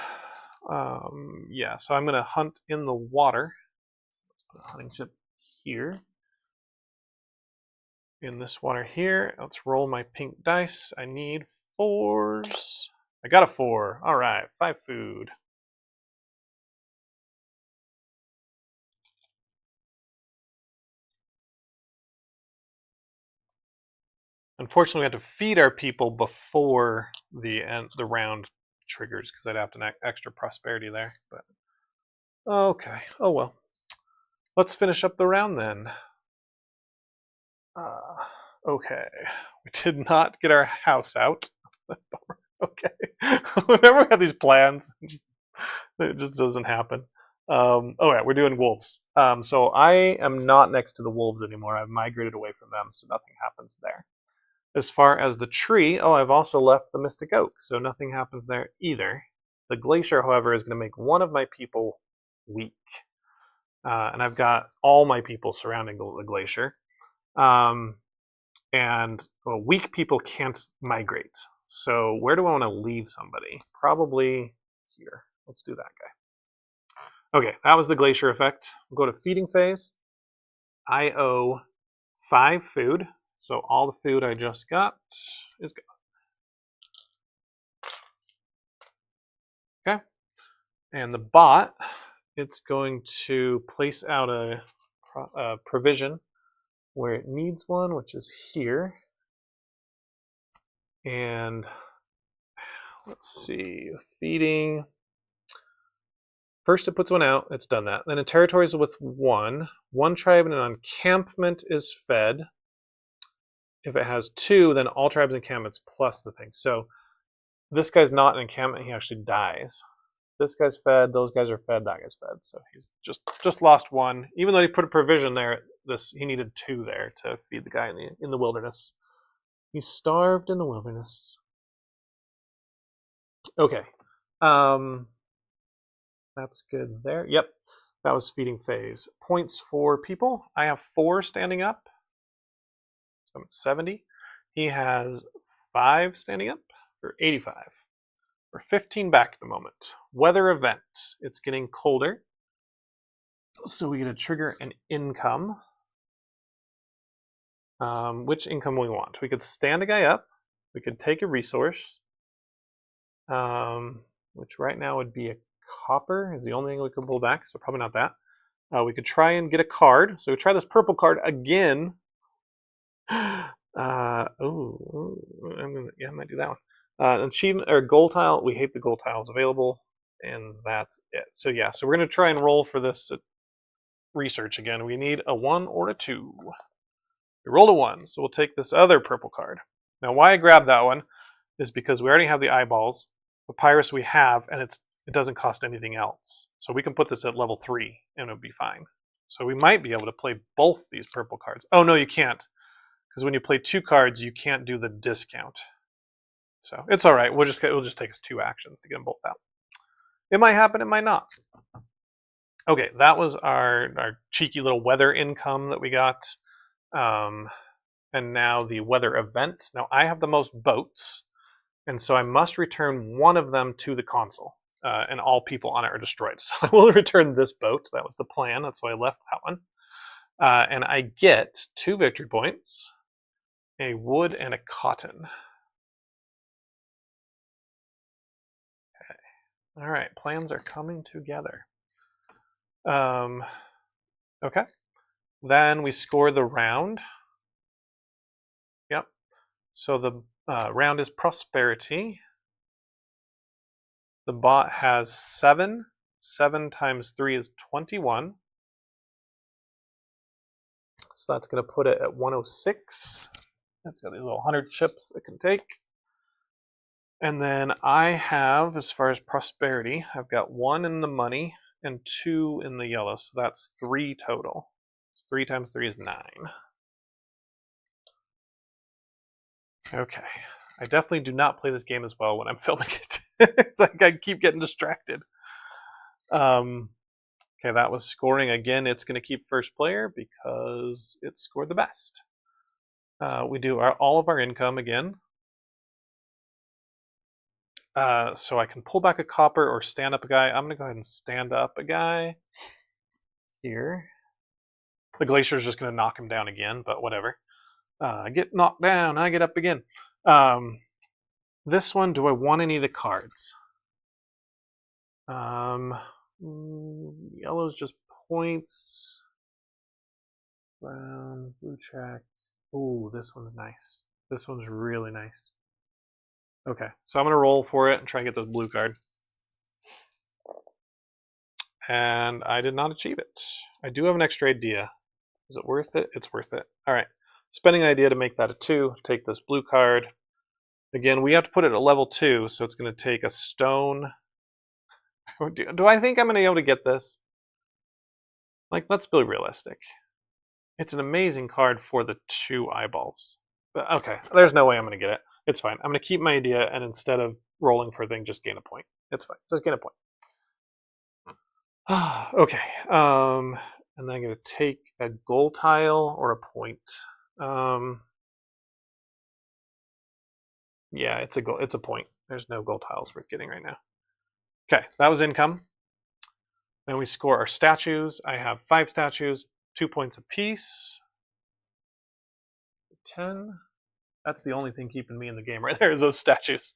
yeah, so I'm going to hunt in the water. Let's put a hunting chip here. In this water here. Let's roll my pink dice. I need 4s. I got a 4. All right, 5 food. Unfortunately, we have to feed our people before the round triggers because I'd have to extra prosperity there. But okay, oh well. Let's finish up the round then. Okay, we did not get our house out. Okay, whenever we have these plans, it just doesn't happen. Oh yeah, we're doing wolves. So I am not next to the wolves anymore. I've migrated away from them, so nothing happens there. As far as the tree, oh, I've also left the mystic oak, so nothing happens there either. The glacier, however, is going to make one of my people weak. And I've got all my people surrounding the glacier. And well, weak people can't migrate. So where do I want to leave somebody? Probably here. Let's do that guy. Okay, that was the glacier effect. We'll go to feeding phase. I owe 5 food. So all the food I just got is gone. Okay. And the bot, it's going to place out a provision where it needs one, which is here. And let's see, feeding. First it puts one out, it's done that. Then in territories with one tribe in an encampment is fed. If it has 2, then all tribes and encampments plus the thing. So this guy's not an encampment, he actually dies. This guy's fed, those guys are fed, that guy's fed. So he's just lost 1. Even though he put a provision there, he needed 2 there to feed the guy in the wilderness. He's starved in the wilderness. Okay. That's good there. Yep. That was feeding phase. Points for people. I have 4 standing up. So I'm at 70. He has 5 standing up for 85. We're 15 back at the moment. Weather event. It's getting colder. So we get to trigger an income. Which income we want? We could stand a guy up. We could take a resource. Which right now would be a copper is the only thing we can pull back, so probably not that. We could try and get a card. So we try this purple card again. I might do that one. Achievement or goal tile. We hate the goal tiles available, and that's it. So yeah, so we're gonna try and roll for this research again. We need a 1 or a 2. We rolled a 1, so we'll take this other purple card. Now, why I grabbed that one is because we already have the eyeballs. Papyrus we have, and it doesn't cost anything else. So we can put this at level 3 and it'll be fine. So we might be able to play both these purple cards. Oh no, you can't. Because when you play 2 cards, you can't do the discount. So it's all right. It'll just take us 2 actions to get them both out. It might happen, it might not. Okay, that was our cheeky little weather income that we got. And now the weather event. Now I have the most boats. And so I must return one of them to the console, and all people on it are destroyed. So I will return this boat. That was the plan. That's why I left that one. And I get 2 victory points, a wood, and a cotton. Okay. All right. Plans are coming together. Okay. Then we score the round. Yep. So the round is prosperity. The bot has 7. 7 times 3 is 21. So that's going to put it at 106. That's got these little 100 chips it can take. And then I have, as far as prosperity, I've got 1 in the money and 2 in the yellow. So that's 3 total. 3 times 3 is 9. Okay. I definitely do not play this game as well when I'm filming it. It's like I keep getting distracted. Okay, that was scoring again. It's going to keep first player because it scored the best. We do all of our income again. So I can pull back a copper or stand up a guy. I'm going to go ahead and stand up a guy here. The glacier is just going to knock him down again, but whatever. I get knocked down, I get up again. This one, do I want any of the cards? Yellow's just points. Brown, blue track. Ooh, this one's nice. This one's really nice. Okay, so I'm going to roll for it and try and get this blue card. And I did not achieve it. I do have an extra idea. Is it worth it? It's worth it. All right. Spending an idea to make that a 2. Take this blue card. Again, we have to put it at level 2, so it's going to take a stone. Do I think I'm going to be able to get this? Like, let's be realistic. It's an amazing card for the 2 eyeballs. But okay, there's no way I'm going to get it. It's fine. I'm going to keep my idea, and instead of rolling for a thing, just gain a point. It's fine. Just gain a point. Okay. And then I'm going to take a goal tile or a point. Yeah, it's a goal. It's a point. There's no gold tiles worth getting right now. Okay, that was income. Then we score our statues. I have 5 statues, 2 points apiece. 10. That's the only thing keeping me in the game right there is those statues.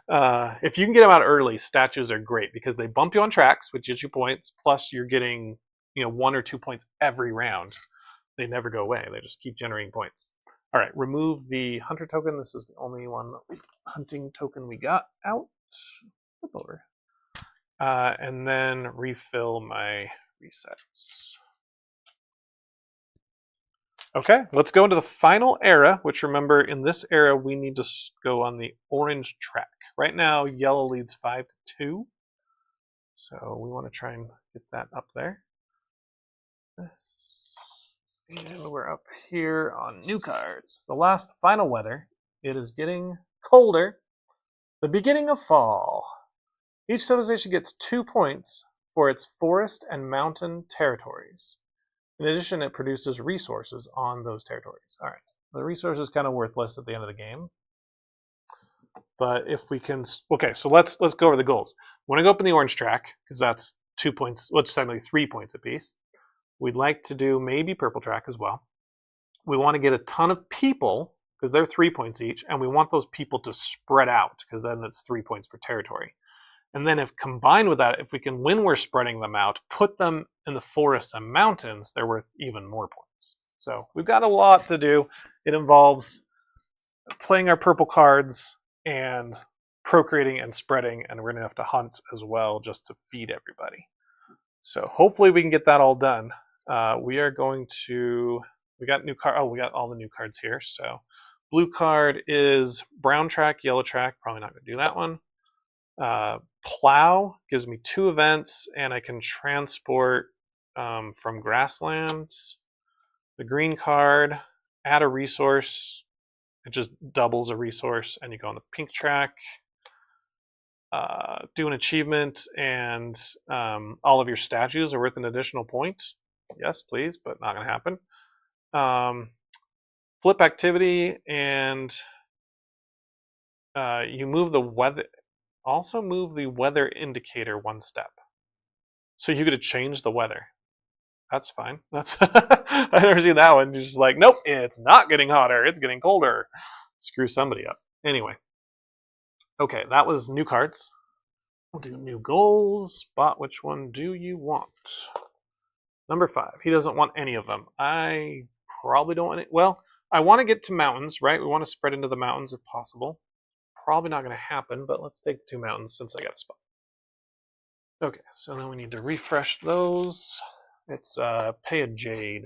If you can get them out early, statues are great because they bump you on tracks, which gives you points. Plus, you're getting 1 or 2 points every round. They never go away. They just keep generating points. All right, remove the hunter token. This is the only hunting token we got out. Flip over. And then refill my resets. Okay, let's go into the final era, which remember in this era we need to go on the orange track. Right now, yellow leads 5-2. So we want to try and get that up there. And we're up here on new cards. The last final weather. It is getting colder. The beginning of fall. Each civilization gets 2 points for its forest and mountain territories. In addition, it produces resources on those territories. All right, the resource is kind of worthless at the end of the game. But if we can, okay, so let's go over the goals. We want to go up in the orange track because that's 2 points. Well, it's technically 3 points apiece. We'd like to do maybe purple track as well. We want to get a ton of people because they're 3 points each, and we want those people to spread out because then it's 3 points per territory. And then if combined with that, if we can, when we're spreading them out, put them in the forests and mountains, they're worth even more points. So we've got a lot to do. It involves playing our purple cards and procreating and spreading, and we're going to have to hunt as well just to feed everybody. So hopefully we can get that all done. We are going to, we got new card. Oh, we got all the new cards here. So blue card is brown track, yellow track. Probably not going to do that one. Plow gives me 2 events, and I can transport from grasslands. The green card, add a resource. It just doubles a resource, and you go on the pink track. Do an achievement, and all of your statues are worth an additional point. Yes, please, but not going to happen. Flip activity, and you move the weather. Also move the weather indicator 1 step. So you get to change the weather. That's fine. That's I've never seen that one. You're just like, nope, it's not getting hotter. It's getting colder. Screw somebody up. Anyway. Okay, that was new cards. We'll do new goals. Bot, which one do you want? Number 5. He doesn't want any of them. I probably don't want it. Well, I want to get to mountains, right? We want to spread into the mountains if possible. Probably not going to happen, but let's take the 2 mountains since I got a spot. Okay, so then we need to refresh those. It's pay a jade.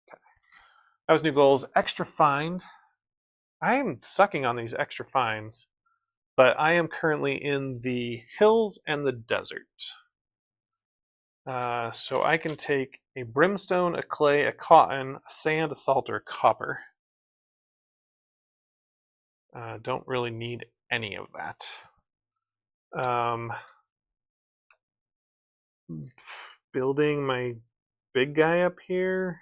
Okay. That was new goals. Extra find. I am sucking on these extra finds, but I am currently in the hills and the desert. So I can take a brimstone, a clay, a cotton, a sand, a salt, or a copper. Don't really need any of that. Building my big guy up here?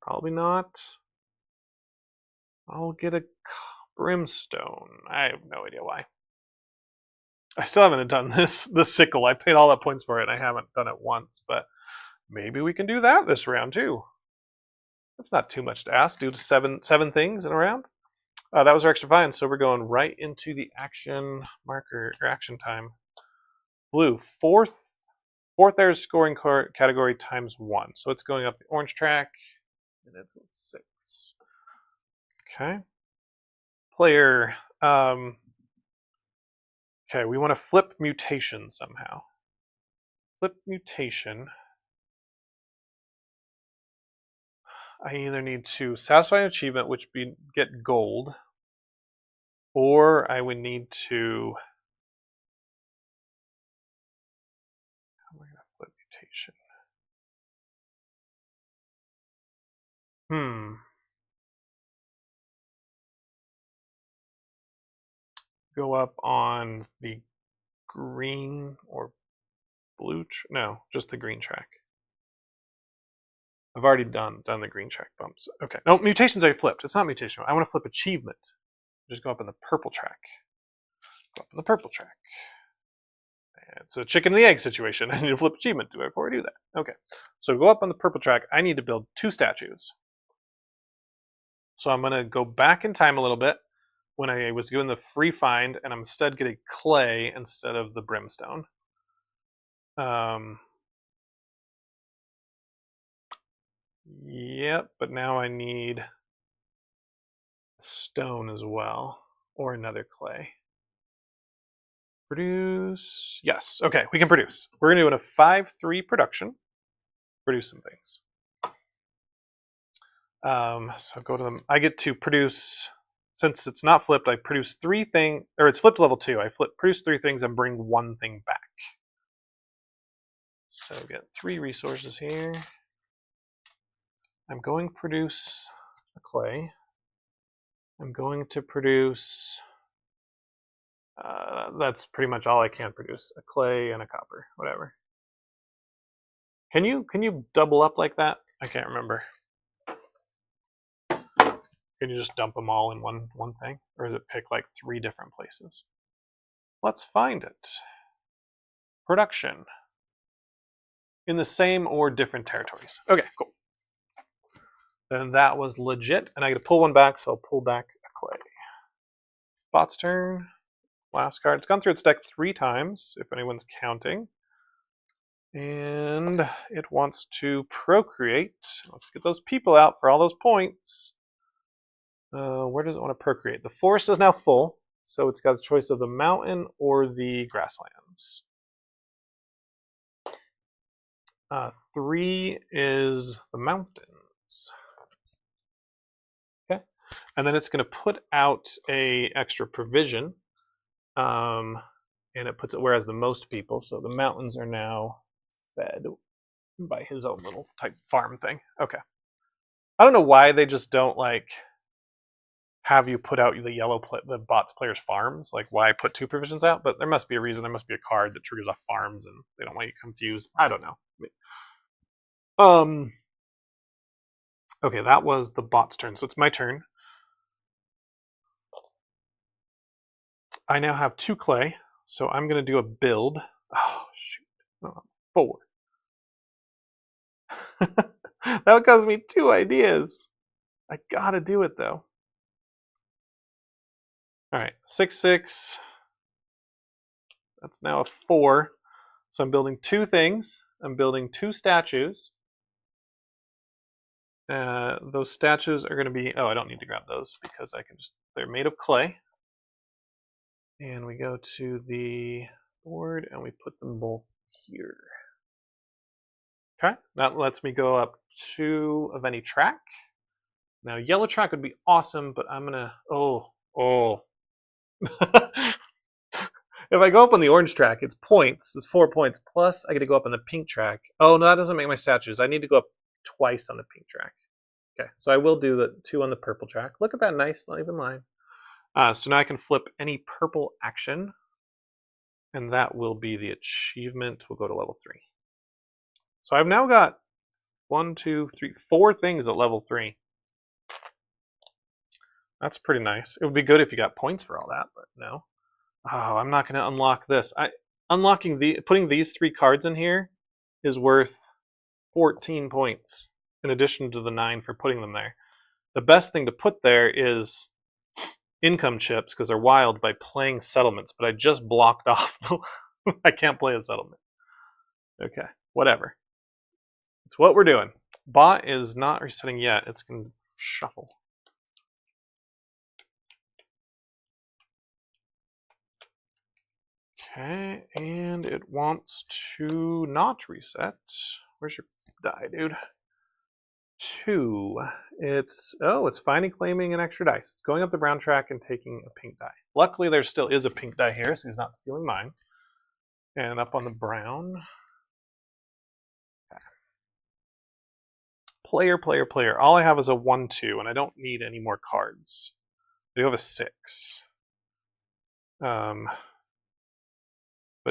Probably not. I'll get a brimstone. I have no idea why. I still haven't done the sickle. I paid all the points for it and I haven't done it once, but maybe we can do that this round too. That's not too much to ask. Do 7 things in a round. That was our extra fine, so we're going right into the action marker or action time. Blue, fourth there's scoring category times 1. So it's going up the orange track, and it's 6. Okay. Player. Okay, we want to flip mutation somehow. Flip mutation. I either need to satisfy an achievement, which get gold, or I would need to. How am I going to flip Go up on the green or blue? No, just the green track. I've already done the green track bumps. Okay. No, mutations I flipped. It's not mutation. I want to flip achievement. Just go up on the purple track. Go up on the purple track. It's a chicken and the egg situation. I need to flip achievement before I do that. Okay. So go up on the purple track. I need to build 2 statues. So I'm going to go back in time a little bit when I was doing the free find, and I'm instead getting clay instead of the brimstone. Yep, but now I need stone as well, or another clay. Produce. Yes. Okay, we can produce. We're going to do a 5-3 production. Produce some things. So go to them. I get to produce, since it's not flipped, I produce 3 things, or it's flipped level 2. I produce 3 things and bring 1 thing back. So get 3 resources here. I'm going to produce a clay. I'm going to produce, that's pretty much all I can produce, a clay and a copper, whatever. Can you double up like that? I can't remember. Can you just dump them all in one thing? Or does it pick like 3 different places? Let's find it. Production. In the same or different territories. Okay, cool. Then that was legit, and I get to pull 1 back, so I'll pull back a clay. Bot's turn. Last card. It's gone through its deck 3 times, if anyone's counting. And it wants to procreate. Let's get those people out for all those points. Where does it want to procreate? The forest is now full, so it's got a choice of the mountain or the grasslands. 3 is the mountains. Okay, and then it's going to put out a extra provision, and it puts it where it has the most people. So the mountains are now fed by his own little type farm thing. Okay, I don't know why they just don't like have you put out the bots players' farms. Like, why put 2 provisions out? But there must be a reason. There must be a card that triggers off farms, and they don't want you confused. I don't know. Okay, that was the bot's turn, so it's my turn. I now have 2 clay, so I'm going to do a build. Oh, shoot. Oh, 4. That would cost me 2 ideas. I gotta do it, though. Alright, 6/6. That's now a 4. So I'm building 2 things. I'm building 2 statues. Those statues are going to be... Oh, I don't need to grab those because I can just... They're made of clay. And we go to the board and we put them both here. Okay, that lets me go up 2 of any track. Now, yellow track would be awesome, but I'm going to... Oh. If I go up on the orange track, it's points. It's 4 points. Plus, I get to go up on the pink track. Oh, no, that doesn't make my statues. I need to go up twice on the pink track. Okay, so I will do the 2 on the purple track. Look at that nice even line. So now I can flip any purple action, and that will be the achievement. We'll go to level 3. So I've now got 1, 2, 3, 4 things at level 3. That's pretty nice. It would be good if you got points for all that, but no. Oh, I'm not going to unlock this. Putting these 3 cards in here is worth 14 points in addition to the 9 for putting them there. The best thing to put there is income chips because they're wild by playing settlements, but I just blocked off. I can't play a settlement. Okay, whatever. It's what we're doing. Bot is not resetting yet. It's going to shuffle. Okay, and it wants to not reset. Where's your die, dude? 2. It's finding, claiming an extra dice. It's going up the brown track and taking a pink die. Luckily, there still is a pink die here, so he's not stealing mine. And up on the brown. Okay. Player. All I have is a 1/2, and I don't need any more cards. I do have a 6. But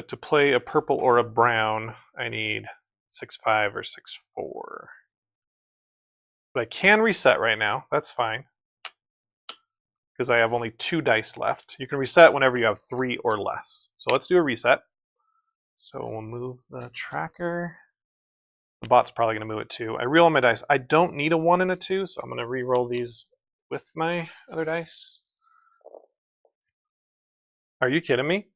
to play a purple or a brown, I need 6/5 or 6/4. But I can reset right now. That's fine. Because I have only 2 dice left. You can reset whenever you have 3 or less. So let's do a reset. So we'll move the tracker. The bot's probably going to move it too. I re-roll my dice. I don't need a 1 and a 2, so I'm going to re-roll these with my other dice. Are you kidding me?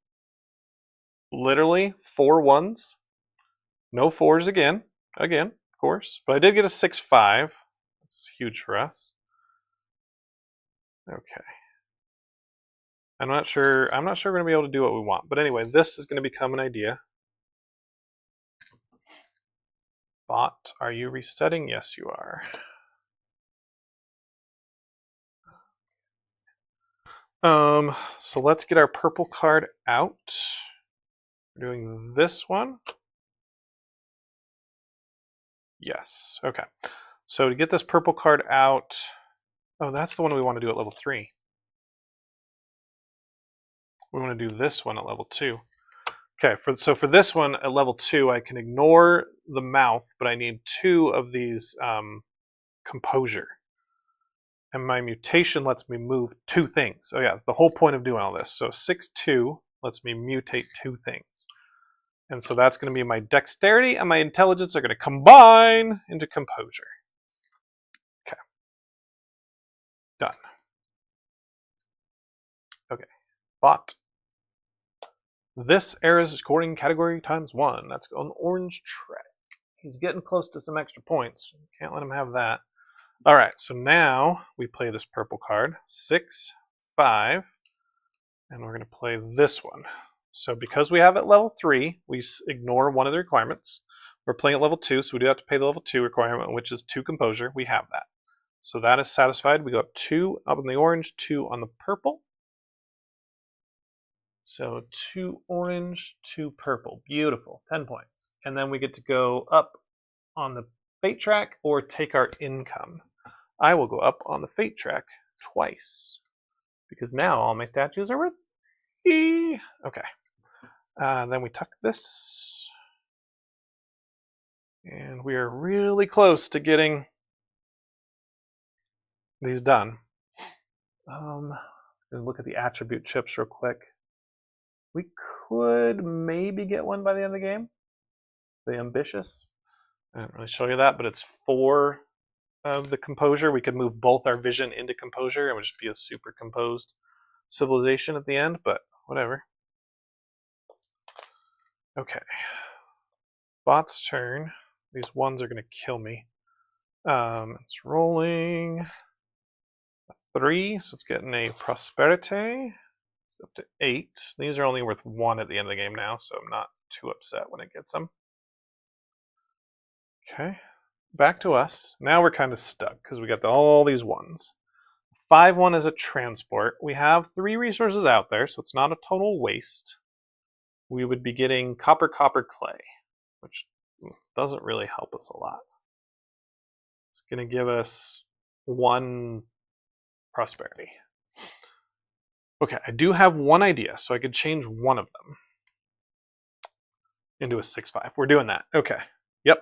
Literally 4 1s. No 4s again. Again, of course. But I did get a 6/5. That's huge for us. Okay. I'm not sure we're going to be able to do what we want. But anyway, this is going to become an idea. Bot, are you resetting? Yes, you are. So let's get our purple card out. We're doing this one. Yes, okay. So to get this purple card out, oh, that's the one we want to do at level 3. We want to do this one at level 2. Okay, so for this one at level 2, I can ignore the mouth, but I need 2 of these composure. And my mutation lets me move 2 things. Oh yeah, the whole point of doing all this. So 6/2 lets me mutate 2 things. And so that's going to be my dexterity and my intelligence are going to combine into composure. Okay. Done. Okay. Bot. This era's scoring category ×1. That's on orange track. He's getting close to some extra points. Can't let him have that. All right, so now we play this purple card, 6/5, and we're going to play this one. So because we have it level 3, we ignore one of the requirements. We're playing at level 2, so we do have to pay the level 2 requirement, which is 2 composure. We have that. So that is satisfied. We go up 2 up on the orange, 2 on the purple. So 2 orange, 2 purple. Beautiful. 10 points. And then we get to go up on the fate track or take our income. I will go up on the fate track twice because now all my statues are worth E. Okay. Then we tuck this. And we are really close to getting these done. Look at the attribute chips real quick. We could maybe get one by the end of the game. The ambitious. I didn't really show you that, but it's 4 of the composure. We could move both our vision into composure. It would just be a super composed civilization at the end, but whatever. Okay. Bot's turn. These ones are going to kill me. It's rolling 3, so it's getting a prosperity. It's up to 8. These are only worth 1 at the end of the game now, so I'm not too upset when it gets them. Okay. Back to us. Now we're kind of stuck because we got all these ones. 5/1 is a transport. We have 3 resources out there, so it's not a total waste. We would be getting copper, clay, which doesn't really help us a lot. It's going to give us 1 prosperity. Okay, I do have one idea, so I could change one of them into a 6/5. We're doing that. Okay. Yep.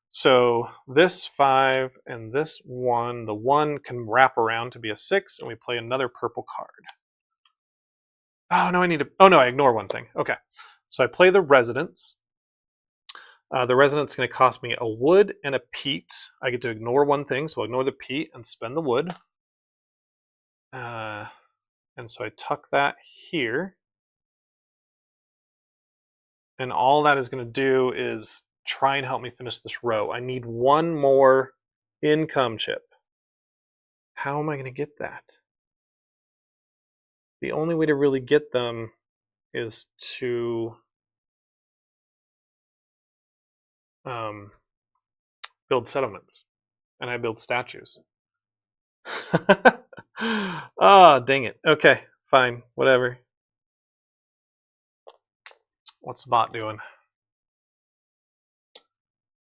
So this 5 and this 1, the 1 can wrap around to be a 6, and we play another purple card. Oh, no, I ignore one thing. Okay. So I play the residence. The residence is going to cost me a wood and a peat. I get to ignore one thing, so I'll ignore the peat and spend the wood. And so I tuck that here. And all that is going to do is try and help me finish this row. I need 1 more income chip. How am I going to get that? The only way to really get them is to build settlements. And I build statues. Oh, dang it. Okay, fine, whatever. What's the bot doing?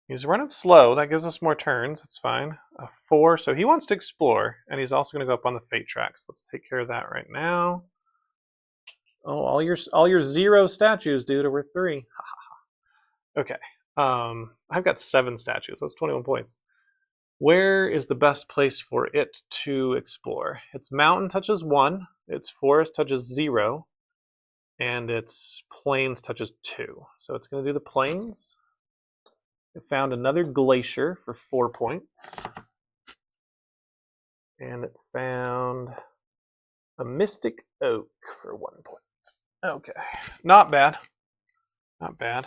He's running slow. That gives us more turns. That's fine. A 4. So he wants to explore, and he's also going to go up on the fate tracks. Let's take care of that right now. Oh, all your 0 statues, dude, are worth 3. Okay. I've got 7 statues. That's 21 points. Where is the best place for it to explore? Its mountain touches 1. Its forest touches 0. And its plains touches 2. So it's going to do the plains. It found another glacier for 4 points. And it found a mystic oak for 1 point. Okay, not bad. Not bad.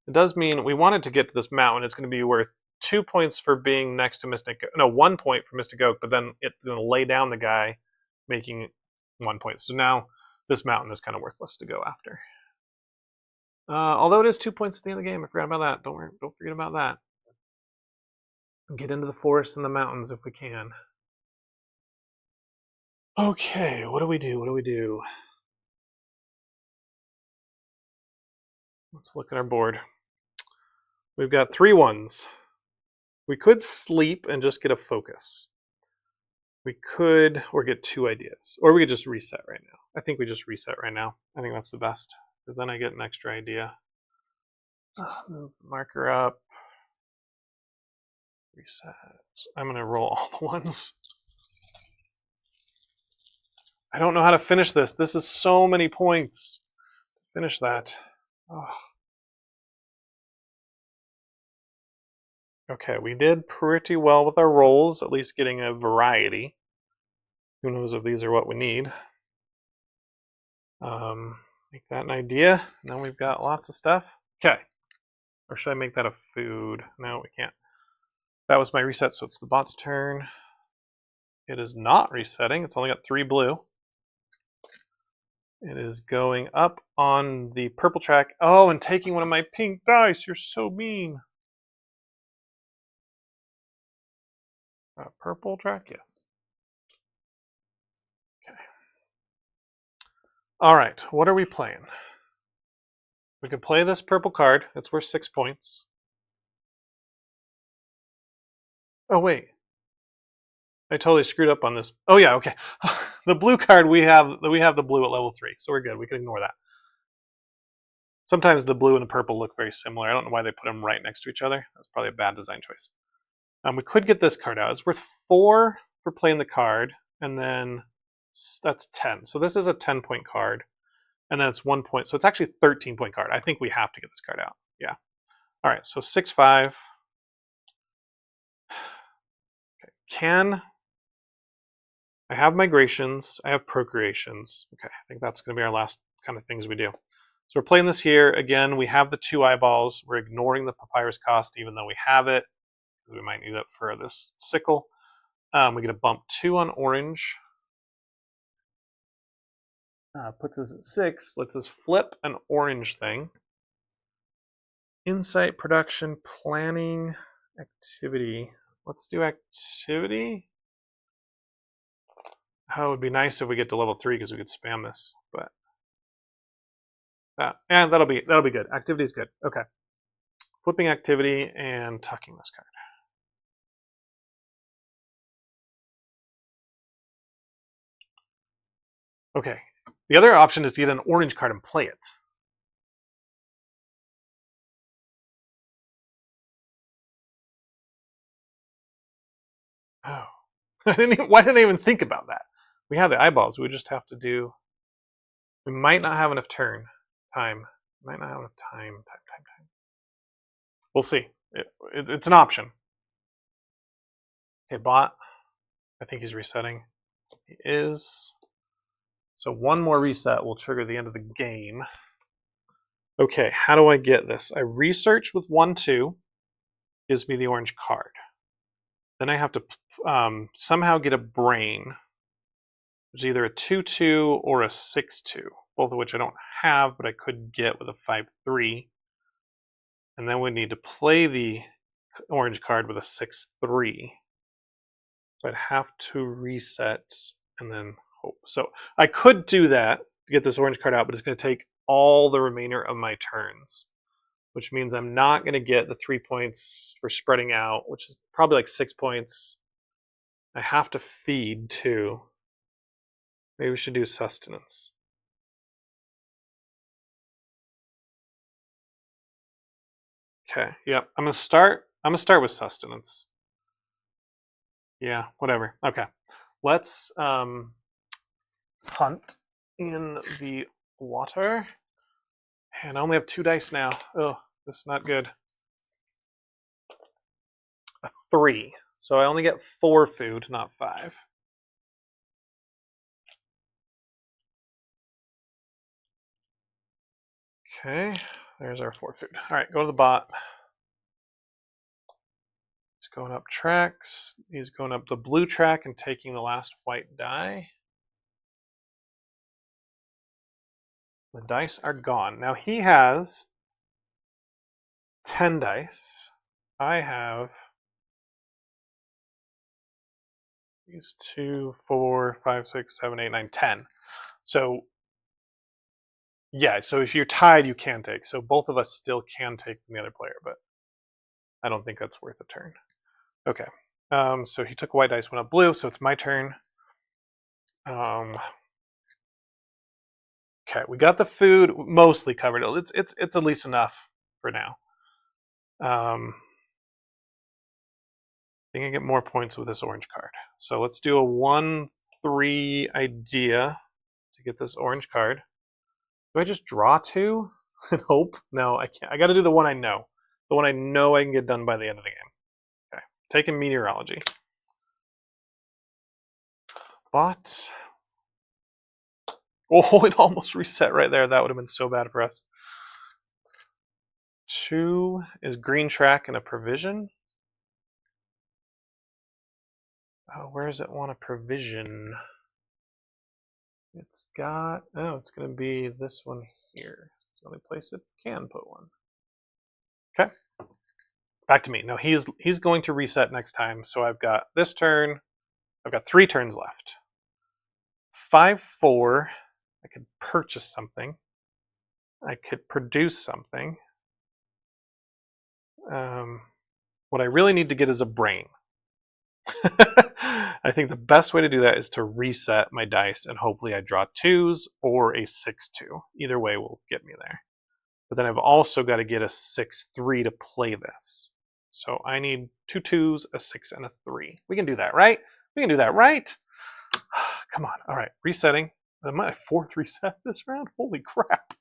It does mean we wanted to get to this mountain. It's going to be worth 2 points for being next to Mystic. No, 1 point for Mystic Oak, but then it's going to lay down the guy, making 1 point. So now this mountain is kind of worthless to go after. Although it is 2 points at the end of the game. I forgot about that. Don't forget about that. Get into the forest and the mountains if we can. Okay, what do we do? What do we do? Let's look at our board. We've got 3 ones. We could sleep and just get a focus. We could, or get 2 ideas. Or we could just reset right now. I think we just reset right now. I think that's the best, because then I get an extra idea. Move the marker up. Reset. I'm going to roll all the ones. I don't know how to finish this. This is so many points. Finish that. Oh. Okay, we did pretty well with our rolls, at least getting a variety. Who knows if these are what we need. Make that an idea. Now we've got lots of stuff. Okay. Or should I make that a food? No, we can't. That was my reset, so it's the bot's turn. It is not resetting. It's only got 3 blue. It is going up on the purple track. Oh, and taking one of my pink dice. You're so mean. Purple track? Yes. Okay. All right. What are we playing? We can play this purple card. It's worth 6 points. Oh, wait. I totally screwed up on this. Oh, yeah, okay. The blue card, we have the blue at level 3, so we're good. We can ignore that. Sometimes the blue and the purple look very similar. I don't know why they put them right next to each other. That's probably a bad design choice. We could get this card out. It's worth 4 for playing the card, and then that's 10. So this is a 10-point card, and then it's 1 point. So it's actually a 13-point card. I think we have to get this card out. Yeah. All right, so 6-5. Okay. Can I have migrations? I have procreations. Okay, I think that's going to be our last kind of things we do. So we're playing this here. Again, we have the 2 eyeballs. We're ignoring the papyrus cost, even though we have it. We might need it for this sickle. We get a bump 2 on orange. Puts us at 6. Lets us flip an orange thing. Insight, production, planning, activity. Let's do activity. Oh, it would be nice if we get to level 3 because we could spam this, but and that'll be good. Activity's good. Okay. Flipping activity and tucking this card. Okay. The other option is to get an orange card and play it. Oh. Why didn't I even think about that? We have the eyeballs. We just have to do... We might not have enough turn time. Might not have enough time. We'll see. It's an option. Okay, bot. I think he's resetting. He is. So 1 more reset will trigger the end of the game. Okay, how do I get this? I research with 1-2. Gives me the orange card. Then I have to somehow get a brain. There's either a 2-2 or a 6-2, both of which I don't have, but I could get with a 5-3. And then we need to play the orange card with a 6-3. So I'd have to reset and then hope. So I could do that to get this orange card out, but it's going to take all the remainder of my turns. which means I'm not going to get the 3 points for spreading out, which is probably like 6 points. I have to feed too. Maybe we should do sustenance. Okay, yep. I'm gonna start with sustenance. Yeah, whatever. Okay. Let's hunt in the water. And I only have 2 dice now. Oh, this is not good. A 3. So I only get 4 food, not 5. Okay, there's our 4 food. All right, go to the bot. He's going up tracks. He's going up the blue track and taking the last white die. The dice are gone. Now he has 10 dice. I have these 2, 4, 5, 6, 7, 8, 9, 10. So yeah, so if you're tied, you can take. So both of us still can take from the other player, but I don't think that's worth a turn. Okay. So he took white dice, went up blue, so it's my turn. Okay, we got the food mostly covered. It's at least enough for now. I think I get more points with this orange card. So let's do a 1-3 idea to get this orange card. Do I just draw 2 and hope? No, I can't. I got to do the one I know. The one I know I can get done by the end of the game. Okay, taking meteorology. But oh, it almost reset right there. That would have been so bad for us. 2 is green track and a provision. Oh, where does it want a provision? It's got, oh, it's going to be this one here. It's the only place it can put one. Okay. Back to me. Now he's going to reset next time. So I've got this turn. I've got 3 turns left. 5-4. I could purchase something. I could produce something. What I really need to get is a brain. I think the best way to do that is to reset my dice and hopefully I draw 2s or a 6-2. Either way will get me there. But then I've also got to get a 6-3 to play this. So I need 2 2s, a 6, and a 3. We can do that, right? We can do that, right? Come on. All right, resetting. Am I 4th reset this round? Holy crap.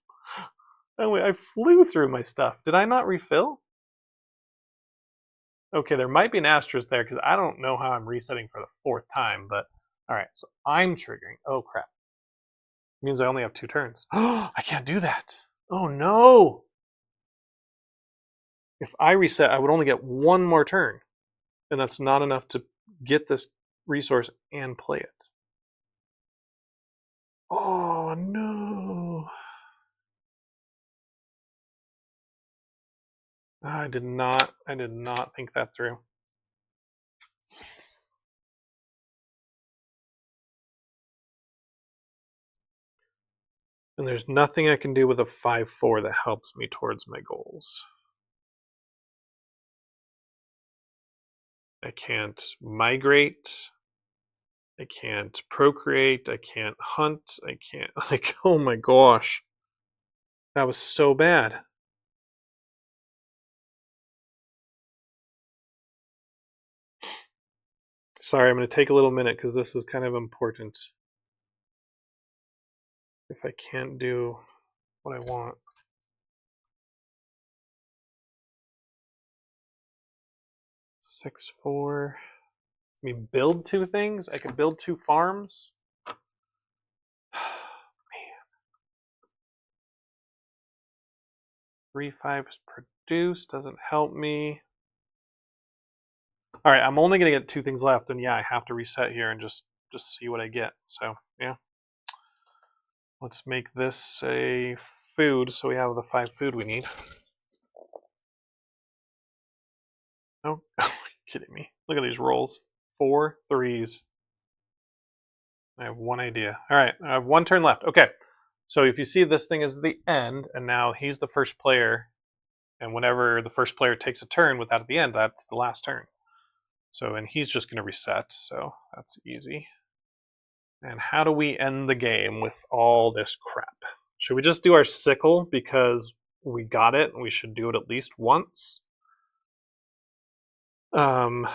Anyway, I flew through my stuff. Did I not refill? Okay, there might be an asterisk there because I don't know how I'm resetting for the 4th time, but all right, so I'm triggering. Oh, crap. It means I only have 2 turns. Oh, I can't do that. Oh, no. If I reset, I would only get 1 more turn, and that's not enough to get this resource and play it. Oh, no. I did not think that through. And there's nothing I can do with a 5-4 that helps me towards my goals. I can't migrate. I can't procreate. I can't hunt. I can't, like, oh my gosh. That was so bad. Sorry, I'm going to take a little minute because this is kind of important. If I can't do what I want. 6-4. I mean, build 2 things? I can build 2 farms? Man. 3-5 is produced. Doesn't help me. All right, I'm only going to get 2 things left. And yeah, I have to reset here and just see what I get. So, yeah. Let's make this a food so we have the 5 food we need. Oh, are you kidding me? Look at these rolls. 4 3s. I have 1 idea. All right, I have 1 turn left. Okay, so if you see this thing is the end, and now he's the first player, And whenever the first player takes a turn with that at the end, that's the last turn. So, and he's just going to reset, so that's easy. And how do we end the game with all this crap? Should we just do our sickle because we got it and we should do it at least once? Why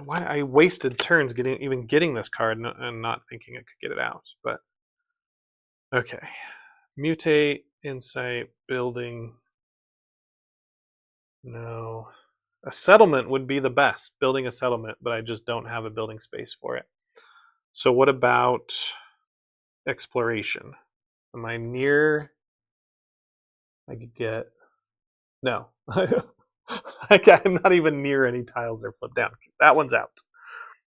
I wasted turns getting this card and not thinking I could get it out, but okay. Mutate, insight, building. No. A settlement would be the best, building a settlement, but I just don't have a building space for it. So what about exploration? Am I near? I could get... No. I'm not even near any tiles that are flipped down. That one's out.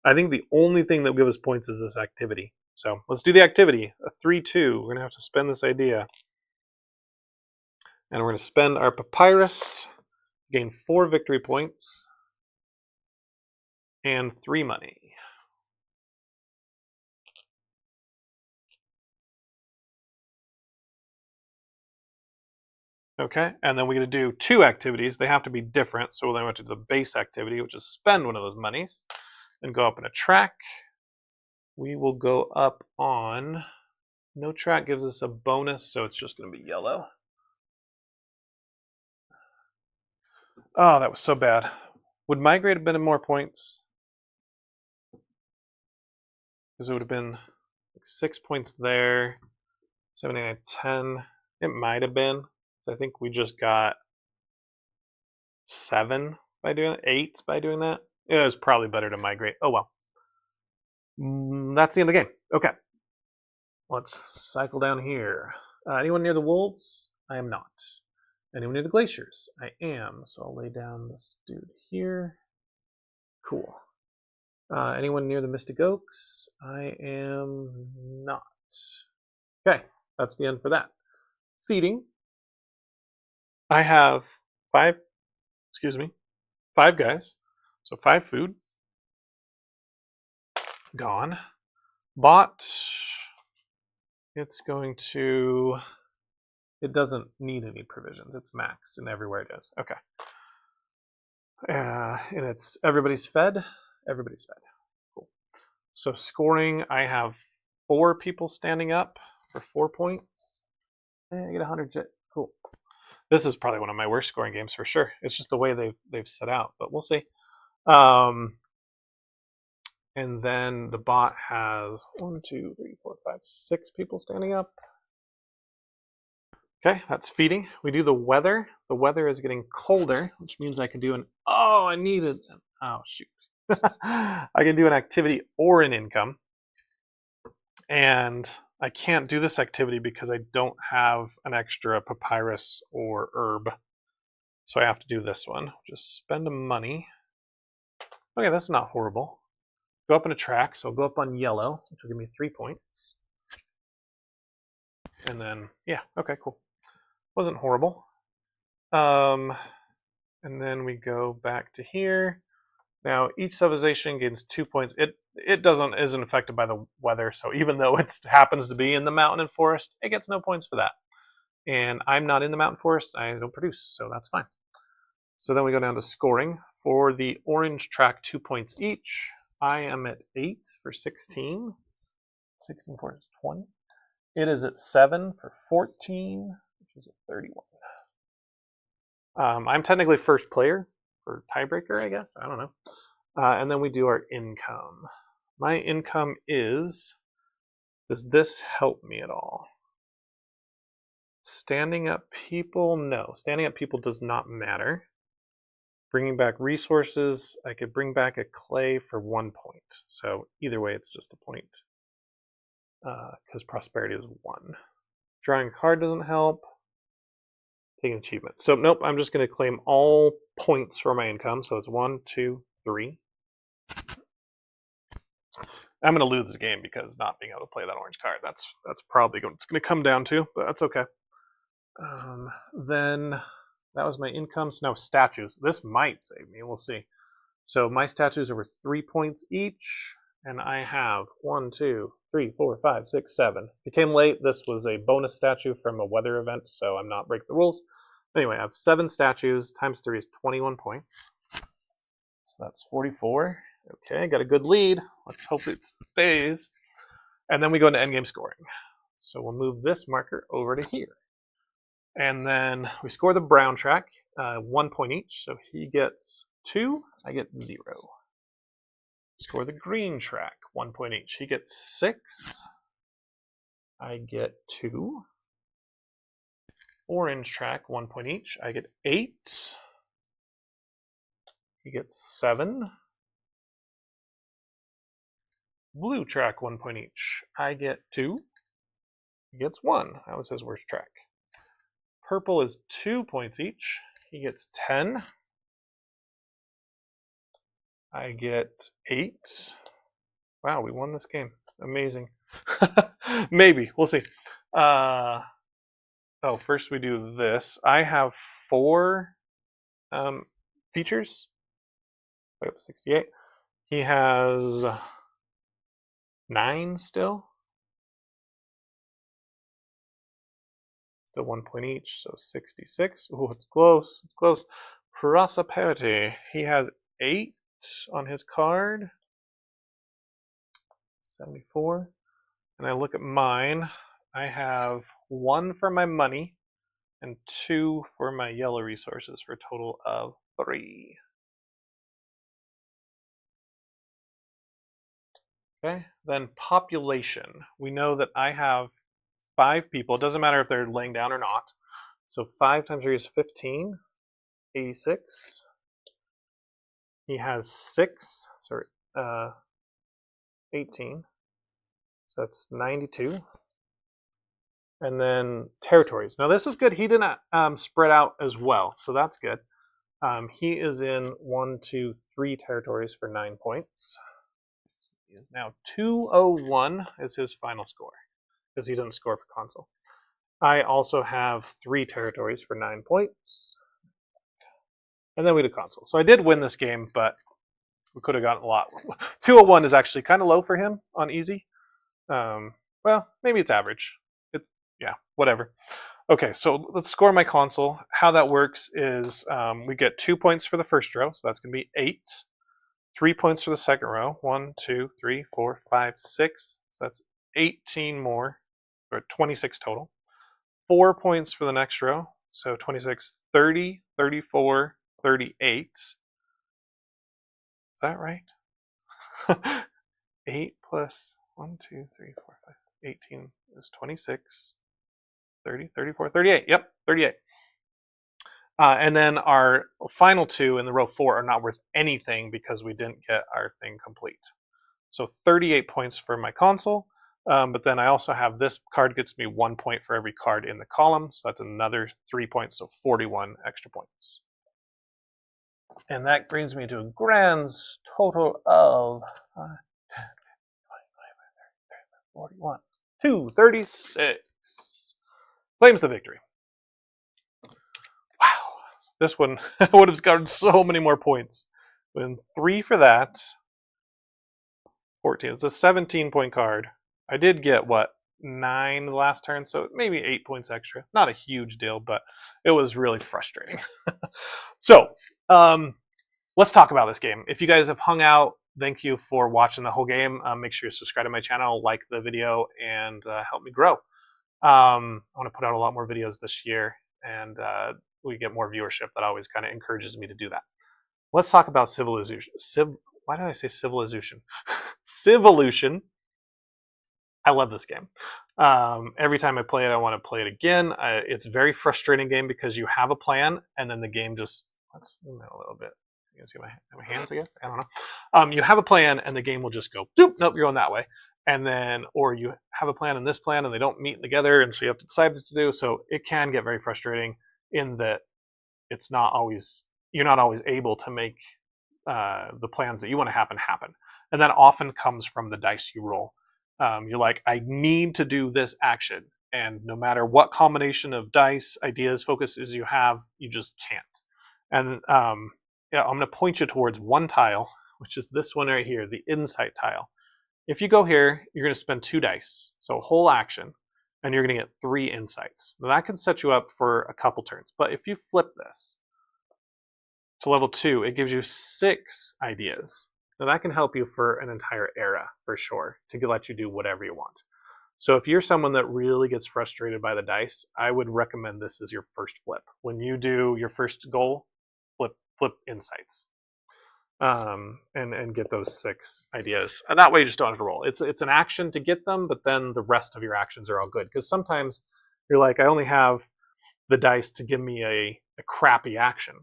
I think the only thing that will give us points is this activity. So let's do the activity. A 3-2. We're going to have to spend this idea. And we're going to spend our papyrus, gain 4 victory points, and 3 money. Okay, and then we're going to do 2 activities. They have to be different, so then we have to do the base activity, which is spend one of those monies, and go up in a track. We will go up on... No track gives us a bonus, so it's just going to be yellow. Oh, that was so bad. Would migrate have been more points? Because it would have been 6 points there, 7, 8, 9, 10. It might have been. So I think we just got 7 by doing it, 8 by doing that. It was probably better to migrate. Oh well. That's the end of the game. Okay. Let's cycle down here. Anyone near the wolves? I am not. Anyone near the glaciers? I am. So I'll lay down this dude here. Cool. Anyone near the Mystic Oaks? I am not. Okay, that's the end for that. Feeding. I have 5 guys. So 5 food. Gone. Bought. It's going to... It doesn't need any provisions. It's maxed and everywhere it is. Okay. And it's everybody's fed. Everybody's fed. Cool. So scoring, I have 4 people standing up for 4 points. And I get 100 jet. Cool. This is probably one of my worst scoring games for sure. It's just the way they've set out, but we'll see. And then the bot has 1, 2, 3, 4, 5, 6 people standing up. Okay, that's feeding. We do the weather. The weather is getting colder, which means I can do an... Oh, I needed... Oh, shoot. I can do an activity or an income. And I can't do this activity because I don't have an extra papyrus or herb. So I have to do this one. Just spend a money. Okay, that's not horrible. Go up in a track, so I'll go up on yellow, which will give me 3 points. And then, yeah, okay, cool. Wasn't horrible. And then we go back to here. Now, each civilization gains 2 points. It isn't affected by the weather, so even though it happens to be in the mountain and forest, it gets no points for that. And I'm not in the mountain forest, I don't produce, so that's fine. So then we go down to scoring. For the orange track, 2 points each. I am at 8 for 16. 16 for 20. It is at 7 for 14, which is at 31. I'm technically first player for tiebreaker, I guess. I don't know. And then we do our income. My income is, does this help me at all? Standing up people, no. Standing up people does not matter. Bringing back resources, I could bring back a clay for 1 point. So either way, it's just a point. Because prosperity is 1. Drawing a card doesn't help. Taking achievement. So nope, I'm just going to claim all points for my income. So it's 1, 2, 3. I'm going to lose this game because not being able to play that orange card. That's probably what it's going to come down to, but that's okay. Then that was my income. So now statues. This might save me. We'll see. So my statues are worth 3 points each, and I have 1, 2, 3, 4, 5, 6, 7. If you came late, this was a bonus statue from a weather event, so I'm not breaking the rules. Anyway, I have 7 statues. Times 3 is 21 points. So that's 44. Okay, got a good lead. Let's hope it stays. And then we go into endgame scoring. So we'll move this marker over to here. And then we score the brown track, 1 point each. So he gets 2, I get 0. Score the green track, 1 point each. He gets 6, I get 2. Orange track, 1 point each. I get 8. He gets 7. Blue track, 1 point each. I get 2. He gets 1. That was his worst track. Purple is 2 points each. He gets 10. I get 8. Wow, we won this game. Amazing. Maybe. We'll see. Oh, first we do this. I have 4 features. I have 68. He has 9 still. Still 1 point each, so 66. Oh, it's close. It's close. Prosperity. He has 8 on his card. 74. And I look at mine. I have 1 for my money and 2 for my yellow resources for a total of 3. Okay, then population. We know that I have 5 people. It doesn't matter if they're laying down or not. So 5 times 3 is 15. 86. He has 6. Sorry, 18. So that's 92. And then territories. Now this is good. He didn't spread out as well, so that's good. He is in 1, 2, 3 territories for 9 points. He is now 201 is his final score, because he didn't score for console. I also have 3 territories for 9 points. And then we did console. So I did win this game, but we could have gotten a lot. 201 is actually kind of low for him on easy. Well, maybe it's average. Yeah, whatever. Okay, so let's score my console. How that works is we get 2 points for the first row, so that's going to be 8. 3 points for the second row. 1, 2, 3, 4, 5, 6. So that's 18 more, or 26 total. 4 points for the next row. So 26, 30, 34, 38. Is that right? 8 plus 1, 2, 3, 4, 5, 18 is 26. 30, 34, 38. Yep, 38. And then our final 2 in the row 4 are not worth anything because we didn't get our thing complete. So 38 points for my console. But then I also have this card gets me 1 point for every card in the column. So that's another 3 points, so 41 extra points. And that brings me to a grand total of 41. 236. Claims the victory. Wow. This one would have gotten so many more points. Then 3 for that. 14. It's a 17-point card. I did get, 9 the last turn, so maybe 8 points extra. Not a huge deal, but it was really frustrating. So, let's talk about this game. If you guys have hung out, thank you for watching the whole game. Make sure you subscribe to my channel, like the video, and help me grow. I want to put out a lot more videos this year, and we get more viewership. That always kind of encourages me to do that. Let's talk about Civolution. Why did I say Civolution? Civolution. I love this game. Every time I play it, I want to play it again. It's a very frustrating game because you have a plan, and then the game just... Let's zoom in a little bit. You can see my hands, I guess? I don't know. You have a plan, and the game will just go, nope, you're going that way. And then, or you have a plan and this plan, and they don't meet together, and so you have to decide what to do. So it can get very frustrating in that it's not always... You're not always able to make the plans that you want to happen. And that often comes from the dice you roll. You're like, I need to do this action. And no matter what combination of dice, ideas, focuses you have, you just can't. And yeah, I'm going to point you towards one tile, which is this one right here, the insight tile. If you go here, you're going to spend 2 dice. So whole action. and you're going to get 3 insights. Now that can set you up for a couple turns, but if you flip this to level 2, it gives you 6 ideas. Now that can help you for an entire era for sure, to let you do whatever you want. So if you're someone that really gets frustrated by the dice, I would recommend this as your first flip. When you do your first goal, flip insights, and get those 6 ideas. And that way you just don't have to roll. It's an action to get them, but then the rest of your actions are all good. Because sometimes you're like, I only have the dice to give me a crappy action.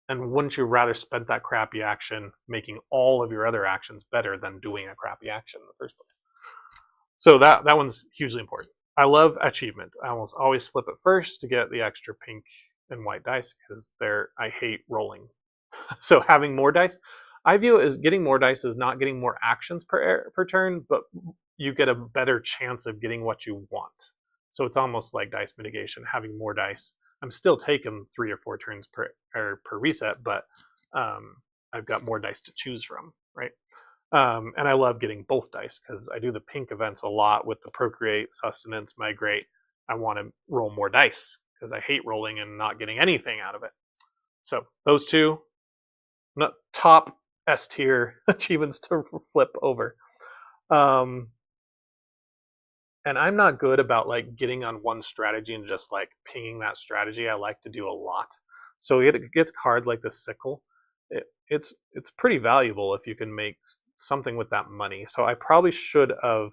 And wouldn't you rather spend that crappy action making all of your other actions better than doing a crappy action in the first place? So that one's hugely important. I love achievement. I almost always flip it first to get the extra pink and white dice because I hate rolling. So having more dice, I view it as getting more dice is not getting more actions per turn, but you get a better chance of getting what you want. So it's almost like dice mitigation, having more dice. I'm still taking 3 or 4 turns per reset, but I've got more dice to choose from, right? And I love getting both dice because I do the pink events a lot with the procreate, sustenance, migrate. I want to roll more dice because I hate rolling and not getting anything out of it. So those 2, top S tier achievements to flip over. And I'm not good about like getting on one strategy and just like pinging that strategy. I like to do a lot. So it gets card like the sickle. It's pretty valuable if you can make something with that money. So I probably should have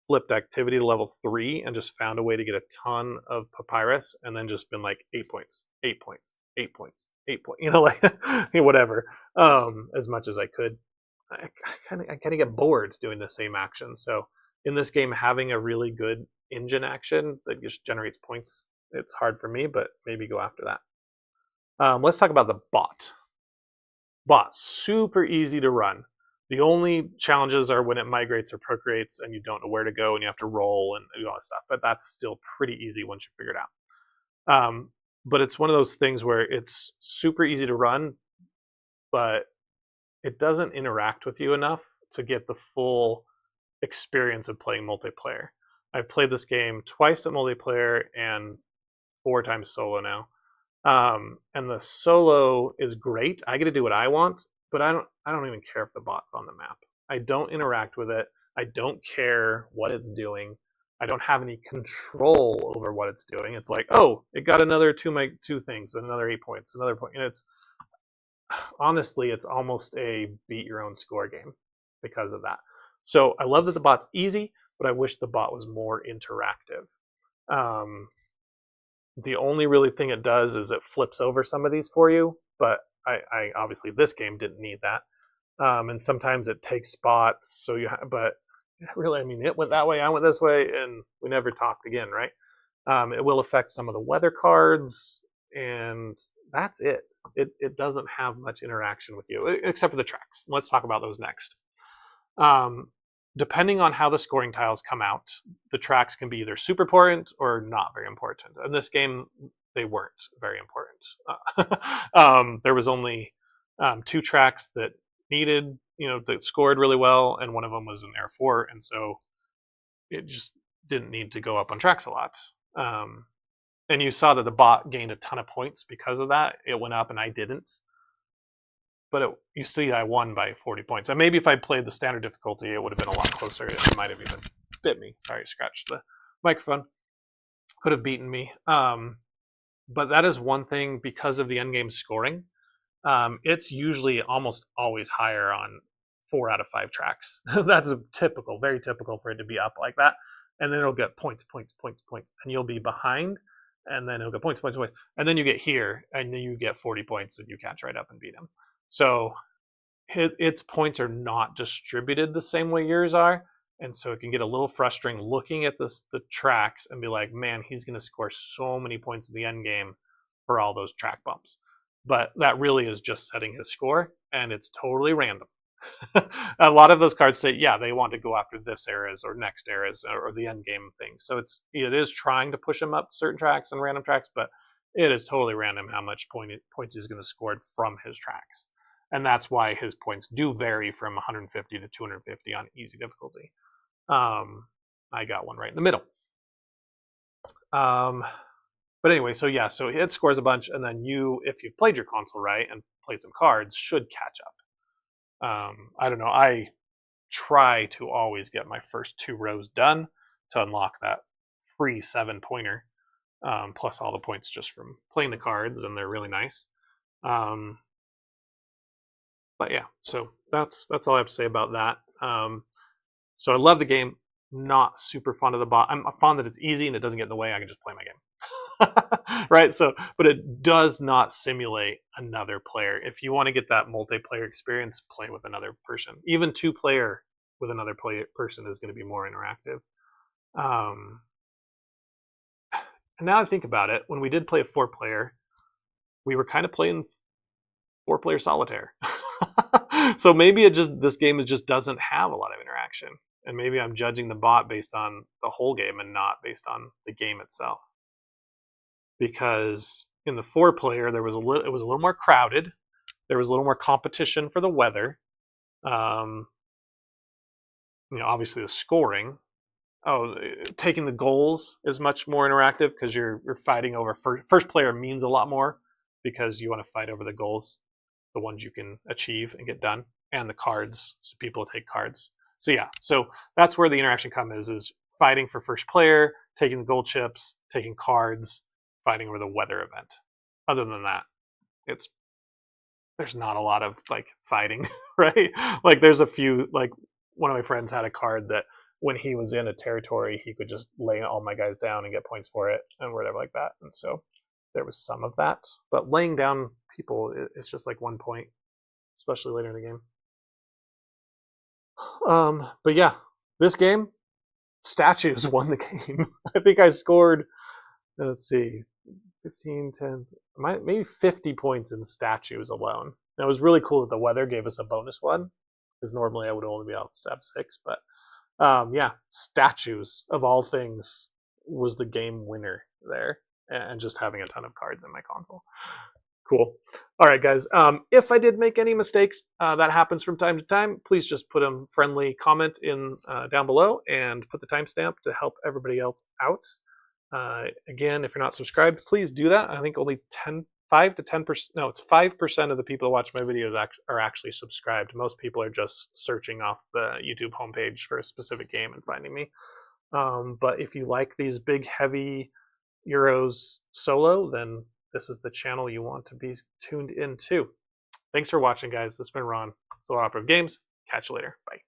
flipped activity to level 3 and just found a way to get a ton of papyrus and then just been like 8 points, 8 points, 8 points, 8 points, like whatever, as much as I could. I kind of get bored doing the same action. So in this game, having a really good engine action that just generates points, it's hard for me, but maybe go after that. Let's talk about the bot. Bot, super easy to run. The only challenges are when it migrates or procreates and you don't know where to go and you have to roll and do all that stuff. But that's still pretty easy once you figure it out. But it's one of those things where it's super easy to run, but it doesn't interact with you enough to get the full experience of playing multiplayer. I've played this game twice at multiplayer and 4 times solo now. And the solo is great. I get to do what I want, but I don't even care if the bot's on the map. I don't interact with it. I don't care what it's doing. I don't have any control over what it's doing. It's like, oh, it got another 2 things, another 8 points, another point. And it's honestly, it's almost a beat your own score game because of that. So I love that the bot's easy, but I wish the bot was more interactive. The only really thing it does is it flips over some of these for you, but I obviously this game didn't need that. And sometimes it takes spots, but really, I mean, it went that way, I went this way, and we never talked again, right? It will affect some of the weather cards, and that's it. It doesn't have much interaction with you, except for the tracks. Let's talk about those next. Depending on how the scoring tiles come out, the tracks can be either super important or not very important. In this game, they weren't very important. There was only 2 tracks that needed, that scored really well, and one of them was an Air 4, and so it just didn't need to go up on tracks a lot. And you saw that the bot gained a ton of points because of that. It went up and I didn't. But you see I won by 40 points. And maybe if I played the standard difficulty, it would have been a lot closer. It might have even bit me. Sorry, scratched the microphone. Could have beaten me. But that is one thing because of the endgame scoring. It's usually almost always higher on 4 out of 5 tracks. That's typical, very typical for it to be up like that. And then it'll get points, points, points, points. And you'll be behind. And then it'll get points, points, points. And then you get here, and then you get 40 points, and you catch right up and beat him. So its points are not distributed the same way yours are. And so it can get a little frustrating looking at the tracks and be like, man, he's going to score so many points in the end game for all those track bumps. But that really is just setting his score, and it's totally random. A lot of those cards say, yeah, they want to go after this eras or next eras or the end game things. So it is trying to push him up certain tracks and random tracks, but it is totally random how much points he's going to score from his tracks. And that's why his points do vary from 150 to 250 on easy difficulty. I got one right in the middle. But anyway, so yeah, so it scores a bunch, and then you, if you've played your console right and played some cards, should catch up. I don't know. I try to always get my first 2 rows done to unlock that free 7 pointer, plus all the points just from playing the cards, and they're really nice. But yeah, so that's all I have to say about that. So I love the game. Not super fond of the bot. I'm fond that it's easy and it doesn't get in the way. I can just play my game. Right? So, but it does not simulate another player. If you want to get that multiplayer experience, play with another person. Even 2-player with another person is going to be more interactive. And now I think about it, when we did play a 4-player, we were kind of playing 4-player solitaire. So maybe this game just doesn't have a lot of interaction, and maybe I'm judging the bot based on the whole game and not based on the game itself. Because in the 4-player, it was a little more crowded. There was a little more competition for the weather. Obviously the scoring. Taking the goals is much more interactive because you're fighting over first player means a lot more because you want to fight over the goals, the ones you can achieve and get done, and the cards, so people take cards. So yeah, so that's where the interaction comes is fighting for first player, taking the gold chips, taking cards, fighting over the weather event. Other than that, there's not a lot of like fighting, right? Like there's a few, like one of my friends had a card that when he was in a territory, he could just lay all my guys down and get points for it and whatever like that. And so there was some of that, but laying down people, it's just like 1 point, especially later in the game. But yeah, this game, statues won the game. I think I scored, let's see, 15, 10, maybe 50 points in statues alone. And it was really cool that the weather gave us a bonus one, because normally I would only be able to have 6. But yeah, statues of all things was the game winner there, and just having a ton of cards in my console. Cool. All right, guys. If I did make any mistakes, that happens from time to time. Please just put a friendly comment in down below and put the timestamp to help everybody else out. Again, if you're not subscribed, please do that. I think only 5 to 10%. No, it's 5% of the people who watch my videos are actually subscribed. Most people are just searching off the YouTube homepage for a specific game and finding me. But if you like these big, heavy Euros solo, then this is the channel you want to be tuned into. Thanks for watching, guys. This has been Ron, Solar Opera of Games. Catch you later. Bye.